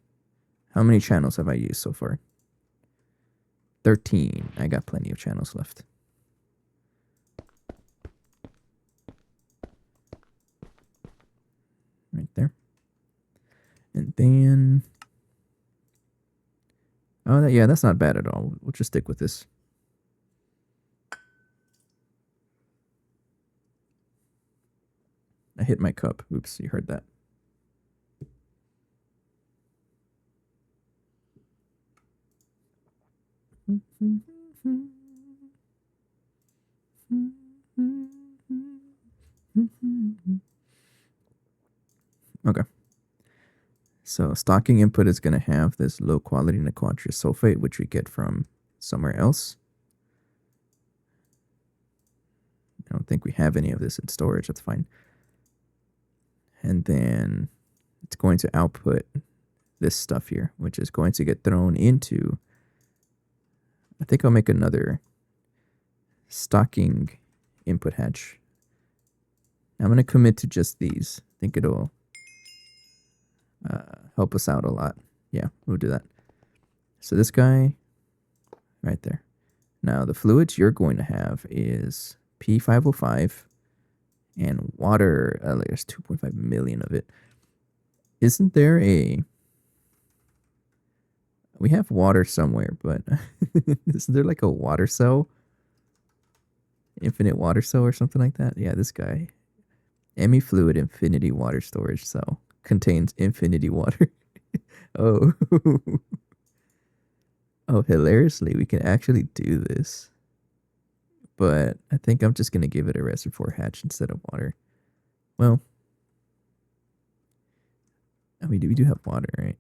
How many channels have I used so far? 13. I got plenty of channels left. Right there. And then... oh, yeah, that's not bad at all. We'll just stick with this. I hit my cup. Oops, you heard that. Okay. So stocking input is going to have this low quality Naquadah sulfate, which we get from somewhere else. I don't think we have any of this in storage. That's fine. And then it's going to output this stuff here, which is going to get thrown into... I think I'll make another stocking input hatch. I'm going to commit to just these. I think it'll help us out a lot. Yeah, we'll do that. So this guy right there. Now the fluids you're going to have is P505 and water. There's 2.5 million of it. Isn't there a... we have water somewhere, but isn't there like a water cell? Infinite water cell or something like that? Yeah, this guy. Emi fluid infinity water storage cell contains infinity water. Oh. Oh, hilariously, we can actually do this. But I think I'm just going to give it a reservoir hatch instead of water. Well, we do have water, right?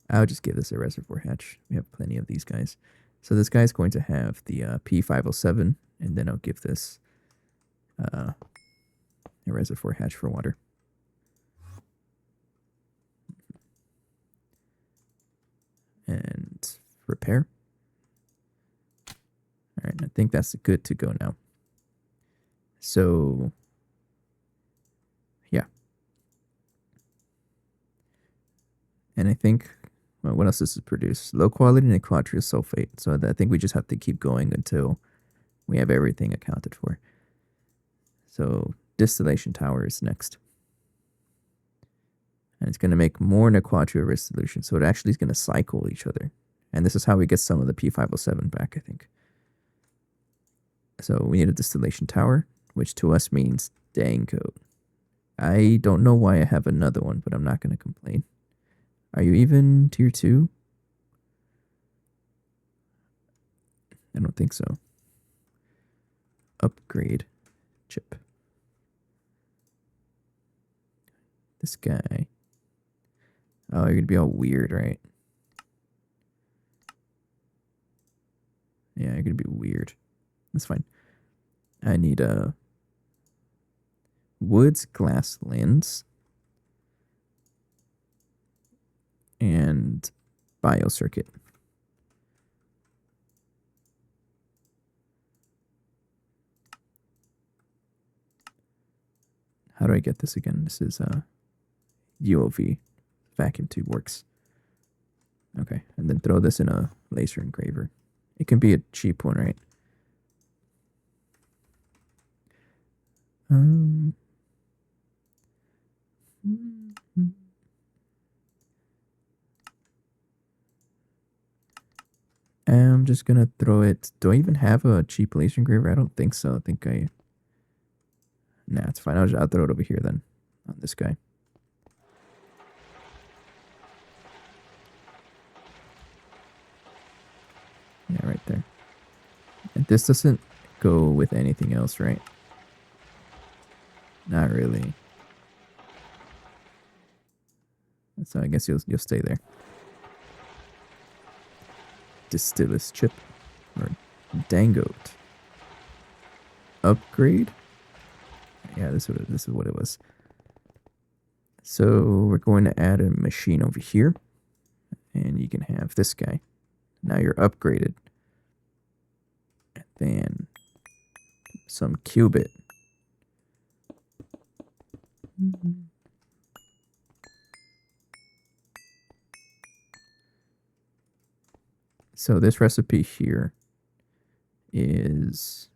I'll just give this a reservoir hatch. We have plenty of these guys. So this guy's going to have the P507, and then I'll give this a reservoir hatch for water. And repair. All right, I think that's good to go now. So, yeah. And I think... well, what else does it produce? Low quality Naquadah sulfate. So I think we just have to keep going until we have everything accounted for. So distillation tower is next. And it's going to make more Naquadah resolution. So it actually is going to cycle each other. And this is how we get some of the P507 back, I think. So we need a distillation tower, which to us means dang coat. I don't know why I have another one, but I'm not going to complain. Are you even tier 2? I don't think so. Upgrade chip. This guy. Oh, you're going to be all weird, right? Yeah, you're going to be weird. That's fine. I need a woods glass lens and biocircuit. How do I get this again? This is UOV. Vacuum tube works. Okay, and then throw this in a laser engraver. It can be a cheap one, right? I'm just gonna throw it. Do I even have a cheap laser engraver? I don't think so. I think I... nah, it's fine. I'll throw it over here then, on this guy. Yeah, right there. And this doesn't go with anything else, right? Not really. So I guess you'll stay there. Distillus chip or dangote. Upgrade. Yeah, this is what it was. So we're going to add a machine over here, and you can have this guy. Now you're upgraded. And then some qubit. So this recipe here is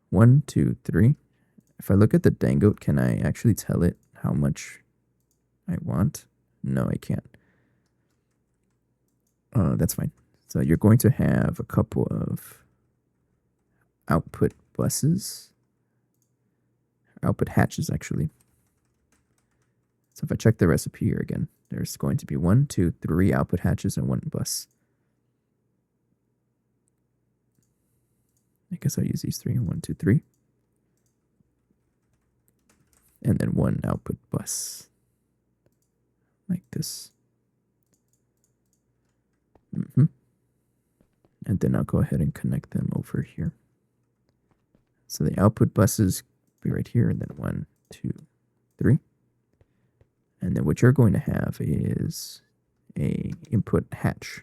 1, 2, 3. If I look at the dangote, can I actually tell it how much I want? No, I can't. That's fine. So you're going to have a couple of output buses. Output hatches, actually. So if I check the recipe here again, there's going to be 1, 2, 3 output hatches and 1 bus. I guess I'll use these 3. 1, 2, 3. And then 1 output bus. Like this. And then I'll go ahead and connect them over here. So the output buses be right here, and then 1, 2, 3. And then what you're going to have is a input hatch.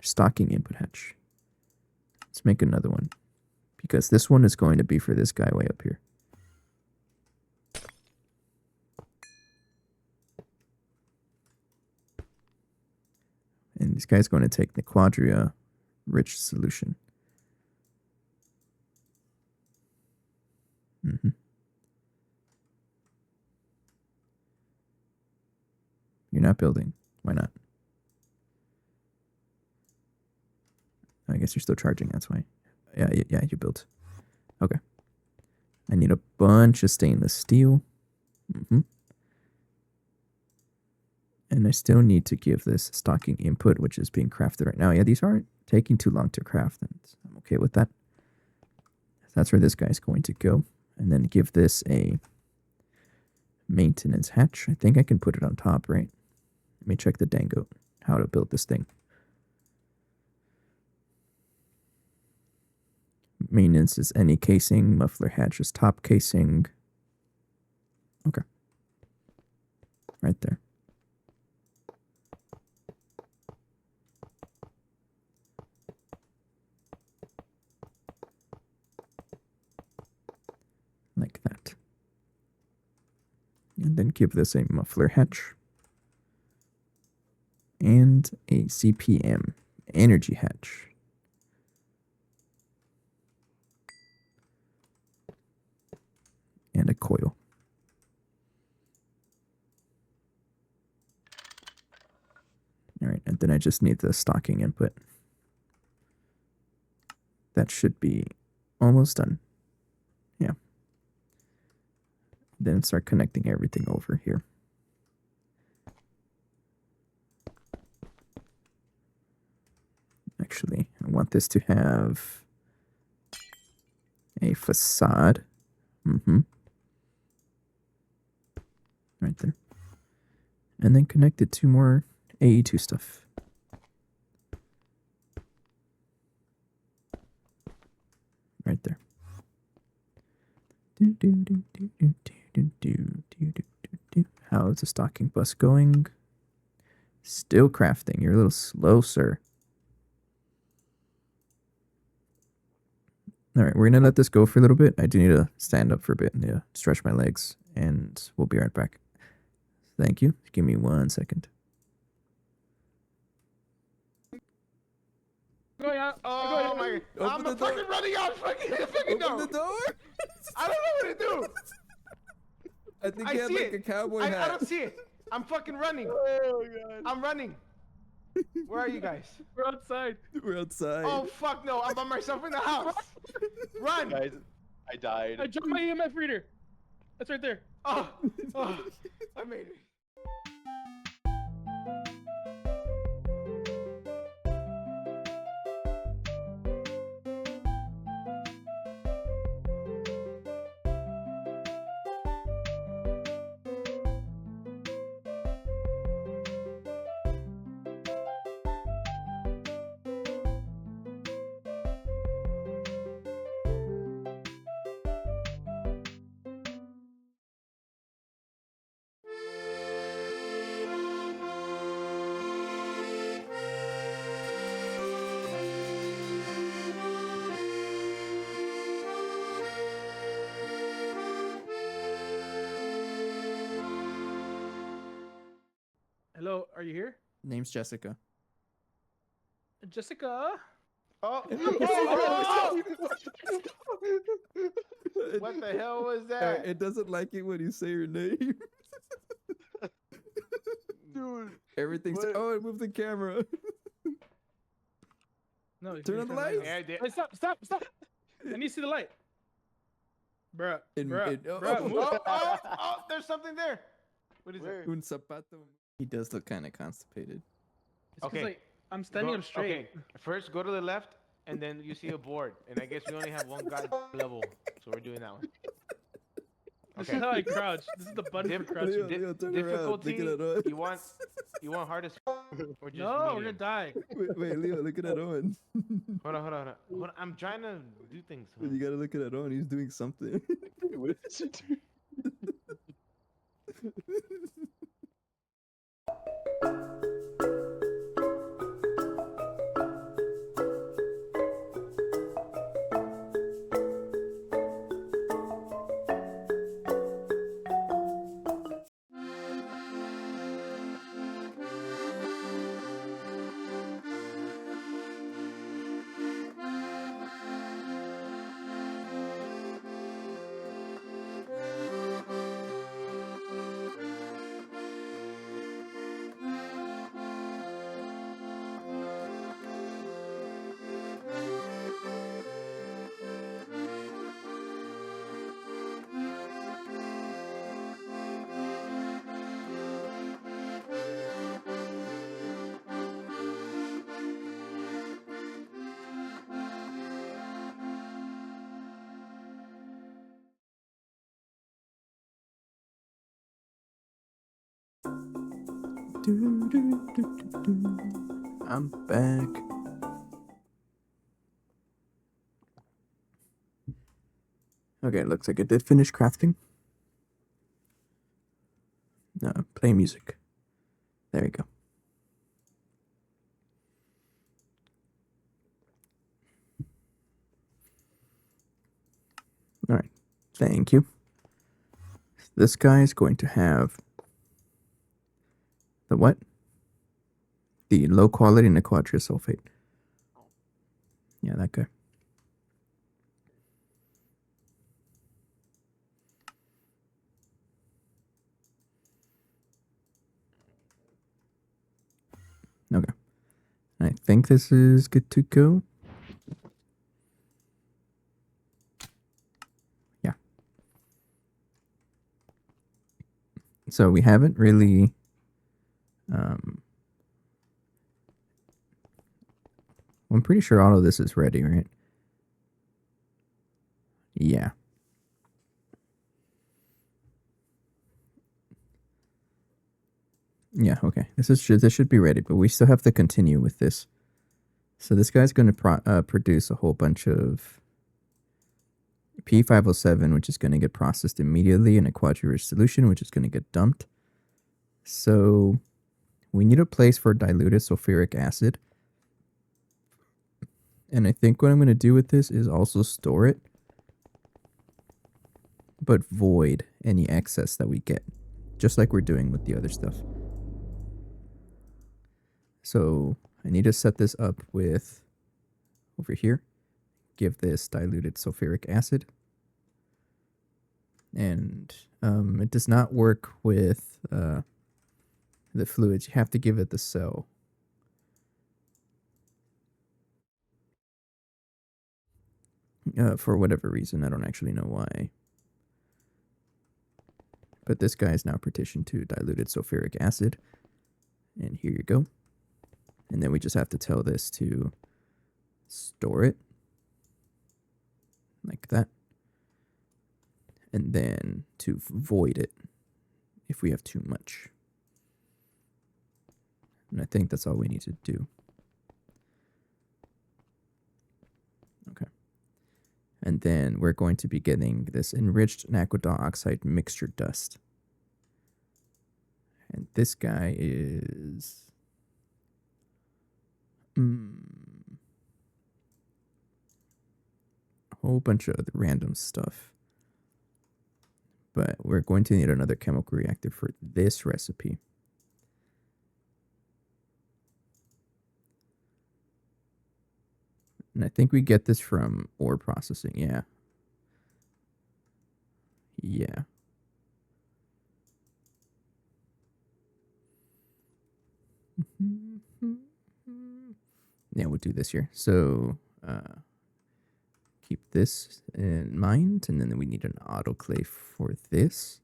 Stocking input hatch. Let's make another one, because this one is going to be for this guy way up here. And this guy's going to take the Naquadah rich solution. You're not building. Why not? I guess you're still charging, that's why. Yeah, you built. Okay. I need a bunch of stainless steel. And I still need to give this stocking input, which is being crafted right now. Yeah, these aren't taking too long to craft, and I'm okay with that. That's where this guy's going to go. And then give this a maintenance hatch. I think I can put it on top, right? Let me check the dangote, how to build this thing. Maintenance is any casing. Muffler hatch is top casing. Okay. Right there. Like that. And then give this a muffler hatch. And a CPM energy hatch. And a coil. All right, and then I just need the stocking input. That should be almost done. Yeah. Then start connecting everything over here. Actually, I want this to have a facade. Right there. And then connect it to more AE2 stuff. Right there. How is the stocking bus going? Still crafting. You're a little slow, sir. All right, we're going to let this go for a little bit. I do need to stand up for a bit and stretch my legs, and we'll be right back. Thank you. Give me 1 second. Oh my! I'm fucking running out. Fucking Open the door. I don't know what to do. I think you had like a cowboy hat. I don't see it. I'm fucking running. Oh god. I'm running. Where are you guys? We're outside. We're outside. Oh fuck no! I'm by myself in the house. Run! Guys, I died. I dropped my EMF reader. That's right there. Oh, I made it. Hello, are you here? Name's Jessica. Jessica? Oh, what the hell was that? It doesn't like it when you say your name. Dude, Everything's. what? Oh, it moved the camera. No, Turn on the lights. Yeah, I did. Hey, stop! I need to see the light. Bruh, In- bruh, in- oh, bruh, oh, move. Oh, there's something there. What is it? Un zapato. He does look kind of constipated. It's 'cause, Okay. like, I'm standing up straight. Okay, first go to the left, and then you see a board. And I guess we only have one guy level, so we're doing that one. This Okay. is how I crouch. This is the button for Dim- crouching. Leo, turn around. difficulty. Look at that on. You want hardest or just No, we're medium? gonna die. Wait, Leo, look at that on. Hold on. I'm trying to do things. You gotta look at that on. He's doing something. What did she do? I'm back. Okay, looks like I did finish crafting. Play music. There you go. All right, thank you. This guy is going to have the what? The low quality Naquadah sulfate. Yeah, that guy. Okay. I think this is good to go. Yeah. So we haven't really I'm pretty sure all of this is ready, right? Yeah. Yeah, okay. This should be ready, but we still have to continue with this. So this guy's going to produce a whole bunch of P507, which is going to get processed immediately, and a quadri-rich solution, which is going to get dumped. So we need a place for diluted sulfuric acid. And I think what I'm going to do with this is also store it, but void any excess that we get, just like we're doing with the other stuff. So I need to set this up with, over here, give this diluted sulfuric acid. And it does not work with the fluids. You have to give it the cell. For whatever reason, I don't actually know why. But this guy is now partitioned to diluted sulfuric acid. And here you go. And then we just have to tell this to store it. Like that. And then to void it if we have too much. And I think that's all we need to do. Okay. And then we're going to be getting this enriched Naquadah oxide mixture dust. And this guy is a whole bunch of other random stuff. But we're going to need another chemical reactor for this recipe. And I think we get this from ore processing. Yeah. Yeah. Yeah, we'll do this here. So keep this in mind, and then we need an autoclave for this.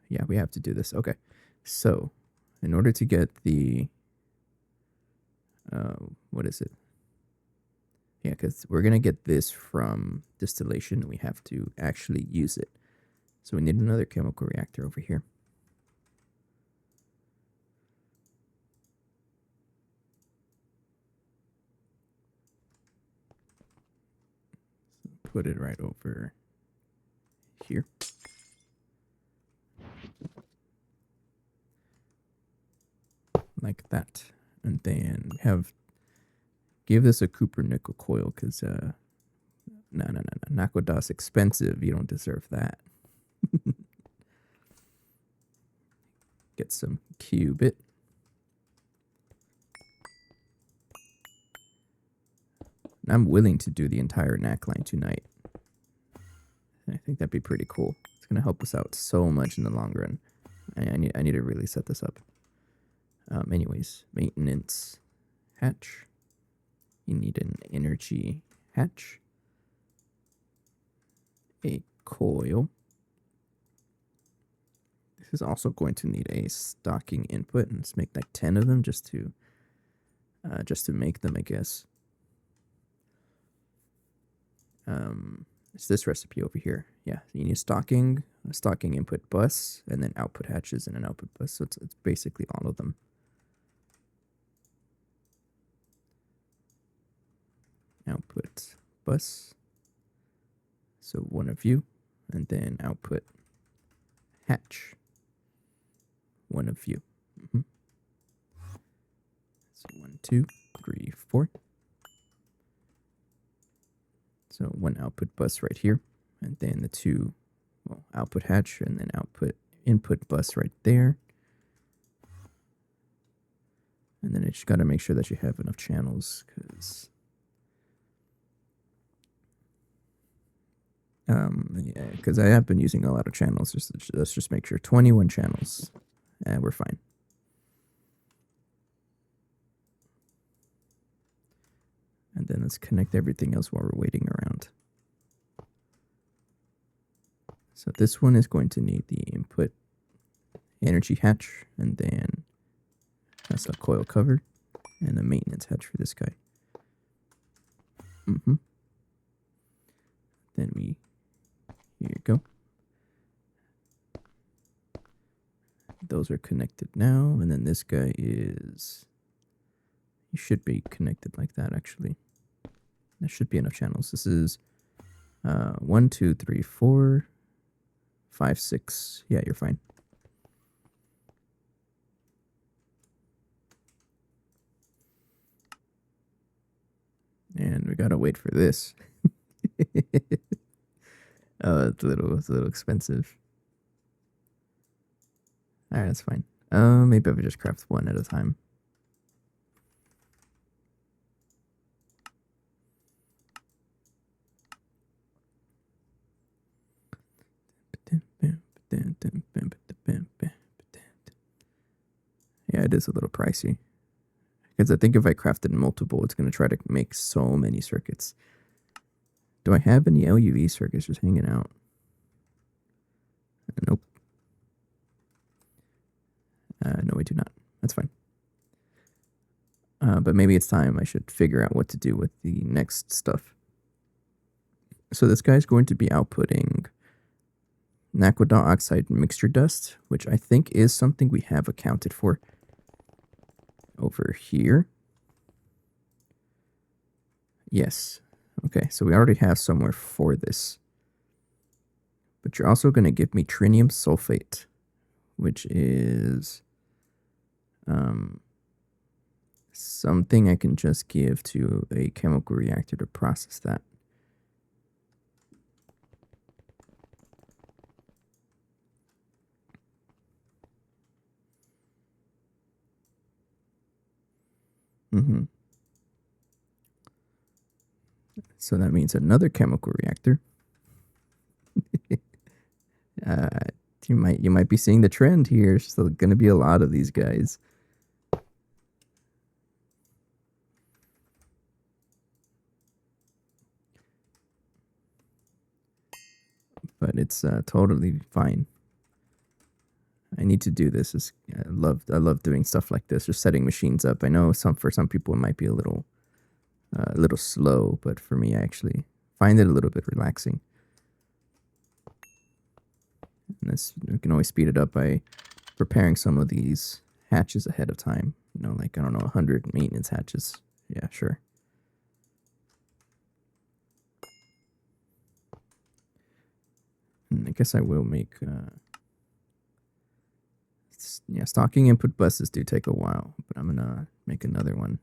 Yeah, we have to do this. Okay. So in order to get the what is it? Yeah, because we're gonna get this from distillation, and we have to actually use it. So we need another chemical reactor over here. So put it right over here. Like that. And then give this a copper nickel coil, because no, Naquadah's expensive. You don't deserve that. Get some qubit. I'm willing to do the entire NAC line tonight. I think that'd be pretty cool. It's gonna help us out so much in the long run. I need to really set this up. Anyways, maintenance hatch. You need an energy hatch. A coil. This is also going to need a stocking input, and let's make like 10 of them just to make them, I guess. It's this recipe over here. Yeah, you need a stocking input bus, and then output hatches and an output bus. So it's basically all of them. Output bus. So one of you, and then output hatch. One of you. So 1, 2, 3, 4. So one output bus right here, and then the two, output hatch, and then input bus right there. And then you just got to make sure that you have enough channels, because I have been using a lot of channels. Let's just make sure 21 channels, and we're fine. And then let's connect everything else while we're waiting around. So this one is going to need the input energy hatch, and then that's a coil cover, and a maintenance hatch for this guy. Then here you go. Those are connected now, and then this guy is, you should be connected like that, actually. There should be enough channels. This is 1, 2, 3, 4, 5, 6. Yeah, you're fine. And we gotta wait for this. Oh, it's a little expensive. Alright, that's fine. Maybe I would just craft one at a time. Yeah, it is a little pricey. Because I think if I crafted multiple, it's going to try to make so many circuits. Do I have any LUV circuits just hanging out? Nope. No, we do not. That's fine. But maybe it's time I should figure out what to do with the next stuff. So this guy's going to be outputting Naquadah oxide mixture dust, which I think is something we have accounted for over here. Yes. Okay, so we already have somewhere for this. But you're also going to give me trinium sulfate, which is something I can just give to a chemical reactor to process that. So that means another chemical reactor. You might be seeing the trend here. So going to be a lot of these guys. But it's totally fine. I need to do this. I love doing stuff like this, just setting machines up. I know for some people it might be a little slow, but for me, I actually find it a little bit relaxing. And we can always speed it up by preparing some of these hatches ahead of time. You know, like, I don't know, 100 maintenance hatches. Yeah, sure. And I guess I will make... yeah, stocking input buses do take a while, but I'm going to make another one.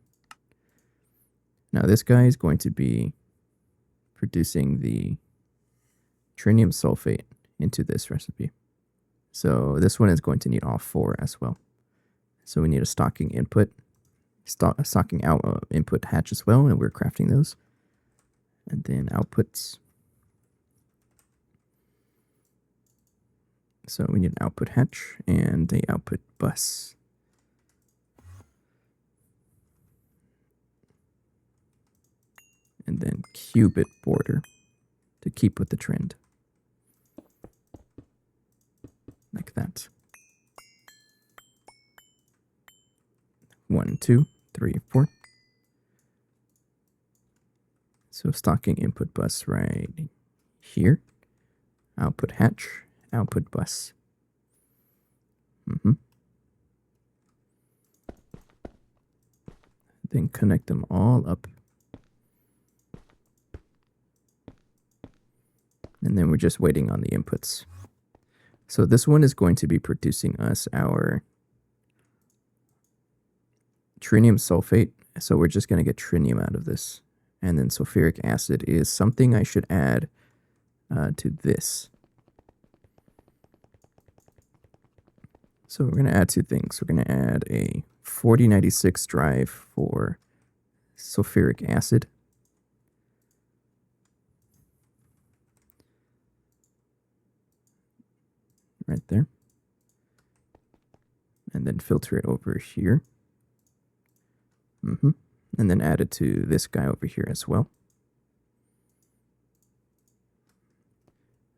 Now, this guy is going to be producing the trinium sulfate into this recipe. So this one is going to need all 4 as well. So we need a stocking input, stocking out input hatch as well, and we're crafting those. And then outputs. So we need an output hatch and a output bus. And then qubit border to keep with the trend. Like that. 1, 2, 3, 4. So stocking input bus right here. Output hatch, output bus. Then connect them all up. And then we're just waiting on the inputs. So this one is going to be producing us our trinium sulfate. So we're just going to get trinium out of this. And then sulfuric acid is something I should add to this. So we're going to add 2 things. We're going to add a 4096 drive for sulfuric acid. Right there. And then filter it over here. And then add it to this guy over here as well.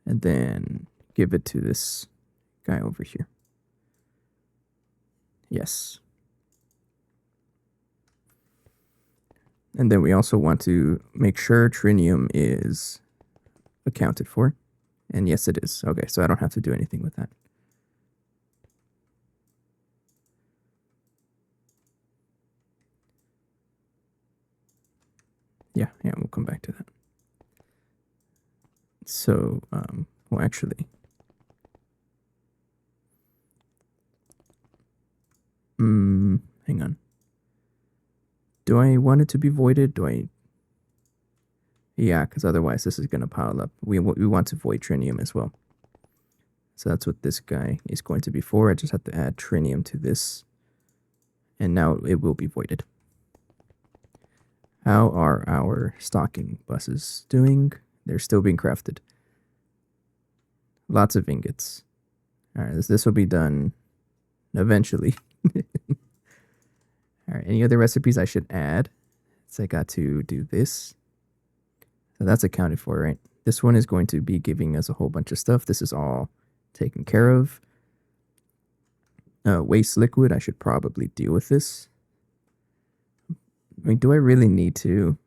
And then give it to this guy over here. Yes. And then we also want to make sure trinium is accounted for. And yes, it is. Okay, so I don't have to do anything with that. Yeah, we'll come back to that. So, well, actually, hang on. Do I want it to be voided? Yeah, because otherwise this is going to pile up. We want to void trinium as well. So that's what this guy is going to be for. I just have to add trinium to this. And now it will be voided. How are our stocking buses doing? They're still being crafted. Lots of ingots. All right, this will be done eventually. All right, any other recipes I should add? So I got to do this. So that's accounted for, right? This one is going to be giving us a whole bunch of stuff. This is all taken care of. Waste liquid, I should probably deal with this. I mean, do I really need to?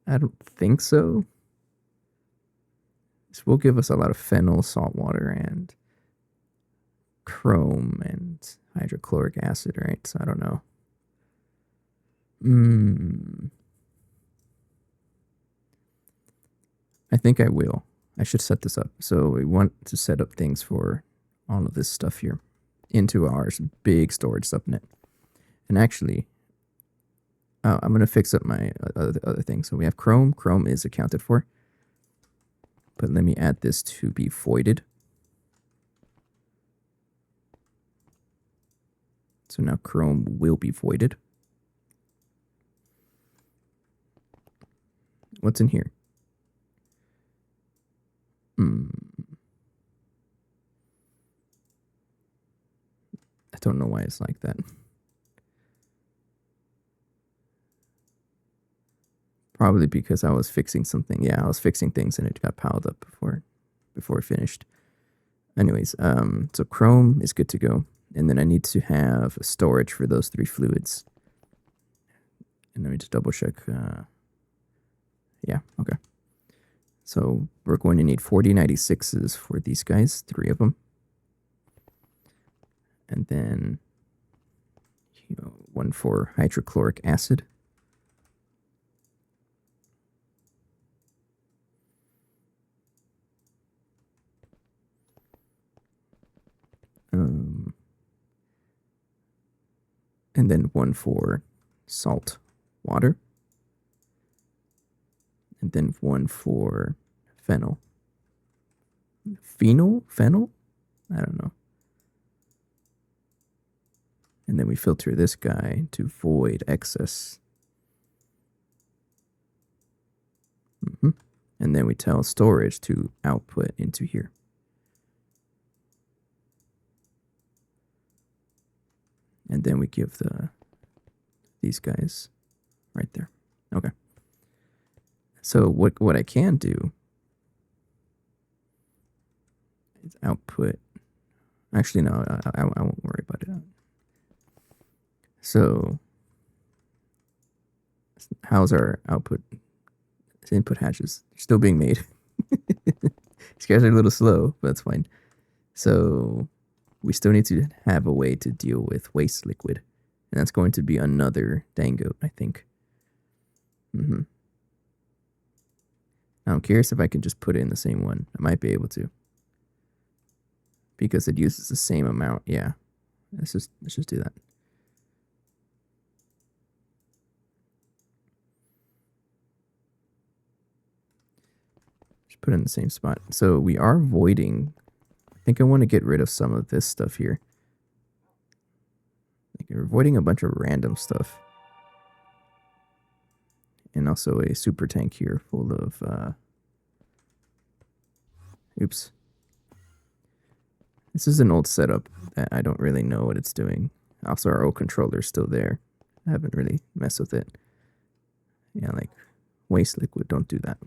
I don't think so. This will give us a lot of phenol, salt water, and chrome and hydrochloric acid, right? So I don't know. I think I will. I should set this up. So we want to set up things for all of this stuff here into our big storage subnet. And actually, I'm going to fix up my other things. So we have chrome. Chrome is accounted for. But let me add this to be voided. So now chrome will be voided. What's in here? I don't know why it's like that. Probably because I was fixing something. Yeah, I was fixing things and it got piled up before I finished. Anyways, so Chrome is good to go. And then I need to have storage for those 3 fluids. And let me just double check. Yeah, okay. So we're going to need 4096s for these guys, 3 of them. And then 1 for hydrochloric acid. And then 1 for salt water. And then 1 for phenol. Phenol? I don't know. And then we filter this guy to void excess. And then we tell storage to output into here. And then we give these guys right there. Okay. So what I can do is output. Actually, no, I won't worry about it. So how's our output? Input hatches. They're still being made. These guys are a little slow, but that's fine. So we still need to have a way to deal with waste liquid. And that's going to be another dango, I think. Now I'm curious if I can just put it in the same one. I might be able to. Because it uses the same amount. Yeah. Let's just do that. Just put it in the same spot. So we are voiding. I think I want to get rid of some of this stuff here. Like we're voiding a bunch of random stuff. And also a super tank here full of oops. This is an old setup that I don't really know what it's doing. Also, our old controller is still there. I haven't really messed with it. Yeah, like waste liquid, don't do that.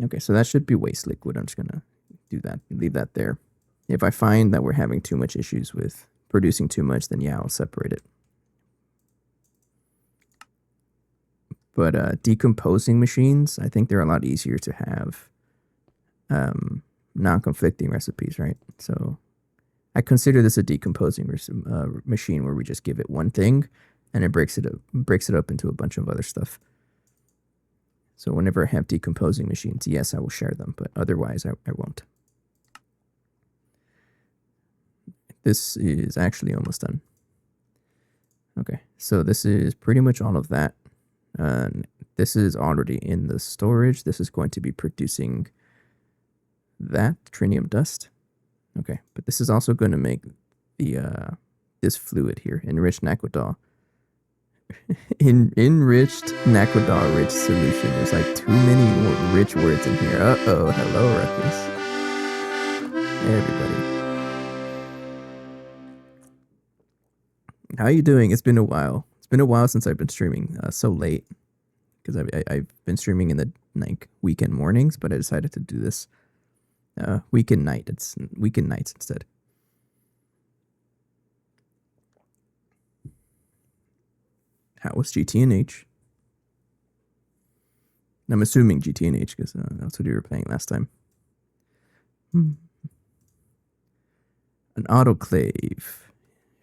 Okay, so that should be waste liquid. I'm just gonna do that, leave that there. If I find that we're having too much issues with producing too much, then yeah, I'll separate it. But decomposing machines, I think they're a lot easier to have non-conflicting recipes, right? So I consider this a decomposing machine where we just give it one thing and it breaks it up into a bunch of other stuff. So whenever I have decomposing machines, yes, I will share them, but otherwise I won't. This is actually almost done. Okay, so this is pretty much all of that. This is already in the storage. This is going to be producing that trinium dust. Okay, but this is also going to make the this fluid here, enriched Naquadah. Enriched Naquadah rich solution. There's like too many rich words in here. Uh-oh, hello, Ruckus. Hey, everybody. How you doing? It's been a while. It's been a while since I've been streaming so late. Because I've been streaming in the like weekend mornings, but I decided to do this weekend night. It's weekend nights instead. How was GTNH? I'm assuming GTNH because that's what you were playing last time. An autoclave.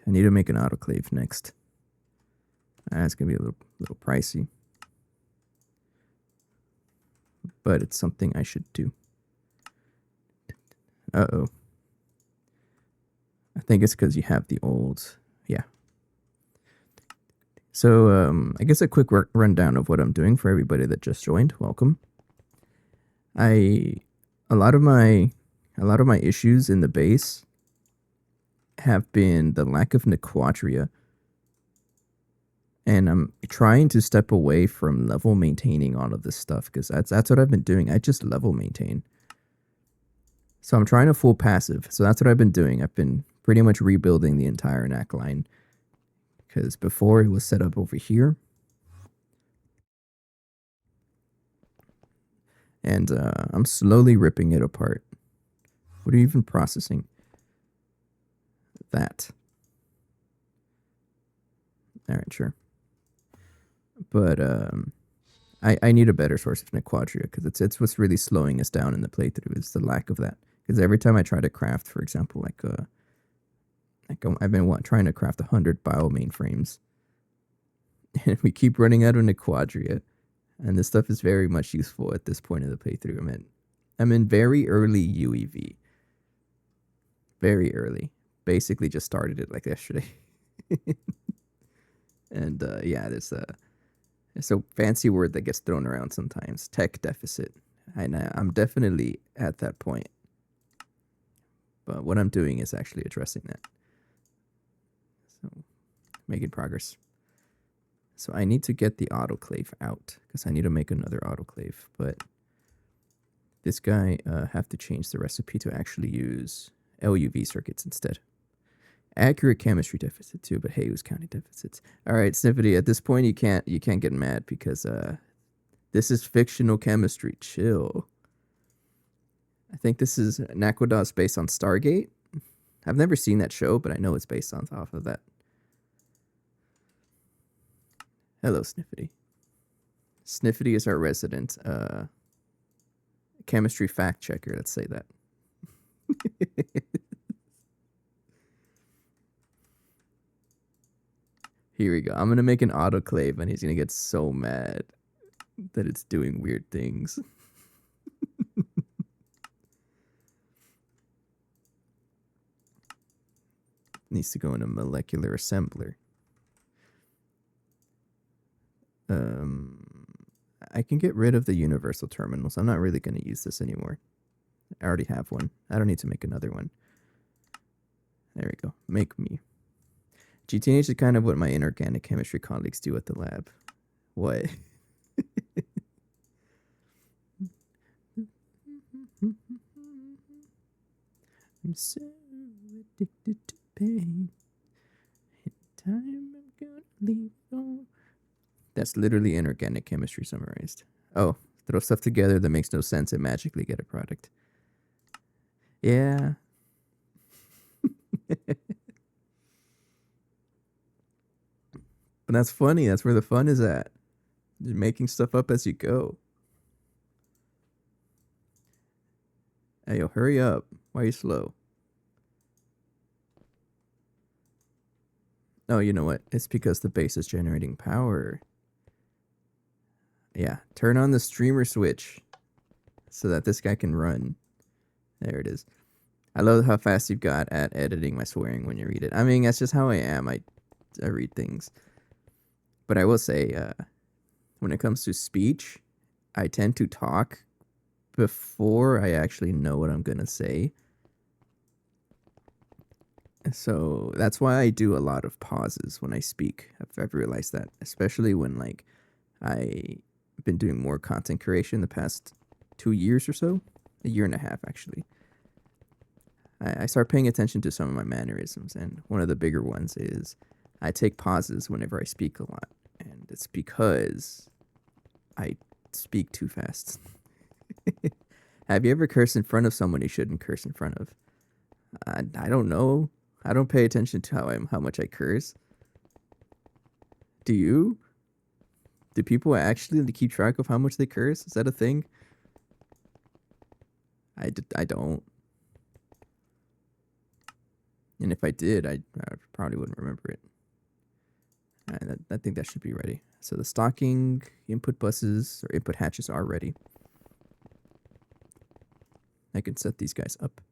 I need to make an autoclave next. It's gonna be a little pricey, but it's something I should do. Uh-oh. I think it's because you have the old... Yeah. So, I guess a quick rundown of what I'm doing for everybody that just joined. Welcome. A lot of my issues in the base have been the lack of Naquadah. And I'm trying to step away from level maintaining all of this stuff because that's what I've been doing. I just level maintain. So I'm trying to full passive. So that's what I've been doing. I've been pretty much rebuilding the entire neck line because before it was set up over here. And I'm slowly ripping it apart. What are you even processing? That. All right, sure. But I need a better source of Naquadah because it's what's really slowing us down in the playthrough is the lack of that. Because every time I try to craft, for example, I've been trying to craft 100 bio mainframes, and we keep running out of Naquadah, and this stuff is very much useful at this point of the playthrough. I'm in very early UEV, very early. Basically, just started it like yesterday, and yeah, there's a fancy word that gets thrown around sometimes. Tech deficit. I'm definitely at that point. But what I'm doing is actually addressing that. So, making progress. So I need to get the autoclave out because I need to make another autoclave. But this guy have to change the recipe to actually use LUV circuits instead. Accurate chemistry deficit too, but hey, who's counting deficits? All right, Snippety. At this point, you can't get mad because this is fictional chemistry. Chill. I think this is Naquadah based on Stargate. I've never seen that show, but I know it's based off of that. Hello, Sniffity. Sniffity is our resident chemistry fact checker. Let's say that. Here we go. I'm going to make an autoclave, and he's going to get so mad that it's doing weird things. Needs to go in a molecular assembler. I can get rid of the universal terminals. I'm not really going to use this anymore. I already have one. I don't need to make another one. There we go. Make me. GTH is kind of what my inorganic chemistry colleagues do at the lab. What? I'm so addicted to pain. In time I'm gonna leave all. That's literally inorganic chemistry summarized. Oh, throw stuff together that makes no sense and magically get a product. Yeah. But that's funny. That's where the fun is at. Just making stuff up as you go. Hey, yo, hurry up. Why are you slow? Oh, you know what? It's because the base is generating power. Yeah, turn on the streamer switch so that this guy can run. There it is. I love how fast you've got at editing my swearing when you read it. I mean, that's just how I am. I read things. But I will say, when it comes to speech, I tend to talk before I actually know what I'm going to say. So that's why I do a lot of pauses when I speak. I've realized that, especially when like I've been doing more content creation the past 2 years or so, a year and a half actually. I start paying attention to some of my mannerisms, and one of the bigger ones is I take pauses whenever I speak a lot, and it's because I speak too fast. Have you ever cursed in front of someone you shouldn't curse in front of? I don't know. I don't pay attention to how much I curse. Do you? Do people actually keep track of how much they curse? Is that a thing? I don't. And if I did, I probably wouldn't remember it. I think that should be ready. So the stocking input buses or input hatches are ready. I can set these guys up.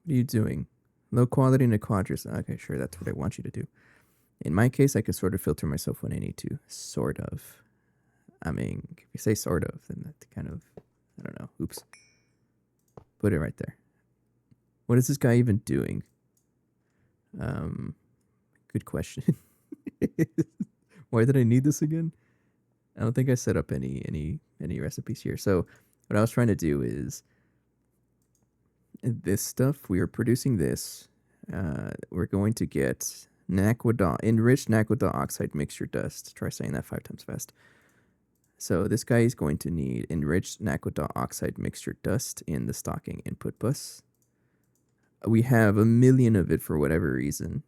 What are you doing? Low quality Naquadah. Okay, sure, that's what I want you to do. In my case, I can sort of filter myself when I need to. Sort of. I mean, if you say sort of, then that kind of, I don't know. Oops. Put it right there. What is this guy even doing? Good question. Why did I need this again? I don't think I set up any recipes here. So what I was trying to do is this stuff. We are producing this. We're going to get Naquadah, enriched Naquadah oxide mixture dust. Try saying that 5 times fast. So this guy is going to need enriched Naquadah oxide mixture dust in the stocking input bus. We have 1 million of it for whatever reason.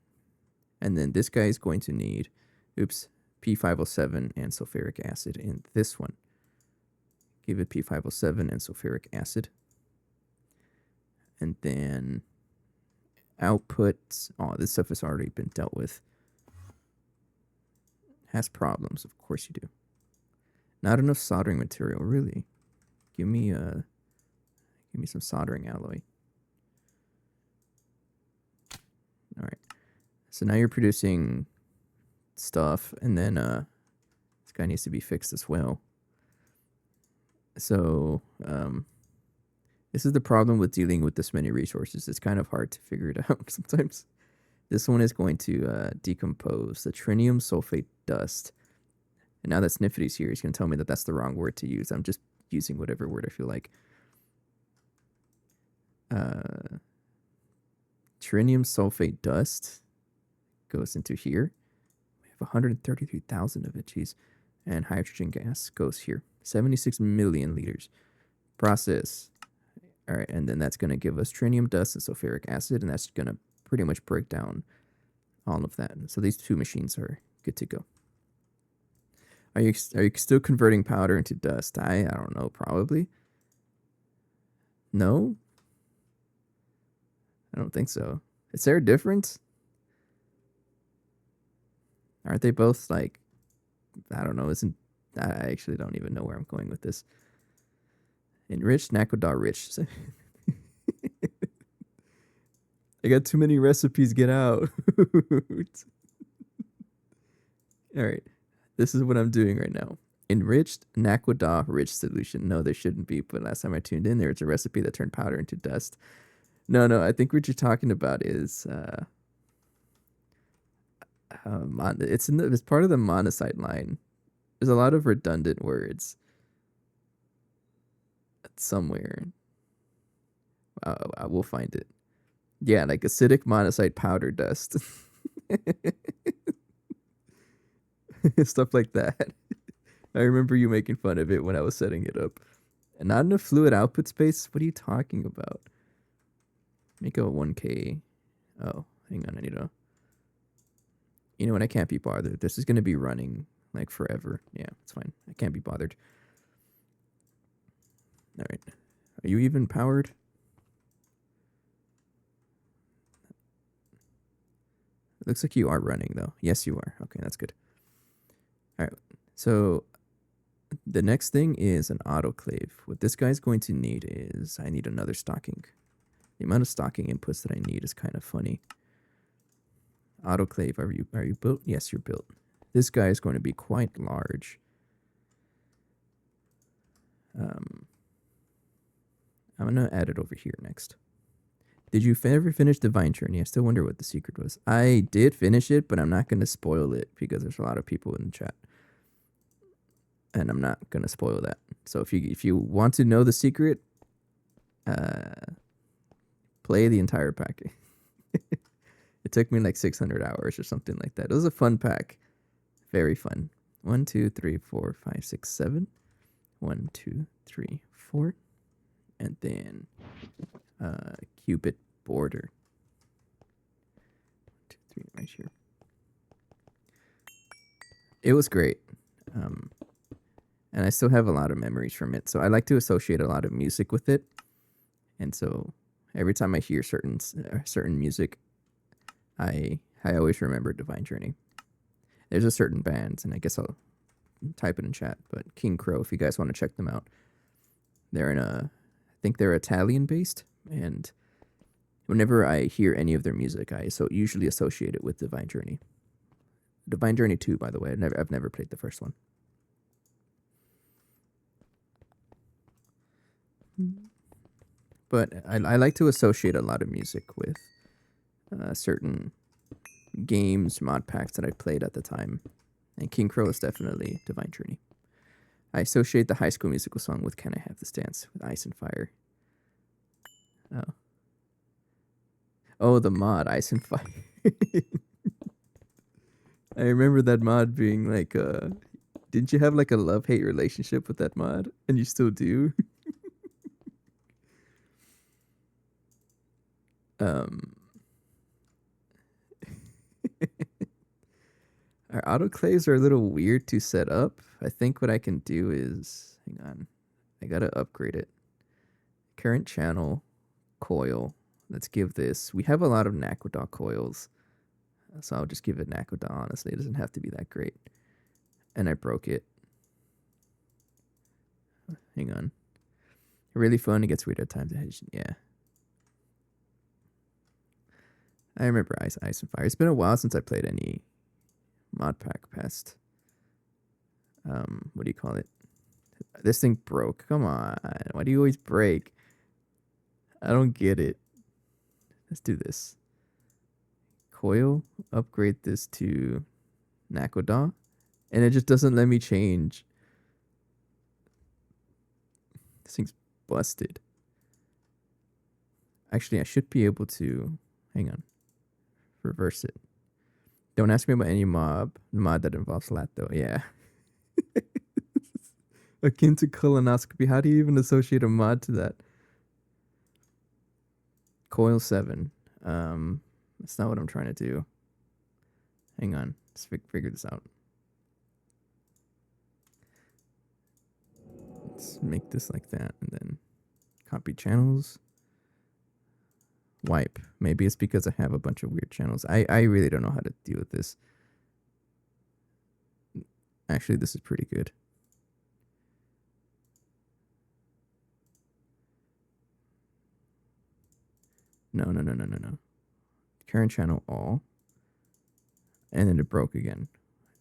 And then this guy is going to need, P507 and sulfuric acid in this one. Give it P507 and sulfuric acid. And then output, this stuff has already been dealt with. Has problems, of course you do. Not enough soldering material, really. Give me some soldering alloy. All right. So now you're producing stuff, and then this guy needs to be fixed as well. So this is the problem with dealing with this many resources. It's kind of hard to figure it out sometimes. This one is going to decompose the trinium sulfate dust. And now that Sniffity's here, he's going to tell me that that's the wrong word to use. I'm just using whatever word I feel like. Trinium sulfate dust goes into here. We have 133,000 of it, geez. And hydrogen gas goes here. 76 million liters. Process. All right, and then that's going to give us trinium dust and sulfuric acid, and that's going to pretty much break down all of that. So these two machines are good to go. Are you still converting powder into dust? I don't know, probably. No? I don't think so. Is there a difference? Aren't they both like, I don't know, I actually don't even know where I'm going with this. Enriched, Naquadah rich. I got too many recipes, get out. All right. This is what I'm doing right now. Enriched Naquadah rich solution. No, there shouldn't be, but last time I tuned in, there's a recipe that turned powder into dust. No, I think what you're talking about is it's part of the monocyte line. There's a lot of redundant words somewhere. I will find it. Yeah, like acidic monocyte powder dust. Stuff like that. I remember you making fun of it when I was setting it up. And not enough fluid output space? What are you talking about? Make a 1K. Oh, hang on, I need to... You know what, I can't be bothered. This is going to be running like forever. Yeah, it's fine. I can't be bothered. All right. Are you even powered? It looks like you are running, though. Yes, you are. Okay, that's good. All right. So the next thing is an autoclave. What this guy's going to need is I need another stocking. The amount of stocking inputs that I need is kind of funny. Autoclave, are you built? Yes, you're built. This guy is going to be quite large. I'm going to add it over here next. Did you ever finish Divine Journey? I still wonder what the secret was. I did finish it, but I'm not going to spoil it because there's a lot of people in the chat. And I'm not going to spoil that. So if you want to know the secret, play the entire pack. It took me like 600 hours or something like that. It was a fun pack. Very fun. 1, 2, 3, 4, 5, 6, 7. 1, 2, 3, 4. And then Cupid border. 1, 2, 3, right here. It was great. And I still have a lot of memories from it. So I like to associate a lot of music with it. And so every time I hear certain music, I always remember Divine Journey. There's a certain band, and I guess I'll type it in chat, but King Crow, if you guys want to check them out. They're I think they're Italian based, and whenever I hear any of their music, I usually associate it with Divine Journey. Divine Journey 2, by the way. I've never played the first one. But I like to associate a lot of music with certain games, mod packs that I played at the time. And King Crow is definitely Divine Journey. I associate the High School Musical song with Can I Have This Dance with Ice and Fire. Oh. Oh, the mod, Ice and Fire. I remember that mod being like, didn't you have like a love-hate relationship with that mod? And you still do? um... Our autoclaves are a little weird to set up. I think what I can do is, hang on, I gotta upgrade it. Current channel, coil. Let's give this, we have a lot of Naquadah coils. So I'll just give it Naquadah, honestly. It doesn't have to be that great. And I broke it. Hang on. Really fun, it gets weird at times. Yeah. I remember Ice and Fire. It's been a while since I played any mod pack past. What do you call it? This thing broke. Come on. Why do you always break? I don't get it. Let's do this. Coil. Upgrade this to Naquadah. And it just doesn't let me change. This thing's busted. Actually, I should be able to... Hang on. Reverse it. Don't ask me about any mod that involves lat, though. Yeah. Akin to colonoscopy. How do you even associate a mod to that? Coil 7. That's not what I'm trying to do. Hang on. Let's figure this out. Let's make this like that, and then copy channels. Wipe. Maybe it's because I have a bunch of weird channels. I really don't know how to deal with this. Actually, this is pretty good. No. Current channel all. And then it broke again.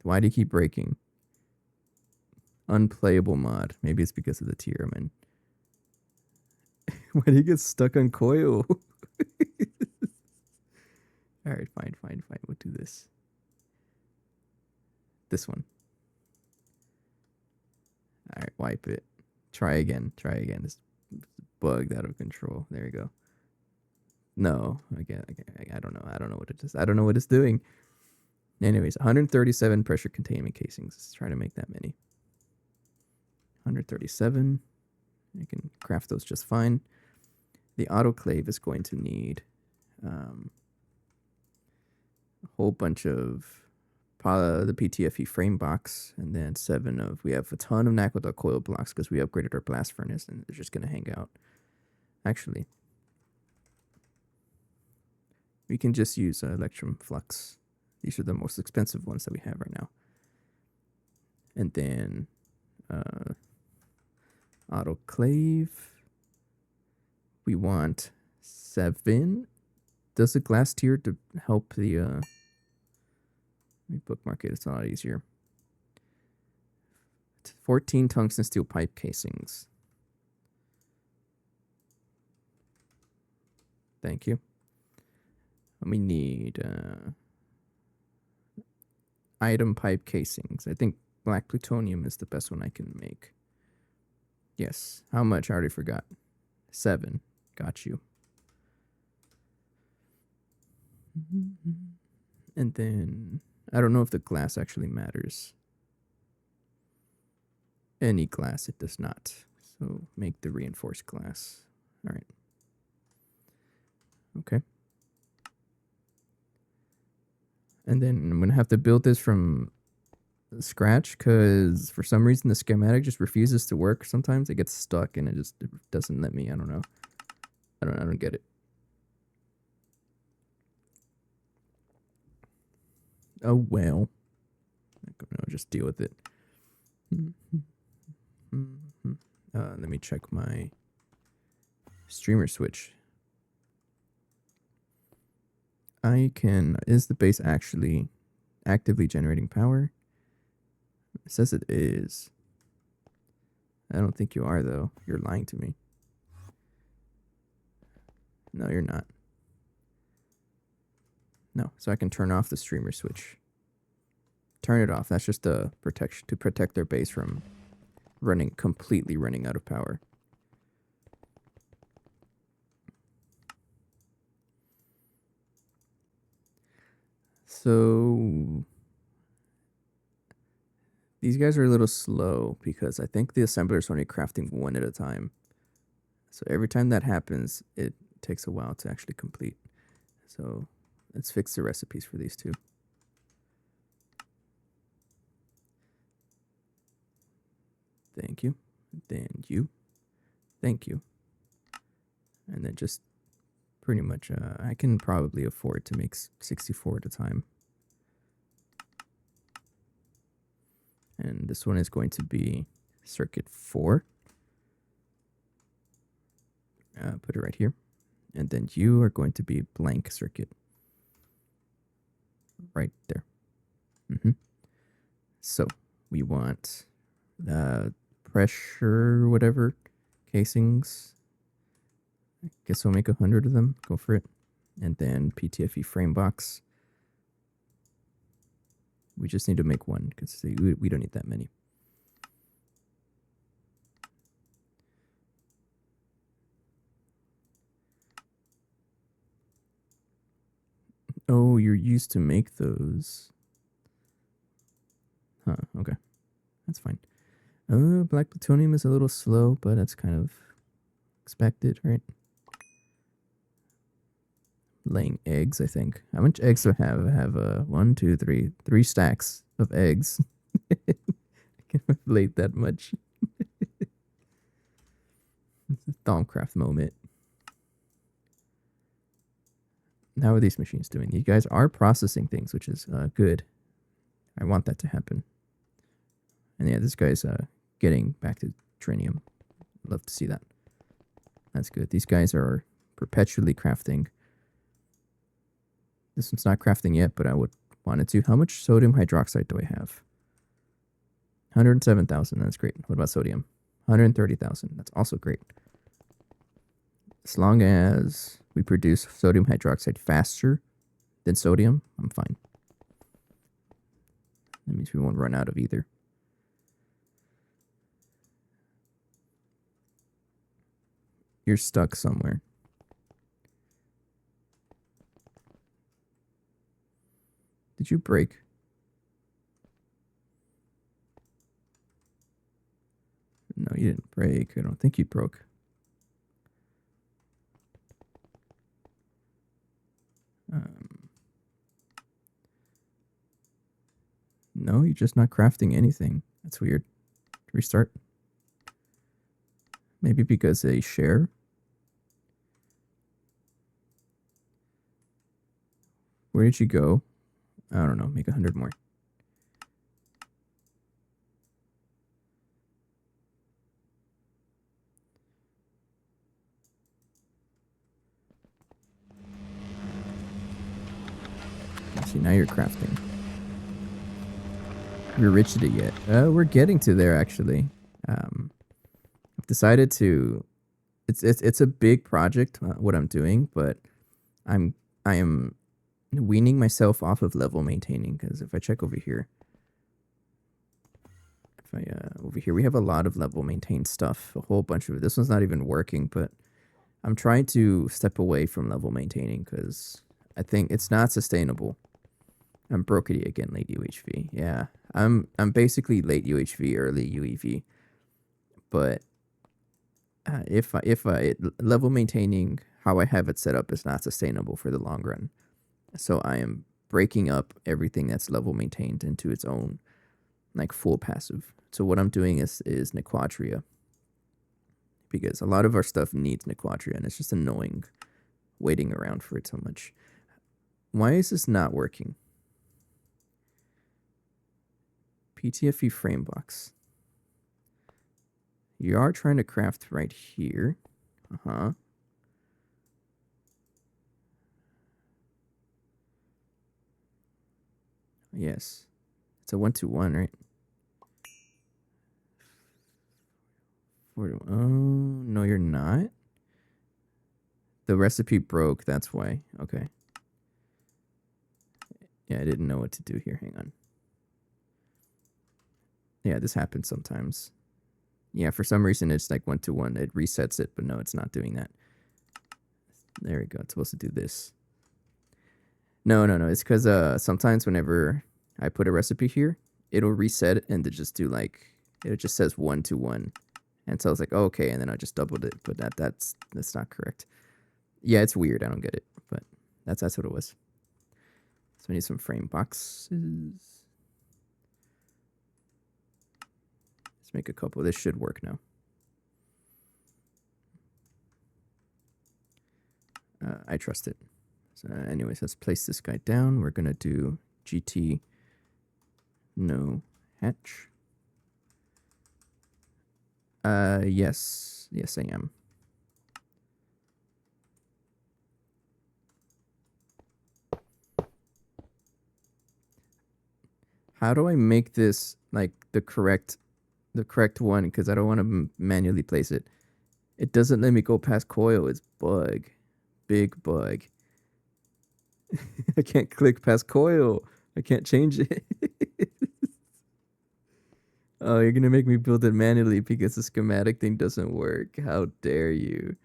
Why do you keep breaking? Unplayable mod. Maybe it's because of the tier I'm in. Why do you get stuck on coil? Alright, fine. We'll do this. This one. Alright, wipe it. Try again. It's bugged out of control. There you go. No, again, I don't know. I don't know what it is. I don't know what it's doing. Anyways, 137 pressure containment casings. Let's try to make that many. 137. I can craft those just fine. The autoclave is going to need a whole bunch of the PTFE frame box, and then 7 of... We have a ton of Naquadah coil blocks because we upgraded our blast furnace, and they're just going to hang out. Actually, we can just use Electrum Flux. These are the most expensive ones that we have right now. And then autoclave. We want 7. Does the glass tier to help the... let me bookmark it. It's a lot easier. 14 tungsten steel pipe casings. Thank you. We need item pipe casings. I think black plutonium is the best one I can make. Yes. How much? I already forgot. 7. Got you. And then I don't know if the glass actually matters. Any glass, it does not. So make the reinforced glass. All right. Okay. And then I'm going to have to build this from scratch because for some reason the schematic just refuses to work. Sometimes it gets stuck and it doesn't let me. I don't know. I don't get it. Oh, well. I'll just deal with it. Let me check my streamer switch. Is the base actually actively generating power? It says it is. I don't think you are, though. You're lying to me. No, you're not. No, so I can turn off the streamer switch. Turn it off. That's just the protection to protect their base from completely running out of power. So these guys are a little slow because I think the assembler is only crafting one at a time. So every time that happens, it takes a while to actually complete. So let's fix the recipes for these two. Thank you. Then you. Thank you. And then just pretty much, I can probably afford to make 64 at a time. And this one is going to be circuit 4. Put it right here. And then you are going to be blank circuit. Right there. So we want pressure, whatever, casings. I guess we'll make 100 of them. Go for it. And then PTFE frame box. We just need to make one because we don't need that many. Oh, you're used to make those. Huh, okay. That's fine. Black plutonium is a little slow, but that's kind of expected, right? Laying eggs, I think. How much eggs do I have? I have 1, 2, 3, 3 stacks of eggs. I can't have laid that much. It's a Thaumcraft moment. How are these machines doing? You guys are processing things, which is good. I want that to happen. And yeah, this guy's getting back to trinium. Love to see that. That's good. These guys are perpetually crafting. This one's not crafting yet, but I would want it to. How much sodium hydroxide do I have? 107,000. That's great. What about sodium? 130,000. That's also great. As long as we produce sodium hydroxide faster than sodium, I'm fine. That means we won't run out of either. You're stuck somewhere. Did you break? No, you didn't break. I don't think you broke. No, you're just not crafting anything. That's weird. Restart. Maybe because they share. Where did you go? I don't know. Make 100 more. See, now you're crafting. We're rich at it yet. We're getting to there actually. I've decided to. It's a big project what I'm doing, but I am weaning myself off of level maintaining because if I check over here, over here we have a lot of level maintained stuff, a whole bunch of it. This one's not even working, but I'm trying to step away from level maintaining because I think it's not sustainable. I'm brokety again, late UHV. Yeah, I'm basically late UHV, early UEV. But if level maintaining how I have it set up is not sustainable for the long run, so I am breaking up everything that's level maintained into its own like full passive. So what I'm doing is Naquadah, because a lot of our stuff needs Naquadah, and it's just annoying waiting around for it so much. Why is this not working? PTFE frame box. You are trying to craft right here. Yes. It's a 1-to-1, right? Oh, no, you're not? The recipe broke, that's why. Okay. Yeah, I didn't know what to do here. Hang on. Yeah, this happens sometimes. Yeah, for some reason it's like 1-to-1. It resets it, but no, it's not doing that. There we go. It's supposed to do this. No. It's because sometimes whenever I put a recipe here, it'll reset it and it just do like it just says 1-to-1, and so I was like, oh, okay, and then I just doubled it, but that's not correct. Yeah, it's weird. I don't get it, but that's what it was. So we need some frame boxes. Let's make a couple. This should work now. I trust it. So anyways, let's place this guy down. We're gonna do GT no hatch. Yes, I am. How do I make this like the correct one? Because I don't want to manually place it. It doesn't let me go past coil. It's bug, big bug. I can't click past coil. I can't change it. Oh, you're gonna make me build it manually because the schematic thing doesn't work. How dare you?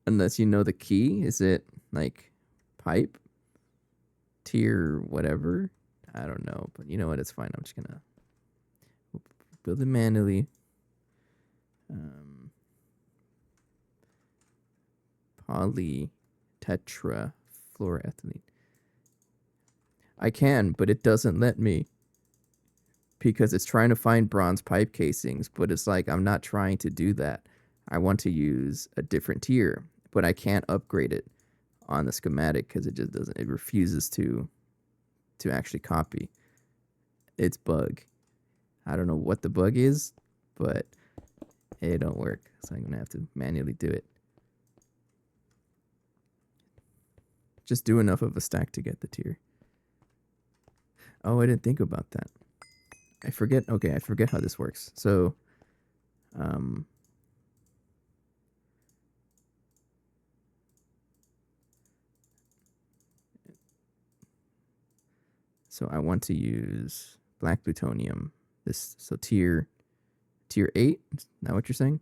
Unless you know the key. Is it like pipe? Tier whatever? I don't know. But you know what? It's fine. I'm just gonna build it manually. Poly tetra fluoroethylene. I can, but it doesn't let me. Because it's trying to find bronze pipe casings, but it's like I'm not trying to do that. I want to use a different tier, but I can't upgrade it on the schematic because it just doesn't. It refuses to actually copy. It's bug. I don't know what the bug is, but it don't work. So I'm gonna have to manually do it. Just do enough of a stack to get the tier. Oh, I didn't think about that. I forget. Okay, I forget how this works. So, so I want to use black plutonium. This so tier 8. Is that what you're saying?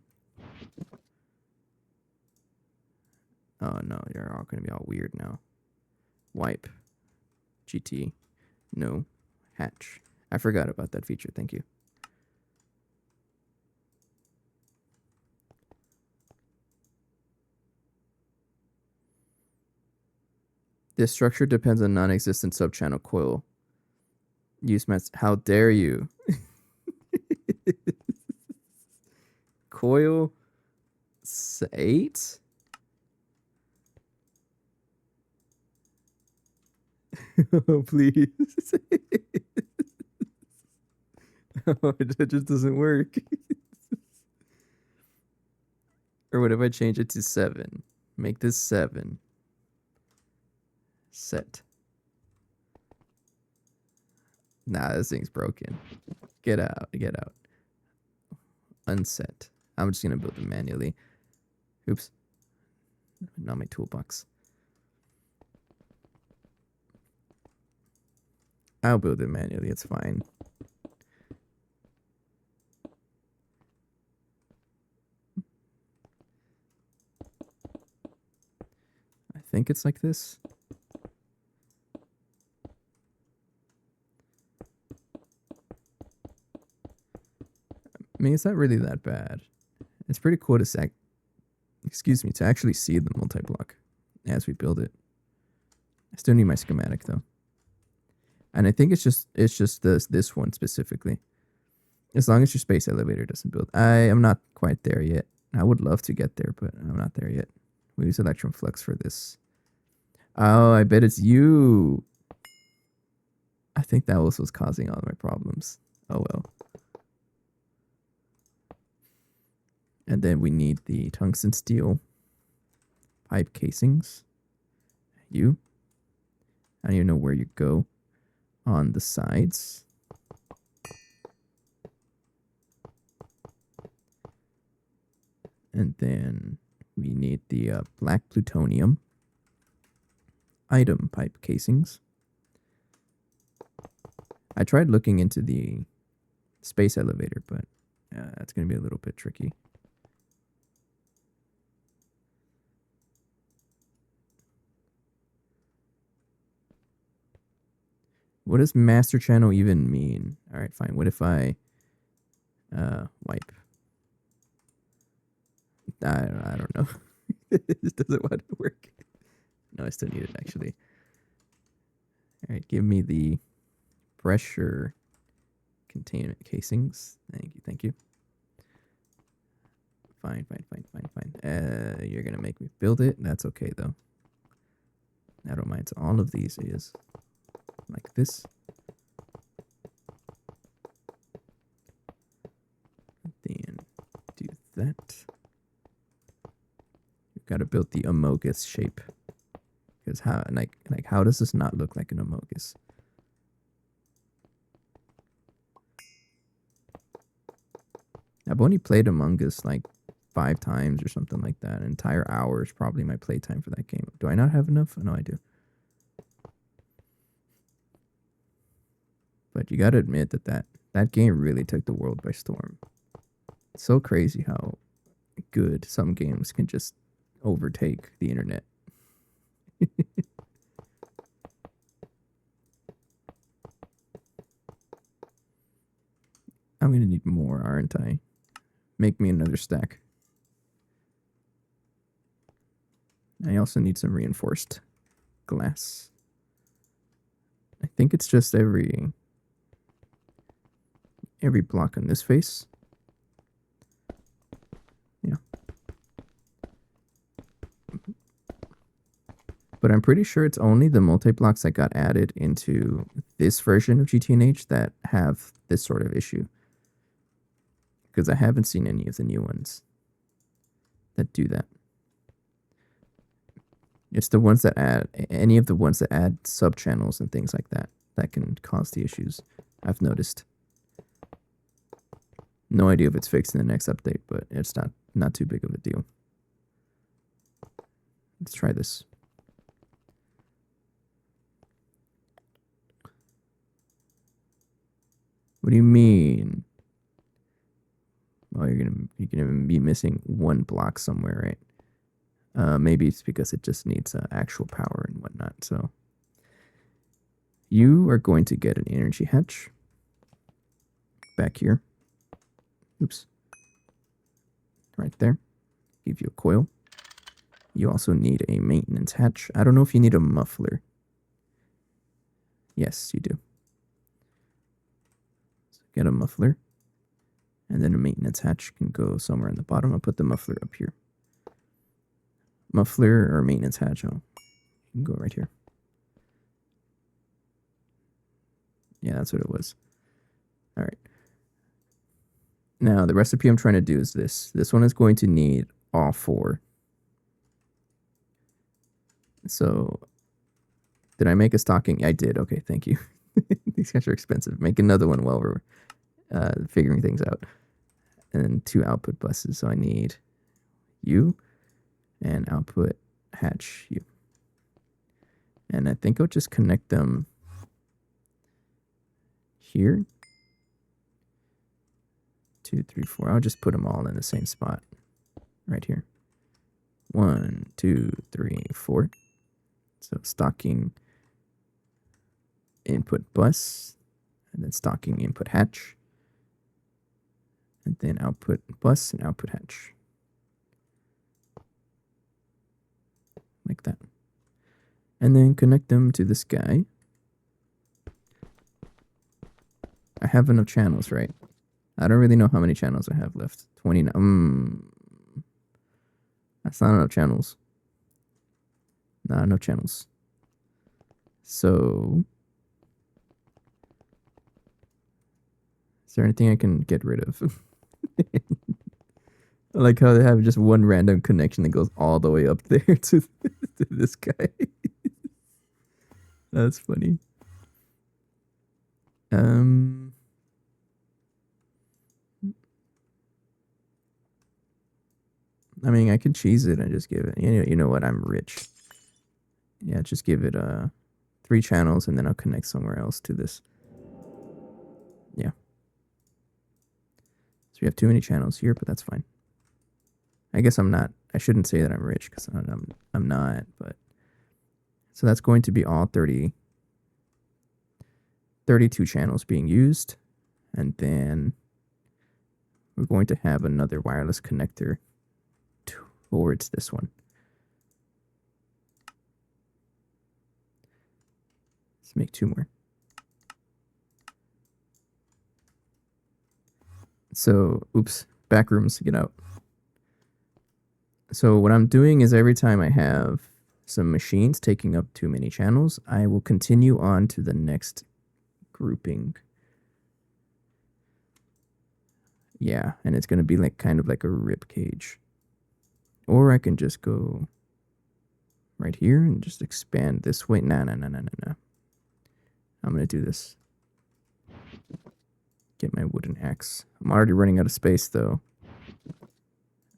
Oh no, you're all gonna be all weird now. Wipe, GT, no, hatch. I forgot about that feature. Thank you. This structure depends on non-existent subchannel coil. Use mats. How dare you? Coil 8? Oh, please. Oh, it just doesn't work. Or what if I change it to 7? Make this 7. Set. Nah, this thing's broken. Get out. Unset. I'm just gonna build it manually. Oops. Not my toolbox. I'll build it manually. It's fine. I think it's like this. I mean, it's not really that bad. It's pretty cool to to actually see the multi-block as we build it. I still need my schematic though. And I think it's just this one specifically. As long as your space elevator doesn't build. I am not quite there yet. I would love to get there, but I'm not there yet. We use electron flux for this. Oh, I bet it's you. I think that was what's causing all my problems. Oh well. And then we need the tungsten steel pipe casings. I don't even know where you go on the sides. And then we need the black plutonium item pipe casings. I tried looking into the space elevator, but it's going to be a little bit tricky. What does master channel even mean? All right, fine. What if I wipe? I don't know. This doesn't want to work. No, I still need it actually. All right, give me the pressure containment casings. Thank you. Fine. You're gonna make me build it. That's okay though. I don't mind. So all of these is like this. Then do that. You've got to build the amogus shape. Because how does this not look like an amogus? I've only played Among Us like 5 times or something like that. An entire hour is probably my playtime for that game. Do I not have enough? No, I do. But you got to admit that game really took the world by storm. It's so crazy how good some games can just overtake the internet. I'm going to need more, aren't I? Make me another stack. I also need some reinforced glass. I think it's just every block on this face. Yeah. But I'm pretty sure it's only the multi-blocks that got added into this version of GTNH that have this sort of issue. Because I haven't seen any of the new ones that do that. It's the ones that add, any of the ones that add sub-channels and things like that, that can cause the issues, I've noticed. No idea if it's fixed in the next update, but it's not too big of a deal. Let's try this. What do you mean? Oh, you're gonna be missing one block somewhere, right? Maybe it's because it just needs actual power and whatnot. So you are going to get an energy hatch back here. Oops. Right there. Give you a coil. You also need a maintenance hatch. I don't know if you need a muffler. Yes, you do. So get a muffler. And then a maintenance hatch can go somewhere in the bottom. I'll put the muffler up here. Muffler or maintenance hatch. Oh, you can go right here. Yeah, that's what it was. All right. Now, the recipe I'm trying to do is this. This one is going to need all 4. So, did I make a stocking? I did. Okay, thank you. These guys are expensive. Make another one while we're figuring things out. And then 2 output buses. So I need you and output hatch you. And I think I'll just connect them here. 2, 3, 4. I'll just put them all in the same spot right here. 1, 2, 3, 4. So stocking input bus, and then stocking input hatch, and then output bus and output hatch. Like that. And then connect them to this guy. I have enough channels, right? I don't really know how many channels I have left. 29. That's not enough channels. Not enough channels. So, is there anything I can get rid of? I like how they have just one random connection that goes all the way up there to this guy. That's funny. I mean, I could cheese it and just give it. You know what? I'm rich. Yeah, just give it 3 channels, and then I'll connect somewhere else to this. Yeah. So we have too many channels here, but that's fine. I guess I'm not. I shouldn't say that I'm rich because I'm not. But so that's going to be all 32 channels being used, and then we're going to have another wireless connector towards this one. Let's make 2 more. So, oops, backrooms, get out. So what I'm doing is every time I have some machines taking up too many channels, I will continue on to the next grouping. Yeah, and it's going to be like kind of like a rib cage. Or I can just go right here and just expand this way. No. I'm going to do this. Get my wooden axe. I'm already running out of space though.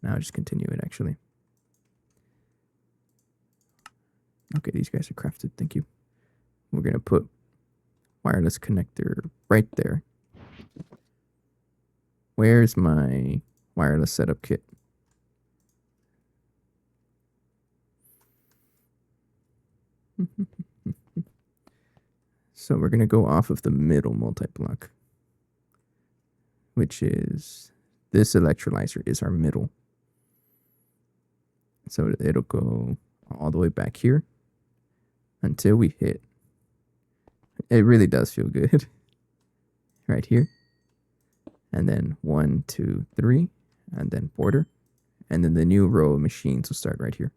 Now I'll just continue it actually. Okay, these guys are crafted. Thank you. We're going to put wireless connector right there. Where's my wireless setup kit? So we're going to go off of the middle multi-block, which is this electrolyzer is our middle. So it'll go all the way back here until we hit. It really does feel good. Right here. And then 1, 2, 3, and then border. And then the new row of machines will start right here.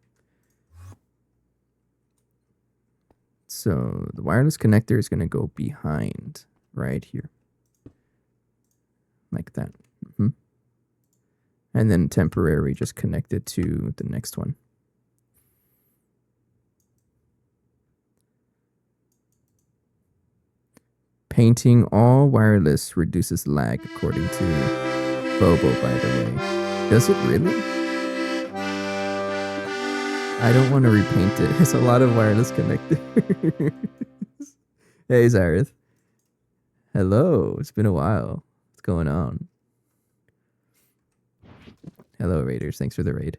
So the wireless connector is going to go behind right here. Like that. And then temporary just connected to the next one. Painting all wireless reduces lag according to Bobo, by the way. Does it really? I don't want to repaint it. It's a lot of wireless connectors. Hey, Zareth. Hello. It's been a while. What's going on? Hello, Raiders. Thanks for the raid.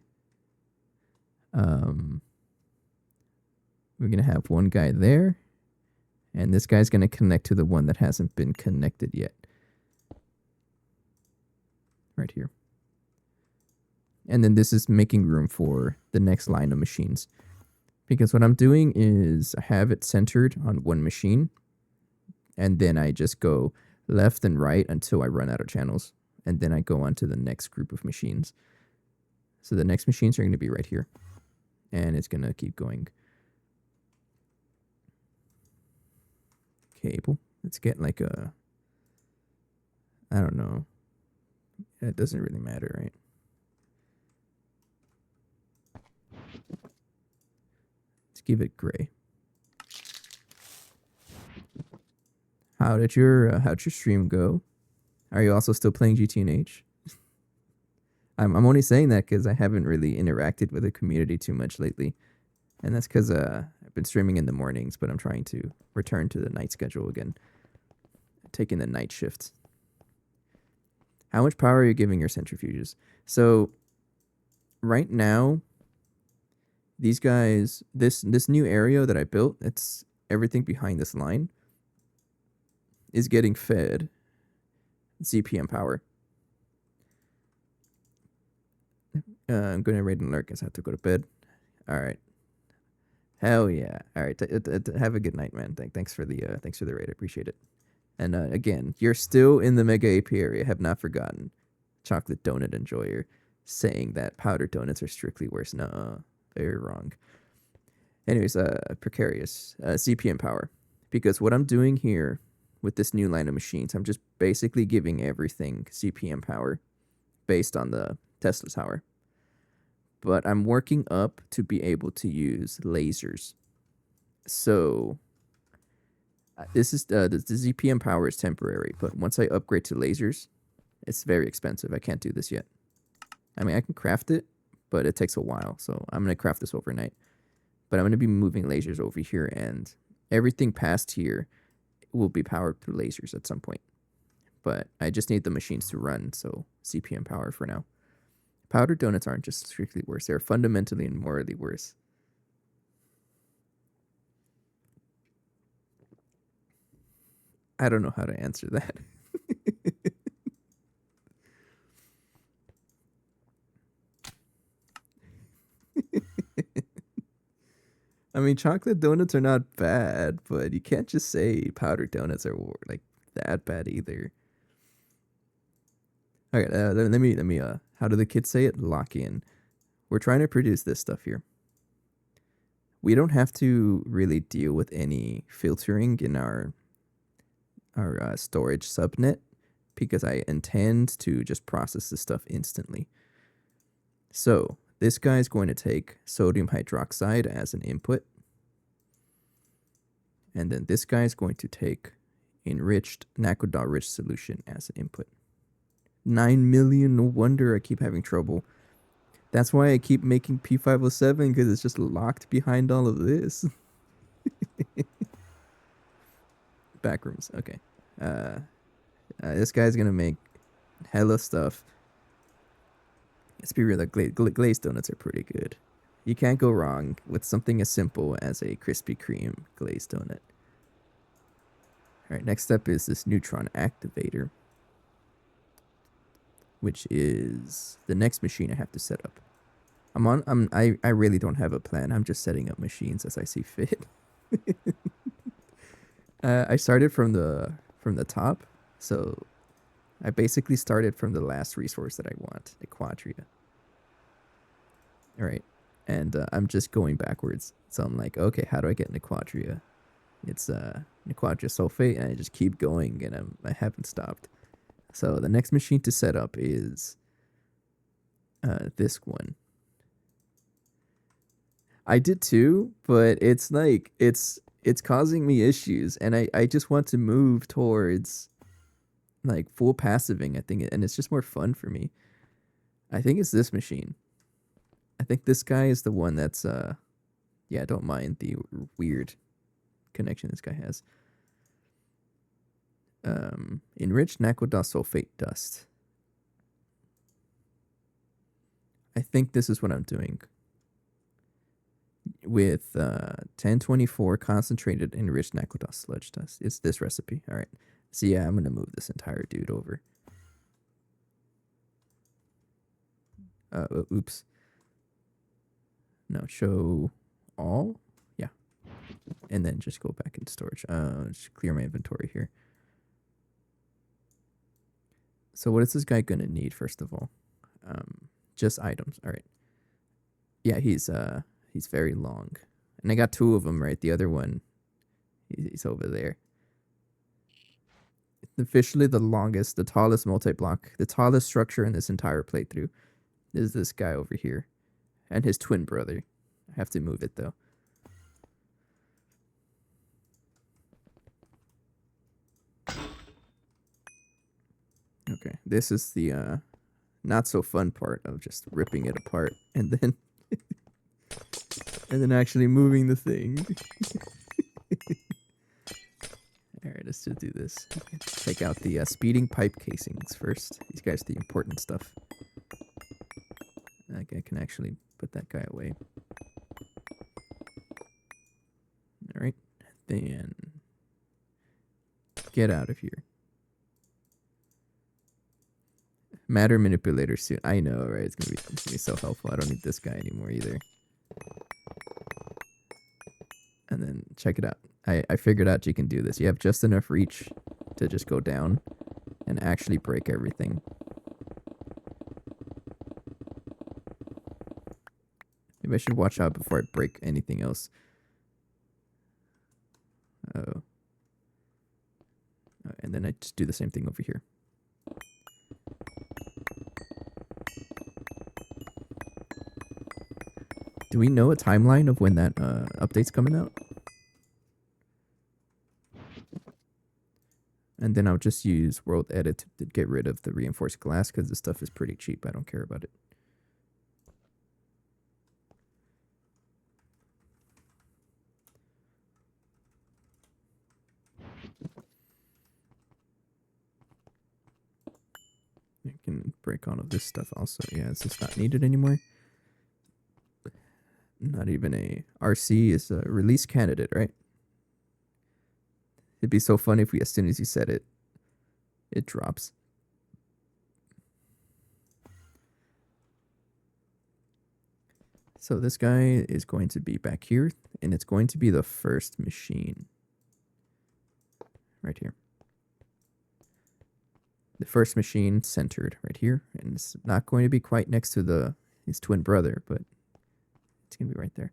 We're going to have one guy there. And this guy's going to connect to the one that hasn't been connected yet. Right here. And then this is making room for the next line of machines. Because what I'm doing is I have it centered on one machine. And then I just go left and right until I run out of channels. And then I go on to the next group of machines. So the next machines are going to be right here. And it's going to keep going. Cable. Let's get like a, I don't know. It doesn't really matter, right? Let's give it gray. How'd your stream go? Are you also still playing GTNH? I'm only saying that because I haven't really interacted with the community too much lately. And that's because I've been streaming in the mornings, but I'm trying to return to the night schedule again. Taking the night shift. How much power are you giving your centrifuges? So, right now, these guys, this new area that I built, it's everything behind this line, is getting fed CPM power. I'm going to raid and lurk because I have to go to bed. All right. Hell yeah! All right, have a good night, man. Thanks for the raid. I appreciate it. And again, you're still in the Mega AP area. Have not forgotten. Chocolate donut enjoyer saying that powdered donuts are strictly worse. No, very wrong. Anyways, precarious CPM power, because what I'm doing here with this new line of machines, I'm just basically giving everything CPM power based on the Tesla tower. But I'm working up to be able to use lasers. So this is the ZPM power is temporary, but once I upgrade to lasers, it's very expensive. I can't do this yet. I mean, I can craft it, but it takes a while. So I'm going to craft this overnight. But I'm going to be moving lasers over here, and everything past here will be powered through lasers at some point. But I just need the machines to run, so CPM power for now. Powdered donuts aren't just strictly worse. They're fundamentally and morally worse. I don't know how to answer that. I mean, chocolate donuts are not bad, but you can't just say powdered donuts are like that bad either. Okay, let me how do the kids say it? Lock in. We're trying to produce this stuff here. We don't have to really deal with any filtering in our storage subnet because I intend to just process this stuff instantly. So this guy is going to take sodium hydroxide as an input. And then this guy is going to take enriched Naquadah rich solution as an input. 9 million, no wonder I keep having trouble. That's why I keep making P507, because it's just locked behind all of this. Backrooms, okay. This guy's gonna make hella stuff. Let's be real, glazed donuts are pretty good. You can't go wrong with something as simple as a Krispy Kreme glazed donut. Alright, next step is this neutron activator, which is the next machine I have to set up. I really don't have a plan. I'm just setting up machines as I see fit. I started from the top, so I basically started from the last resource that I want, Naquadah. All right, and I'm just going backwards. So I'm like, okay, how do I get Naquadah? It's Naquadah sulfate, and I just keep going, and I haven't stopped. So the next machine to set up is this one. I did too, but it's like it's causing me issues, and I just want to move towards like full passiving, I think, and it's just more fun for me. I think it's this machine. I think this guy is the one that's yeah, I don't mind the weird connection this guy has. Enriched Naquadah sulfate dust. I think this is what I'm doing. With 1024 concentrated enriched Naquadah sludge dust. It's this recipe. All right. So yeah, I'm gonna move this entire dude over. Oops. No, show all. Yeah, and then just go back into storage. Just clear my inventory here. So what is this guy gonna need first of all? Just items. All right. Yeah, he's very long, and I got two of them. Right, the other one, he's over there. Officially the longest, the tallest multi-block, the tallest structure in this entire playthrough is this guy over here, and his twin brother. I have to move it though. Okay, this is the not so fun part of just ripping it apart and then and then actually moving the thing. Alright, let's just do this. Okay. Take out the speeding pipe casings first. These guys are the important stuff. I can actually put that guy away. Alright, then get out of here. Matter manipulator suit. I know, right? It's gonna be so helpful. I don't need this guy anymore either. And then check it out. I figured out you can do this. You have just enough reach to just go down and actually break everything. Maybe I should watch out before I break anything else. Oh. And then I just do the same thing over here. Do we know a timeline of when that update's coming out? And then I'll just use World Edit to get rid of the reinforced glass because this stuff is pretty cheap. I don't care about it. break all of this stuff also. Yeah, it's just not needed anymore. Not even a RC is a release candidate, right? It'd be so funny if we, as soon as you said it, it drops. So this guy is going to be back here, and it's going to be the first machine. Right here. The first machine centered right here, and it's not going to be quite next to his twin brother, but it's going to be right there.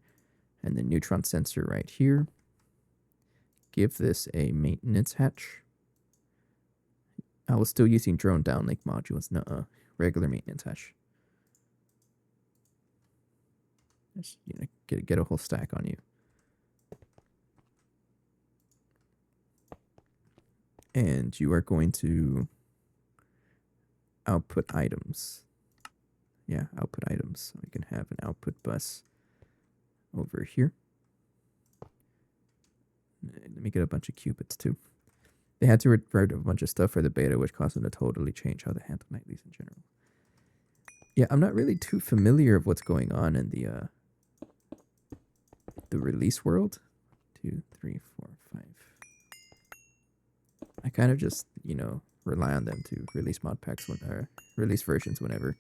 And the neutron sensor right here. Give this a maintenance hatch. I was still using drone downlink modules, no regular maintenance hatch. Just, get a whole stack on you. And you are going to output items. Yeah, output items. So you can have an output bus over here. Let me get a bunch of qubits too. They had to revert a bunch of stuff for the beta, which caused them to totally change how they handle nightlies in general. Yeah, I'm not really too familiar of what's going on in the release world. 2, 3, 4, 5. I kind of just, rely on them to release mod packs or release versions whenever.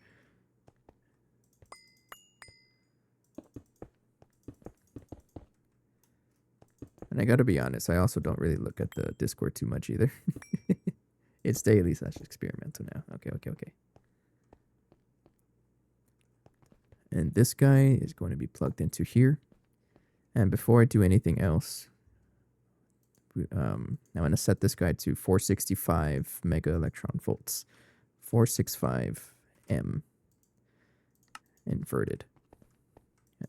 And I gotta be honest, I also don't really look at the Discord too much either. It's daily / experimental now. Okay. And this guy is going to be plugged into here. And before I do anything else, I'm going to set this guy to 465 mega electron volts. 465 M inverted.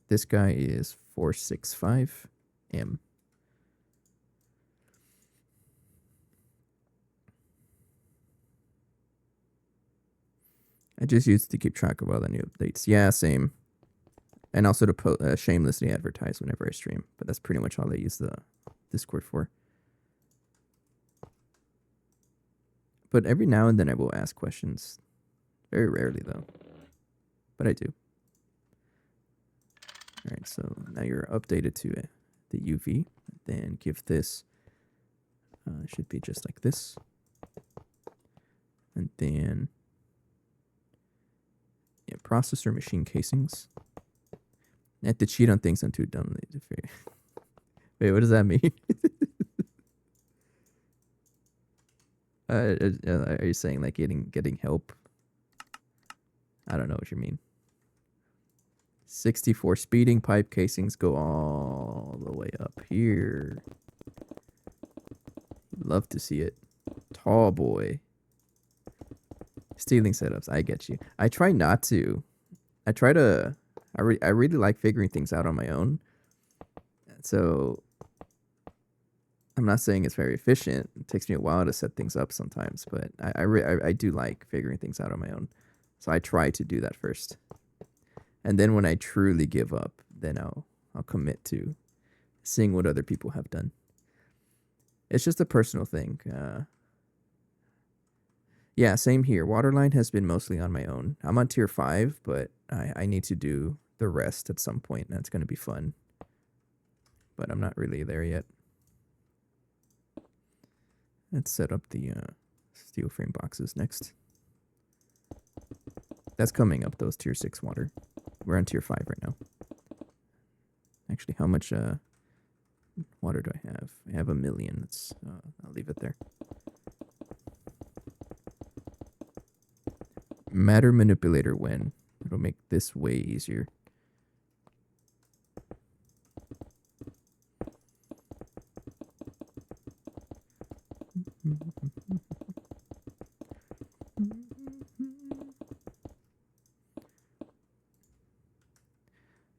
This guy is 465 M. I just used to keep track of all the new updates. Yeah, same. And also to shamelessly advertise whenever I stream. But that's pretty much all I use the Discord for. But every now and then I will ask questions. Very rarely, though. But I do. Alright, so now you're updated to the UV. Then give this... should be just like this. And then... yeah, processor machine casings. I have to cheat on things I'm too dumb. Wait, what does that mean? Are you saying like getting help? I don't know what you mean. 64 speeding pipe casings go all the way up here. Love to see it. Tall boy. Stealing setups. I get you. I try not to. I try to... I really like figuring things out on my own. So I'm not saying it's very efficient. It takes me a while to set things up sometimes, but I do like figuring things out on my own. So I try to do that first. And then when I truly give up, then I'll commit to seeing what other people have done. It's just a personal thing. Yeah, same here. Waterline has been mostly on my own. I'm on tier 5, but I need to do the rest at some point. That's going to be fun. But I'm not really there yet. Let's set up the steel frame boxes next. That's coming up, those tier 6 water. We're on tier 5 right now. Actually, how much water do I have? I have 1 million. I'll leave it there. Matter manipulator when. It'll make this way easier.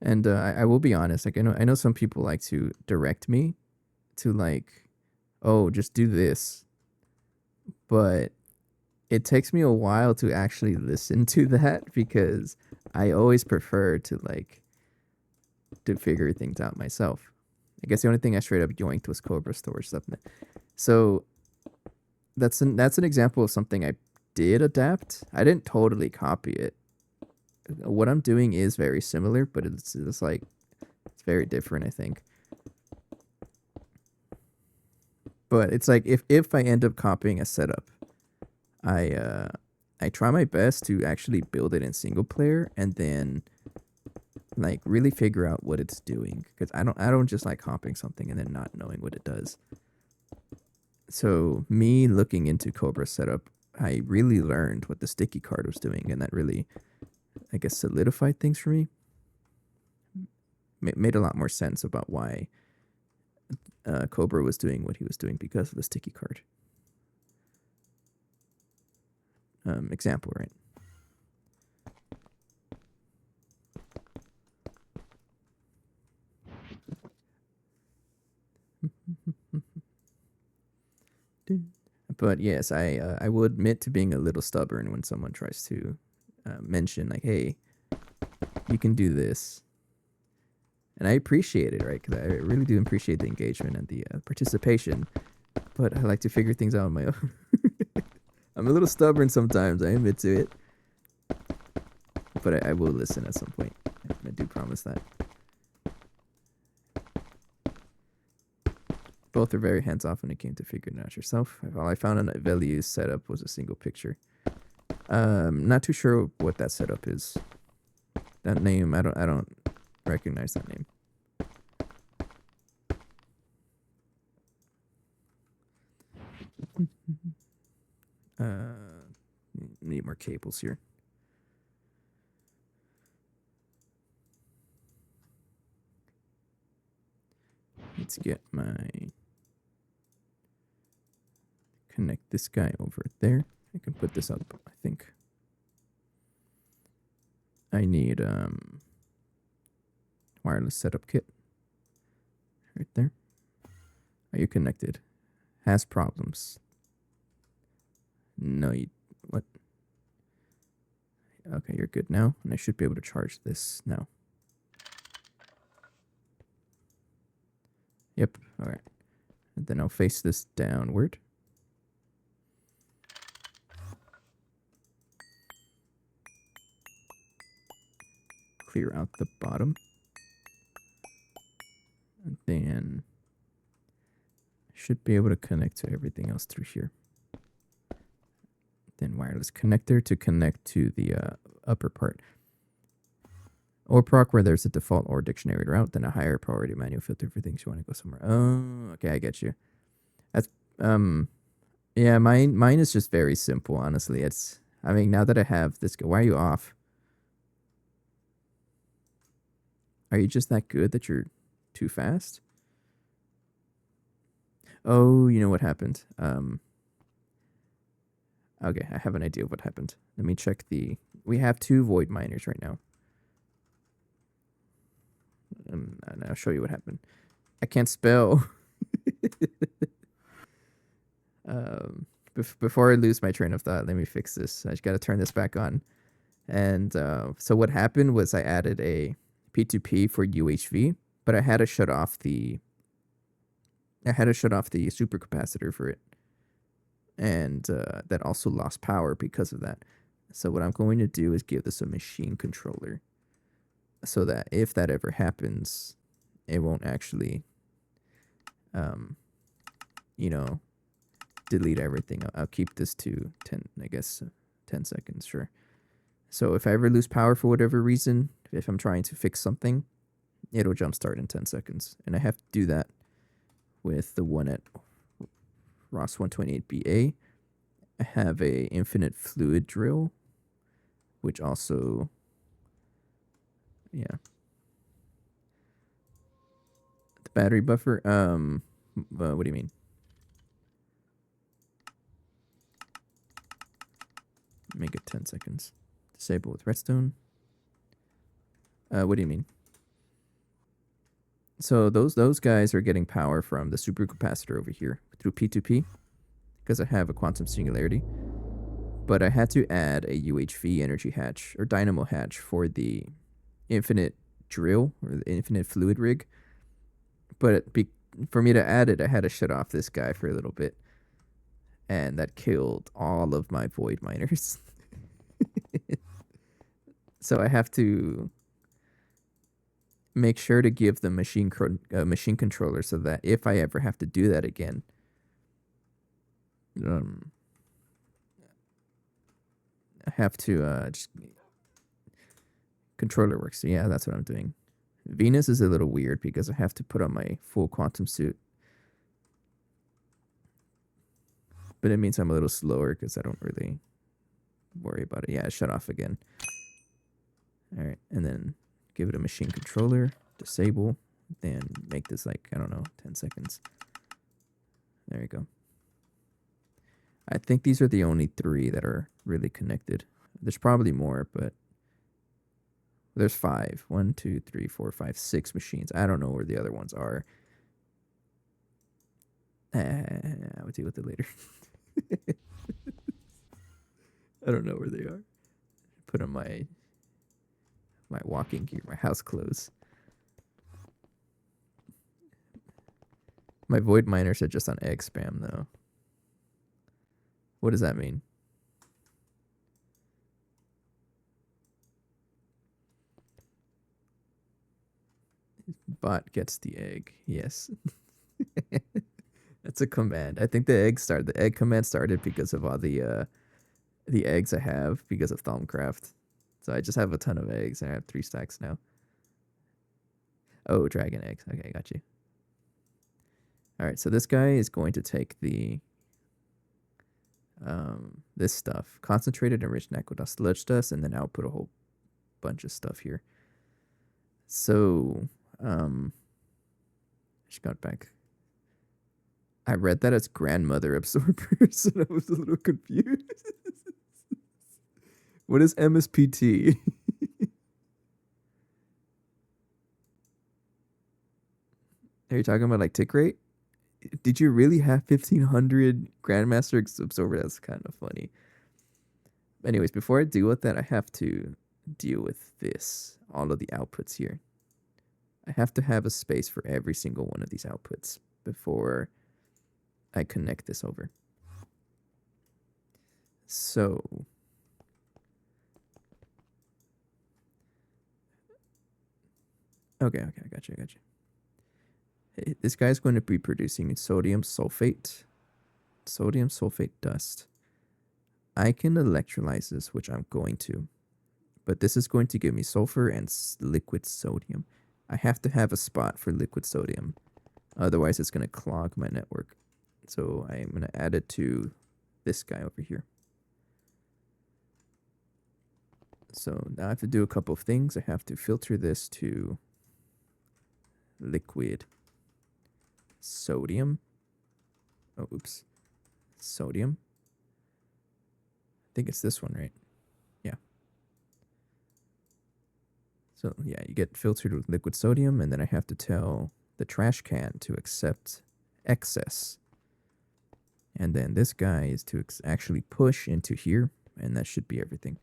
And I will be honest, like I know some people like to direct me to like, oh, just do this. But it takes me a while to actually listen to that because I always prefer to figure things out myself. I guess the only thing I straight up yoinked was Cobra storage stuff. So that's an example of something I did adapt. I didn't totally copy it. What I'm doing is very similar, but it's like it's very different, I think. But it's like if I end up copying a setup, I try my best to actually build it in single player and then like really figure out what it's doing, because I don't just like copying something and then not knowing what it does. So me looking into Cobra setup, I really learned what the sticky card was doing, and that really, I guess, solidified things for me. Made a lot more sense about why Cobra was doing what he was doing because of the sticky card. Example, right? But yes, I will admit to being a little stubborn when someone tries to mention like, "Hey, you can do this," and I appreciate it, right? Because I really do appreciate the engagement and the participation. But I like to figure things out on my own. I'm a little stubborn sometimes. I admit to it, but I will listen at some point. I do promise that. Both are very hands-off when it came to figuring it out yourself. All I found on Veliu's setup was a single picture. Not too sure what that setup is. That name, I don't recognize that name. Need more cables here. Let's get connect this guy over there. I can put this up, I think. I need wireless setup kit. Right there. Are you connected? Has problems. No, what? Okay, you're good now, and I should be able to charge this now. Yep, alright. And then I'll face this downward. Clear out the bottom. And then should be able to connect to everything else through here. Then wireless connector to connect to the upper part. Or proc where there's a default or dictionary route, then a higher priority manual filter for things you want to go somewhere. Oh, okay, I get you. That's yeah, mine is just very simple, honestly. It's I mean, now that I have this, why are you off? Are you just that good that you're too fast? Oh, you know what happened. Okay, I have an idea of what happened. Let me check we have 2 void miners right now. And I'll show you what happened. I can't spell. Before I lose my train of thought, let me fix this. I just got to turn this back on. And so what happened was I added a P2P for UHV, but I had to shut off the supercapacitor for it. And that also lost power because of that. So what I'm going to do is give this a machine controller, so that if that ever happens, it won't actually, delete everything. I'll keep this to 10 seconds, sure. So if I ever lose power for whatever reason, if I'm trying to fix something, it'll jumpstart in 10 seconds. And I have to do that with the one at ROS 128BA. I have a infinite fluid drill, which also, yeah. The battery buffer, what do you mean? Make it 10 seconds. Disable with redstone. What do you mean? So those guys are getting power from the supercapacitor over here through P2P, because I have a quantum singularity. But I had to add a UHV energy hatch or dynamo hatch for the infinite drill or the infinite fluid rig. But for me to add it, I had to shut off this guy for a little bit. and that killed all of my void miners. So I have to make sure to give the machine controller so that if I ever have to do that again, I have to just controller works. So yeah, that's what I'm doing. Venus is a little weird because I have to put on my full quantum suit. But it means I'm a little slower because I don't really worry about it. Yeah, shut off again. All right, and then give it a machine controller, disable, then make this like, I don't know, 10 seconds. There you go. I think these are the only 3 that are really connected. There's probably more, but there's 5. 1, 2, 3, 4, 5, 6 machines. I don't know where the other ones are. I will deal with it later. I don't know where they are. Put on my walking gear, my house clothes. My void miners are just on egg spam though. What does that mean? Bot gets the egg. Yes. That's a command. I think the egg command started because of all the eggs I have because of Thaumcraft. So I just have a ton of eggs and I have 3 stacks now. Oh, dragon eggs. Okay, got you. All right, so this guy is going to take the this stuff, concentrated enriched Naquadah sludge dust, and then output a whole bunch of stuff here. So, she got back. I read that as grandmother absorbers, and I was a little confused. What is MSPT? Are you talking about like tick rate? Did you really have 1500 Grandmaster Absorber? That's kind of funny. Anyways, before I deal with that, I have to deal with this. All of the outputs here. I have to have a space for every single one of these outputs before I connect this over. So okay, I got you. This guy's going to be producing sodium sulfate dust. I can electrolyze this, which I'm going to, but this is going to give me sulfur and liquid sodium. I have to have a spot for liquid sodium, otherwise it's going to clog my network. So I'm going to add it to this guy over here. So now I have to do a couple of things. I have to filter this to liquid sodium. Oh, oops. Sodium. I think it's this one, right? Yeah. So yeah, you get filtered with liquid sodium, and then I have to tell the trash can to accept excess. And then this guy is to actually push into here, and that should be everything.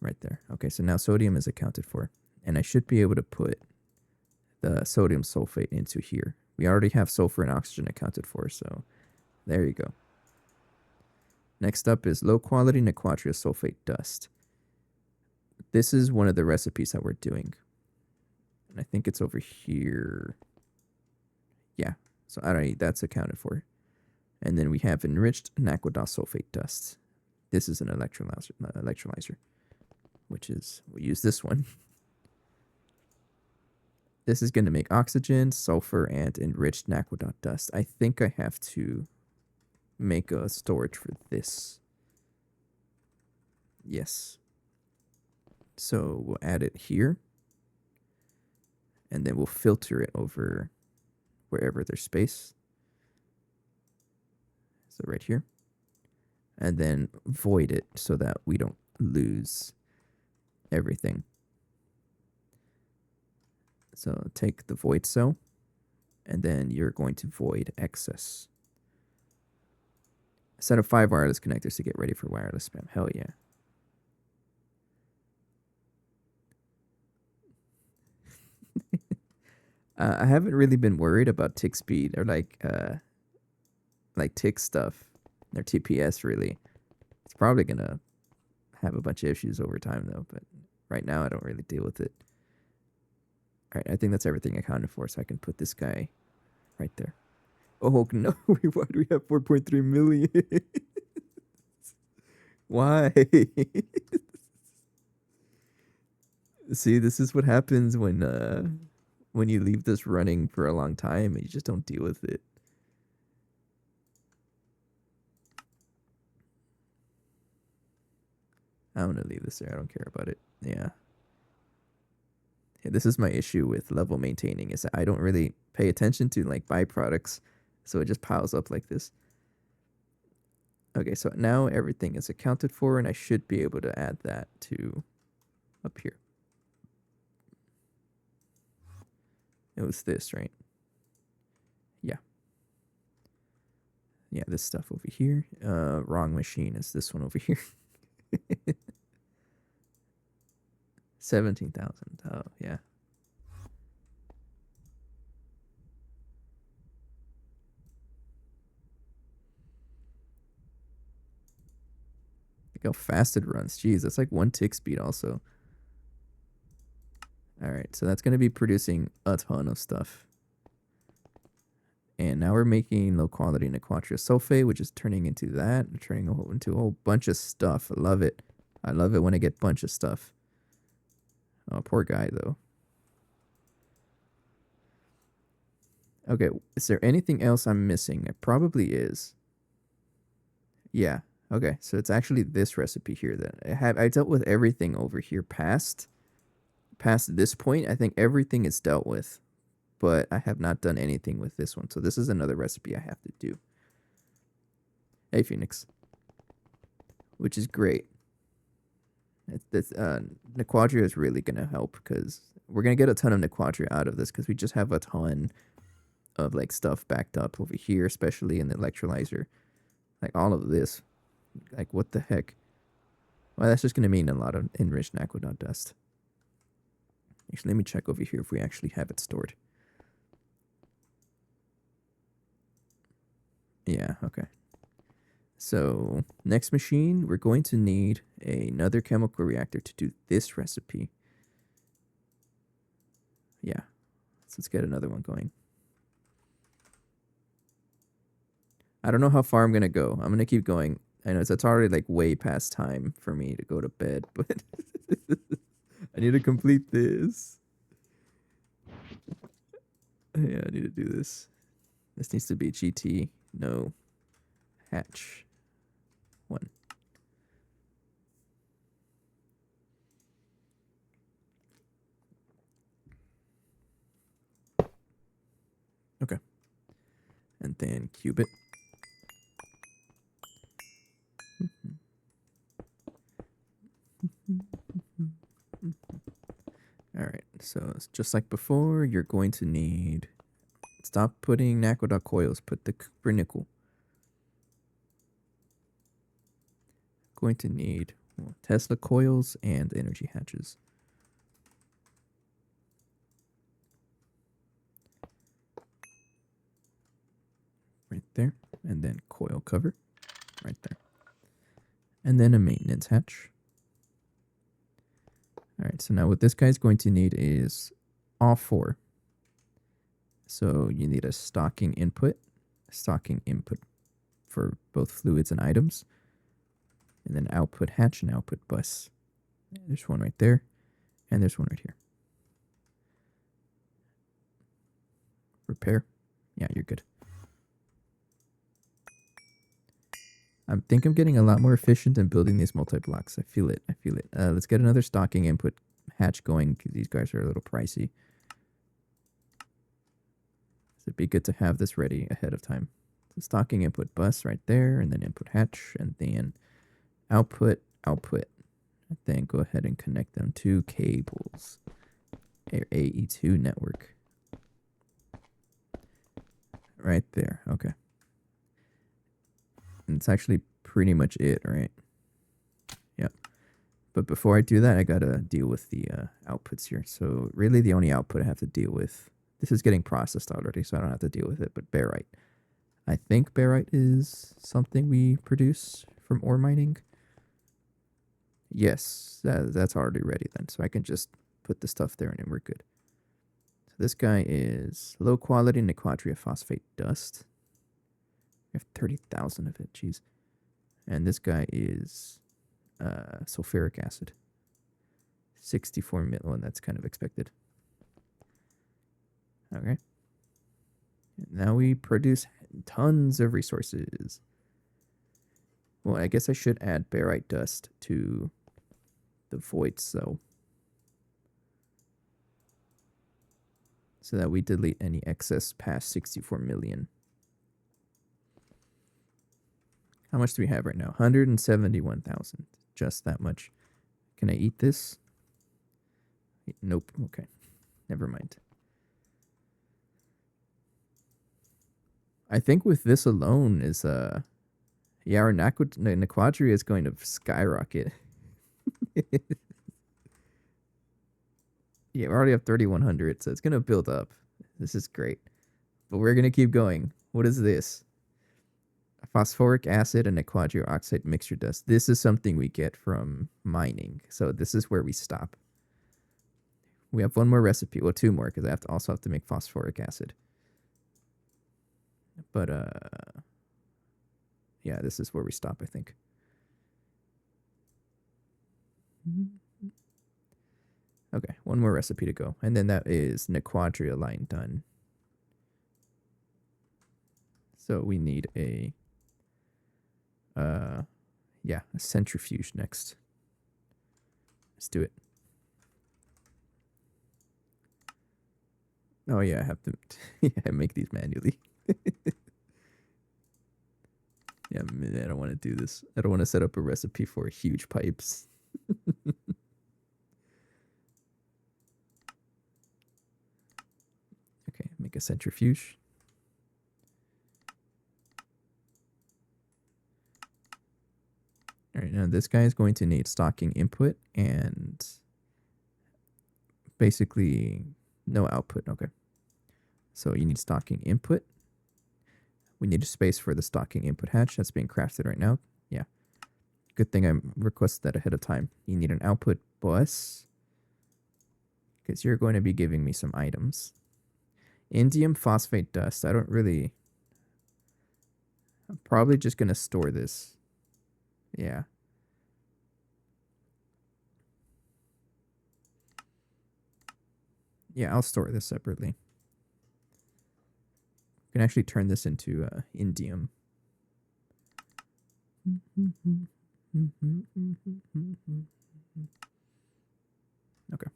Right there. Okay, so now sodium is accounted for. And I should be able to put the sodium sulfate into here. We already have sulfur and oxygen accounted for, so there you go. Next up is low quality Naquadah sulfate dust. This is one of the recipes that we're doing. And I think it's over here. Yeah, so that's accounted for. And then we have enriched Naquadah sulfate dust. This is an electrolyzer, which is, we use this one. This is going to make oxygen, sulfur, and enriched Naquadah dust. I think I have to make a storage for this. Yes. So we'll add it here. And then we'll filter it over wherever there's space. So right here. And then void it so that we don't lose everything. So take the void cell, and then you're going to void excess. Set up 5 wireless connectors to get ready for wireless spam. Hell yeah. I haven't really been worried about tick speed or like like tick stuff, their TPS really, it's probably gonna have a bunch of issues over time though. But right now, I don't really deal with it. All right, I think that's everything accounted for, so I can put this guy right there. Oh no! Why do we have 4.3 million? Why? See, this is what happens when you leave this running for a long time and you just don't deal with it. I'm gonna leave this there. I don't care about it. Yeah. This is my issue with level maintaining is that I don't really pay attention to like byproducts, so it just piles up like this. Okay, so now everything is accounted for, and I should be able to add that to up here. It was this, right? Yeah. Yeah, this stuff over here. Wrong machine is this one over here. 17,000. Oh, yeah. Look how fast it runs. Jeez, that's like 1 tick speed also. All right, so that's going to be producing a ton of stuff. And now we're making low quality Naquadah sulfate, which is turning into that, turning into a whole bunch of stuff. I love it. I love it when I get a bunch of stuff. Oh, poor guy, though. Okay, is there anything else I'm missing? It probably is. Yeah, okay, so it's actually this recipe here that I dealt with everything over here past this point. I think everything is dealt with, but I have not done anything with this one. So this is another recipe I have to do. Hey, Phoenix. Which is great. Naquadah is really going to help because we're going to get a ton of Naquadah out of this because we just have a ton of like stuff backed up over here, especially in the electrolyzer. Like all of this. Like what the heck? Well, that's just going to mean a lot of enriched Naquadah dust. Actually, let me check over here if we actually have it stored. Yeah, okay. So, next machine, we're going to need another chemical reactor to do this recipe. Yeah, so let's get another one going. I don't know how far I'm going to go. I'm going to keep going. I know it's already like way past time for me to go to bed, but I need to complete this. Yeah, I need to do this. This needs to be GT. No. Hatch. 1. Okay. And then cube it. All right, so it's just like before, you're going to need, stop putting Naquadah coils, put the copper nickel. Going to need Tesla coils and energy hatches. Right there, and then coil cover, right there. And then a maintenance hatch. All right, so now what this guy's going to need is all 4. So you need a stocking input for both fluids and items, and then output hatch and output bus. There's one right there, and there's one right here. Repair. Yeah, you're good. I think I'm getting a lot more efficient in building these multi-blocks. I feel it. Let's get another stocking input hatch going because these guys are a little pricey. So it'd be good to have this ready ahead of time. So stocking input bus right there, and then input hatch, and then output. And then go ahead and connect them to cables. AE2 network. Right there. Okay. And it's actually pretty much it, right? Yep. But before I do that, I gotta deal with the outputs here. So really the only output I have to deal with, this is getting processed already, so I don't have to deal with it, but barite. I think barite is something we produce from ore mining. Yes, that's already ready then. So I can just put the stuff there and then we're good. So this guy is low quality Naquadah phosphate dust. We have 30,000 of it, jeez. And this guy is sulfuric acid. 64 million, that's kind of expected. Okay. And now we produce tons of resources. Well, I guess I should add barite dust to the void cell so that we delete any excess past 64 million. How much do we have right now? 171,000. Just that much. Can I eat this? Nope. Okay. Never mind. I think with this alone is yeah, our Naquadah is going to skyrocket. Yeah, we already have 3,100, so it's going to build up. This is great. But we're going to keep going. What is this? Phosphoric acid and Naquadah oxide mixture dust. This is something we get from mining. So this is where we stop. We have one more recipe. Well, two more, because I also have to make phosphoric acid. But, yeah, this is where we stop, I think. Okay, one more recipe to go. And then that is Naquadah line done. So we need a, yeah, a centrifuge next. Let's do it. Oh, yeah, I have to yeah, make these manually. Yeah, I don't want to do this. I don't want to set up a recipe for huge pipes. Okay, make a centrifuge. All right, now this guy is going to need stocking input and basically no output. Okay. So you need stocking input. We need a space for the stocking input hatch that's being crafted right now. Yeah. Good thing I requested that ahead of time. You need an output bus because you're going to be giving me some items. Indium phosphate dust. I don't really... I'm probably just going to store this. Yeah. Yeah, I'll store this separately. You can actually turn this into indium. Okay.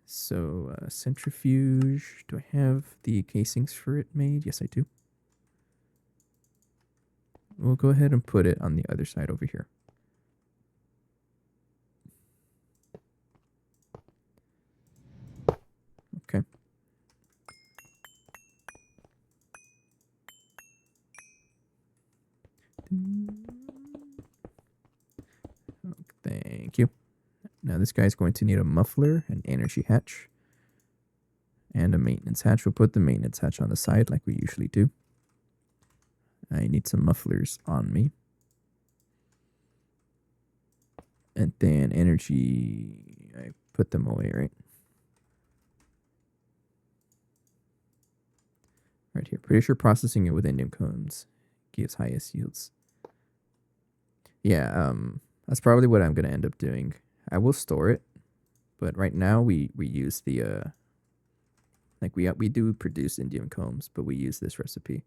So centrifuge. Do I have the casings for it made? Yes, I do. We'll go ahead and put it on the other side over here. Okay. Thank you. Now this guy's going to need a muffler, an energy hatch, and a maintenance hatch. We'll put the maintenance hatch on the side like we usually do. I need some mufflers on me. And then energy, I put them away, right? Right here. Pretty sure processing it with indium cones gives highest yields. Yeah, that's probably what I'm going to end up doing. I will store it, but right now we use the, like we do produce indium combs, but we use this recipe.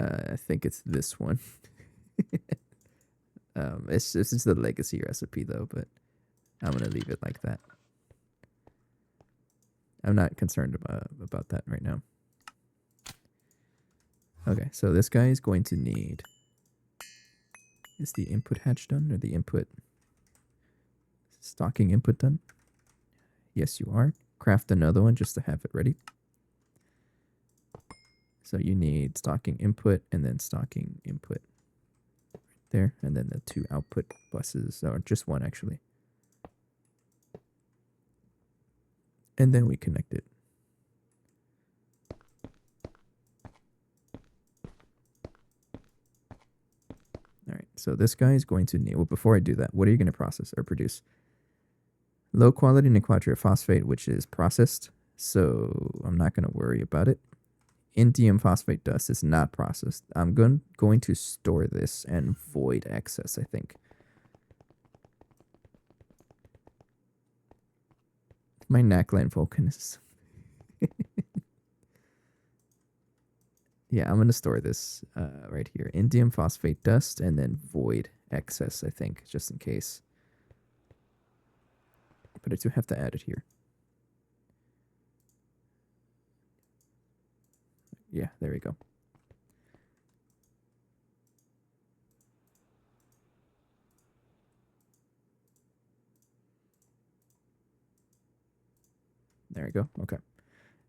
I think it's this one. This is the legacy recipe though, but I'm gonna leave it like that. I'm not concerned about that right now. Okay, so this guy is going to need... Is the input hatch done or the input... Stocking input done? Yes, you are. Craft another one just to have it ready. So you need stocking input and then stocking input. Right there, and then the two output buses, or just one actually. And then we connect it. So this guy is going to need. Well, before I do that, what are you going to process or produce? Low quality Naquadah phosphate, which is processed. So I'm not going to worry about it. Indium phosphate dust is not processed. I'm going to store this and void excess, I think. My Naquadah Vulcan is... Yeah, I'm going to store this right here. Indium phosphate dust and then void excess, I think, just in case. But I do have to add it here. Yeah, there we go. There we go. Okay.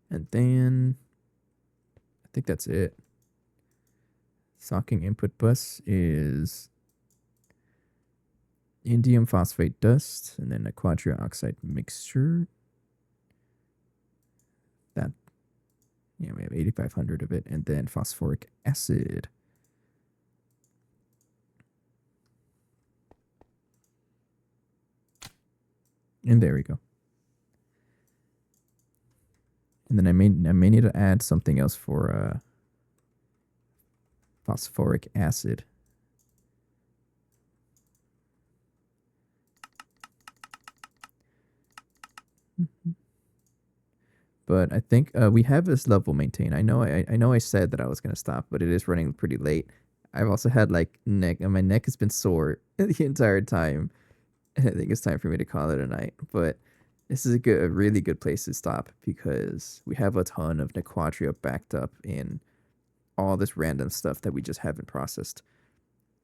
And then I think that's it. Socking input bus is indium phosphate dust and then a quadria oxide mixture. That, yeah, we have 8,500 of it, and then phosphoric acid. And there we go. And then I may need to add something else for phosphoric acid. But I think we have this level maintained. I know I said that I was gonna stop, but it is running pretty late. I've also had like my neck has been sore the entire time. And I think it's time for me to call it a night. But this is a really good place to stop because we have a ton of Naquadah backed up in all this random stuff that we just haven't processed.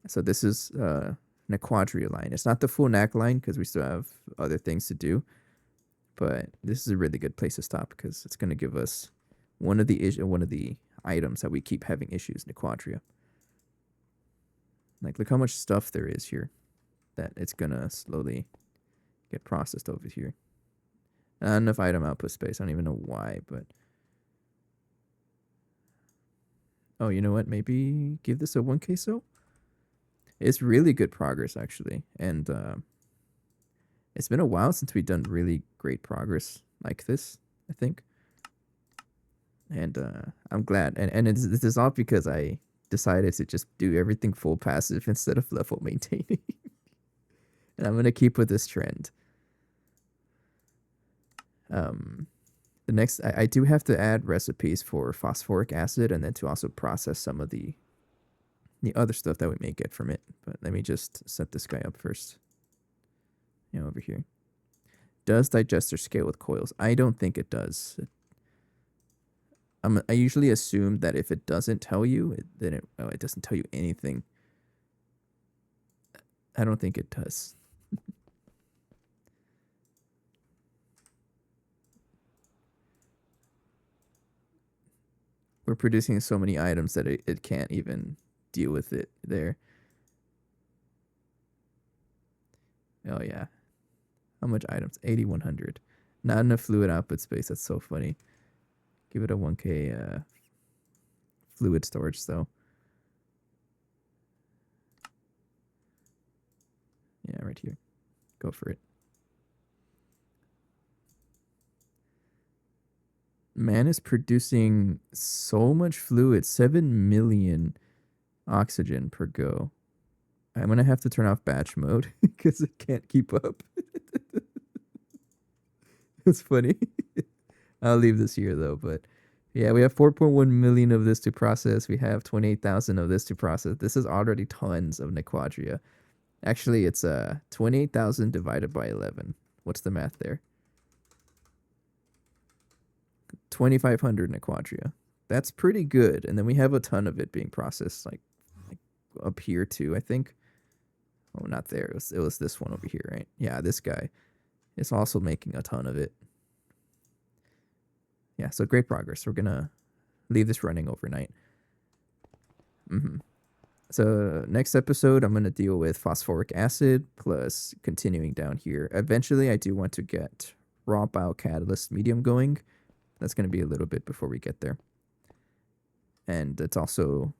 So this is Naquadah line. It's not the full Nac line because we still have other things to do. But this is a really good place to stop because it's going to give us one of the items that we keep having issues, Naquadah. Like, look how much stuff there is here that it's going to slowly get processed over here. Not enough item output space. I don't even know why, but... Oh, you know what? Maybe give this a 1K so? It's really good progress, actually. And it's been a while since we've done really great progress like this, I think. And I'm glad. And this is all because I decided to just do everything full passive instead of level maintaining. And I'm going to keep with this trend. The next, I do have to add recipes for phosphoric acid and then to also process some of the other stuff that we may get from it. But let me just set this guy up first. Over here. Does digester scale with coils? I don't think it does. I usually assume that if it doesn't tell you, then it doesn't tell you anything. I don't think it does. We're producing so many items that it can't even deal with it there. Oh, yeah. How much items? 8,100. Not enough fluid output space. That's so funny. Give it a 1K fluid storage, though. Yeah, right here. Go for it. Man is producing so much fluid. 7 million oxygen per go. I'm going to have to turn off batch mode because it can't keep up. It's funny. I'll leave this here, though. But yeah, we have 4.1 million of this to process. We have 28,000 of this to process. This is already tons of Naquadah. Actually, it's 28,000 divided by 11. What's the math there? 2,500 Naquadah. That's pretty good. And then we have a ton of it being processed, like up here too, I think. Oh, not there. It was this one over here, right? Yeah, this guy is also making a ton of it. Yeah, so great progress. We're gonna leave this running overnight. So next episode, I'm gonna deal with phosphoric acid plus continuing down here. Eventually, I do want to get raw biocatalyst medium going. That's gonna be a little bit before we get there. And it's also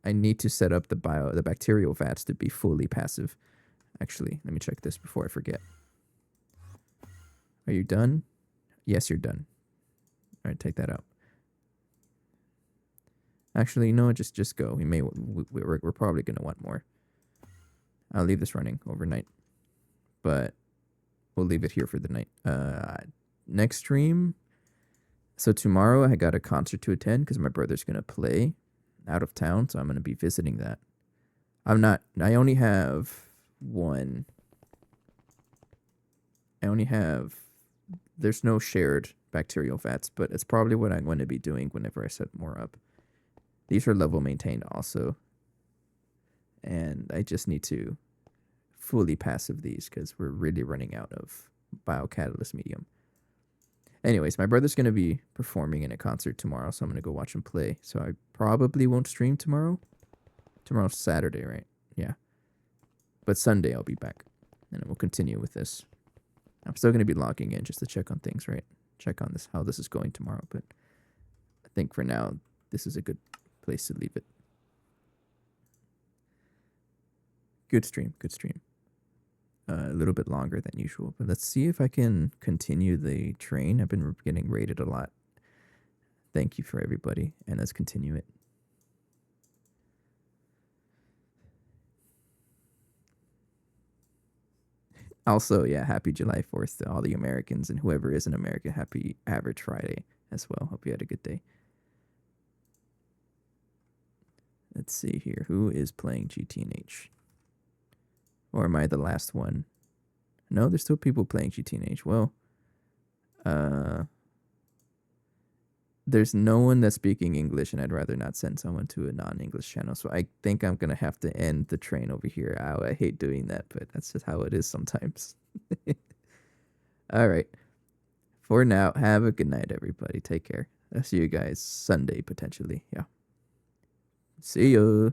I need to set up the bacterial vats to be fully passive. Actually, let me check this before I forget. Are you done? Yes, you're done. All right, take that out. Actually, no, just go. We're probably gonna want more. I'll leave this running overnight, but we'll leave it here for the night. Next stream. So tomorrow I got a concert to attend because my brother's gonna play out of town, so I'm gonna be visiting that. I only have one. There's no shared bacterial vats, but it's probably what I'm going to be doing whenever I set more up. These are level maintained also. And I just need to fully passive these because we're really running out of biocatalyst medium. Anyways, my brother's going to be performing in a concert tomorrow, so I'm going to go watch him play. So I probably won't stream tomorrow. Tomorrow's Saturday, right? Yeah. But Sunday I'll be back, and we'll continue with this. I'm still going to be logging in just to check on things, right? Check on how this is going tomorrow. But I think for now, this is a good place to leave it. Good stream. A little bit longer than usual, but let's see if I can continue the train. I've been getting rated a lot. Thank you for everybody, and let's continue it. Also, yeah, happy July 4th to all the Americans and whoever is an American. Happy Average Friday as well. Hope you had a good day. Let's see here. Who is playing GTNH? Or am I the last one? No, there's still people playing GTNH. Well, there's no one that's speaking English, and I'd rather not send someone to a non-English channel. So I think I'm going to have to end the train over here. I hate doing that, but that's just how it is sometimes. All right. For now, have a good night, everybody. Take care. I'll see you guys Sunday, potentially. Yeah. See ya.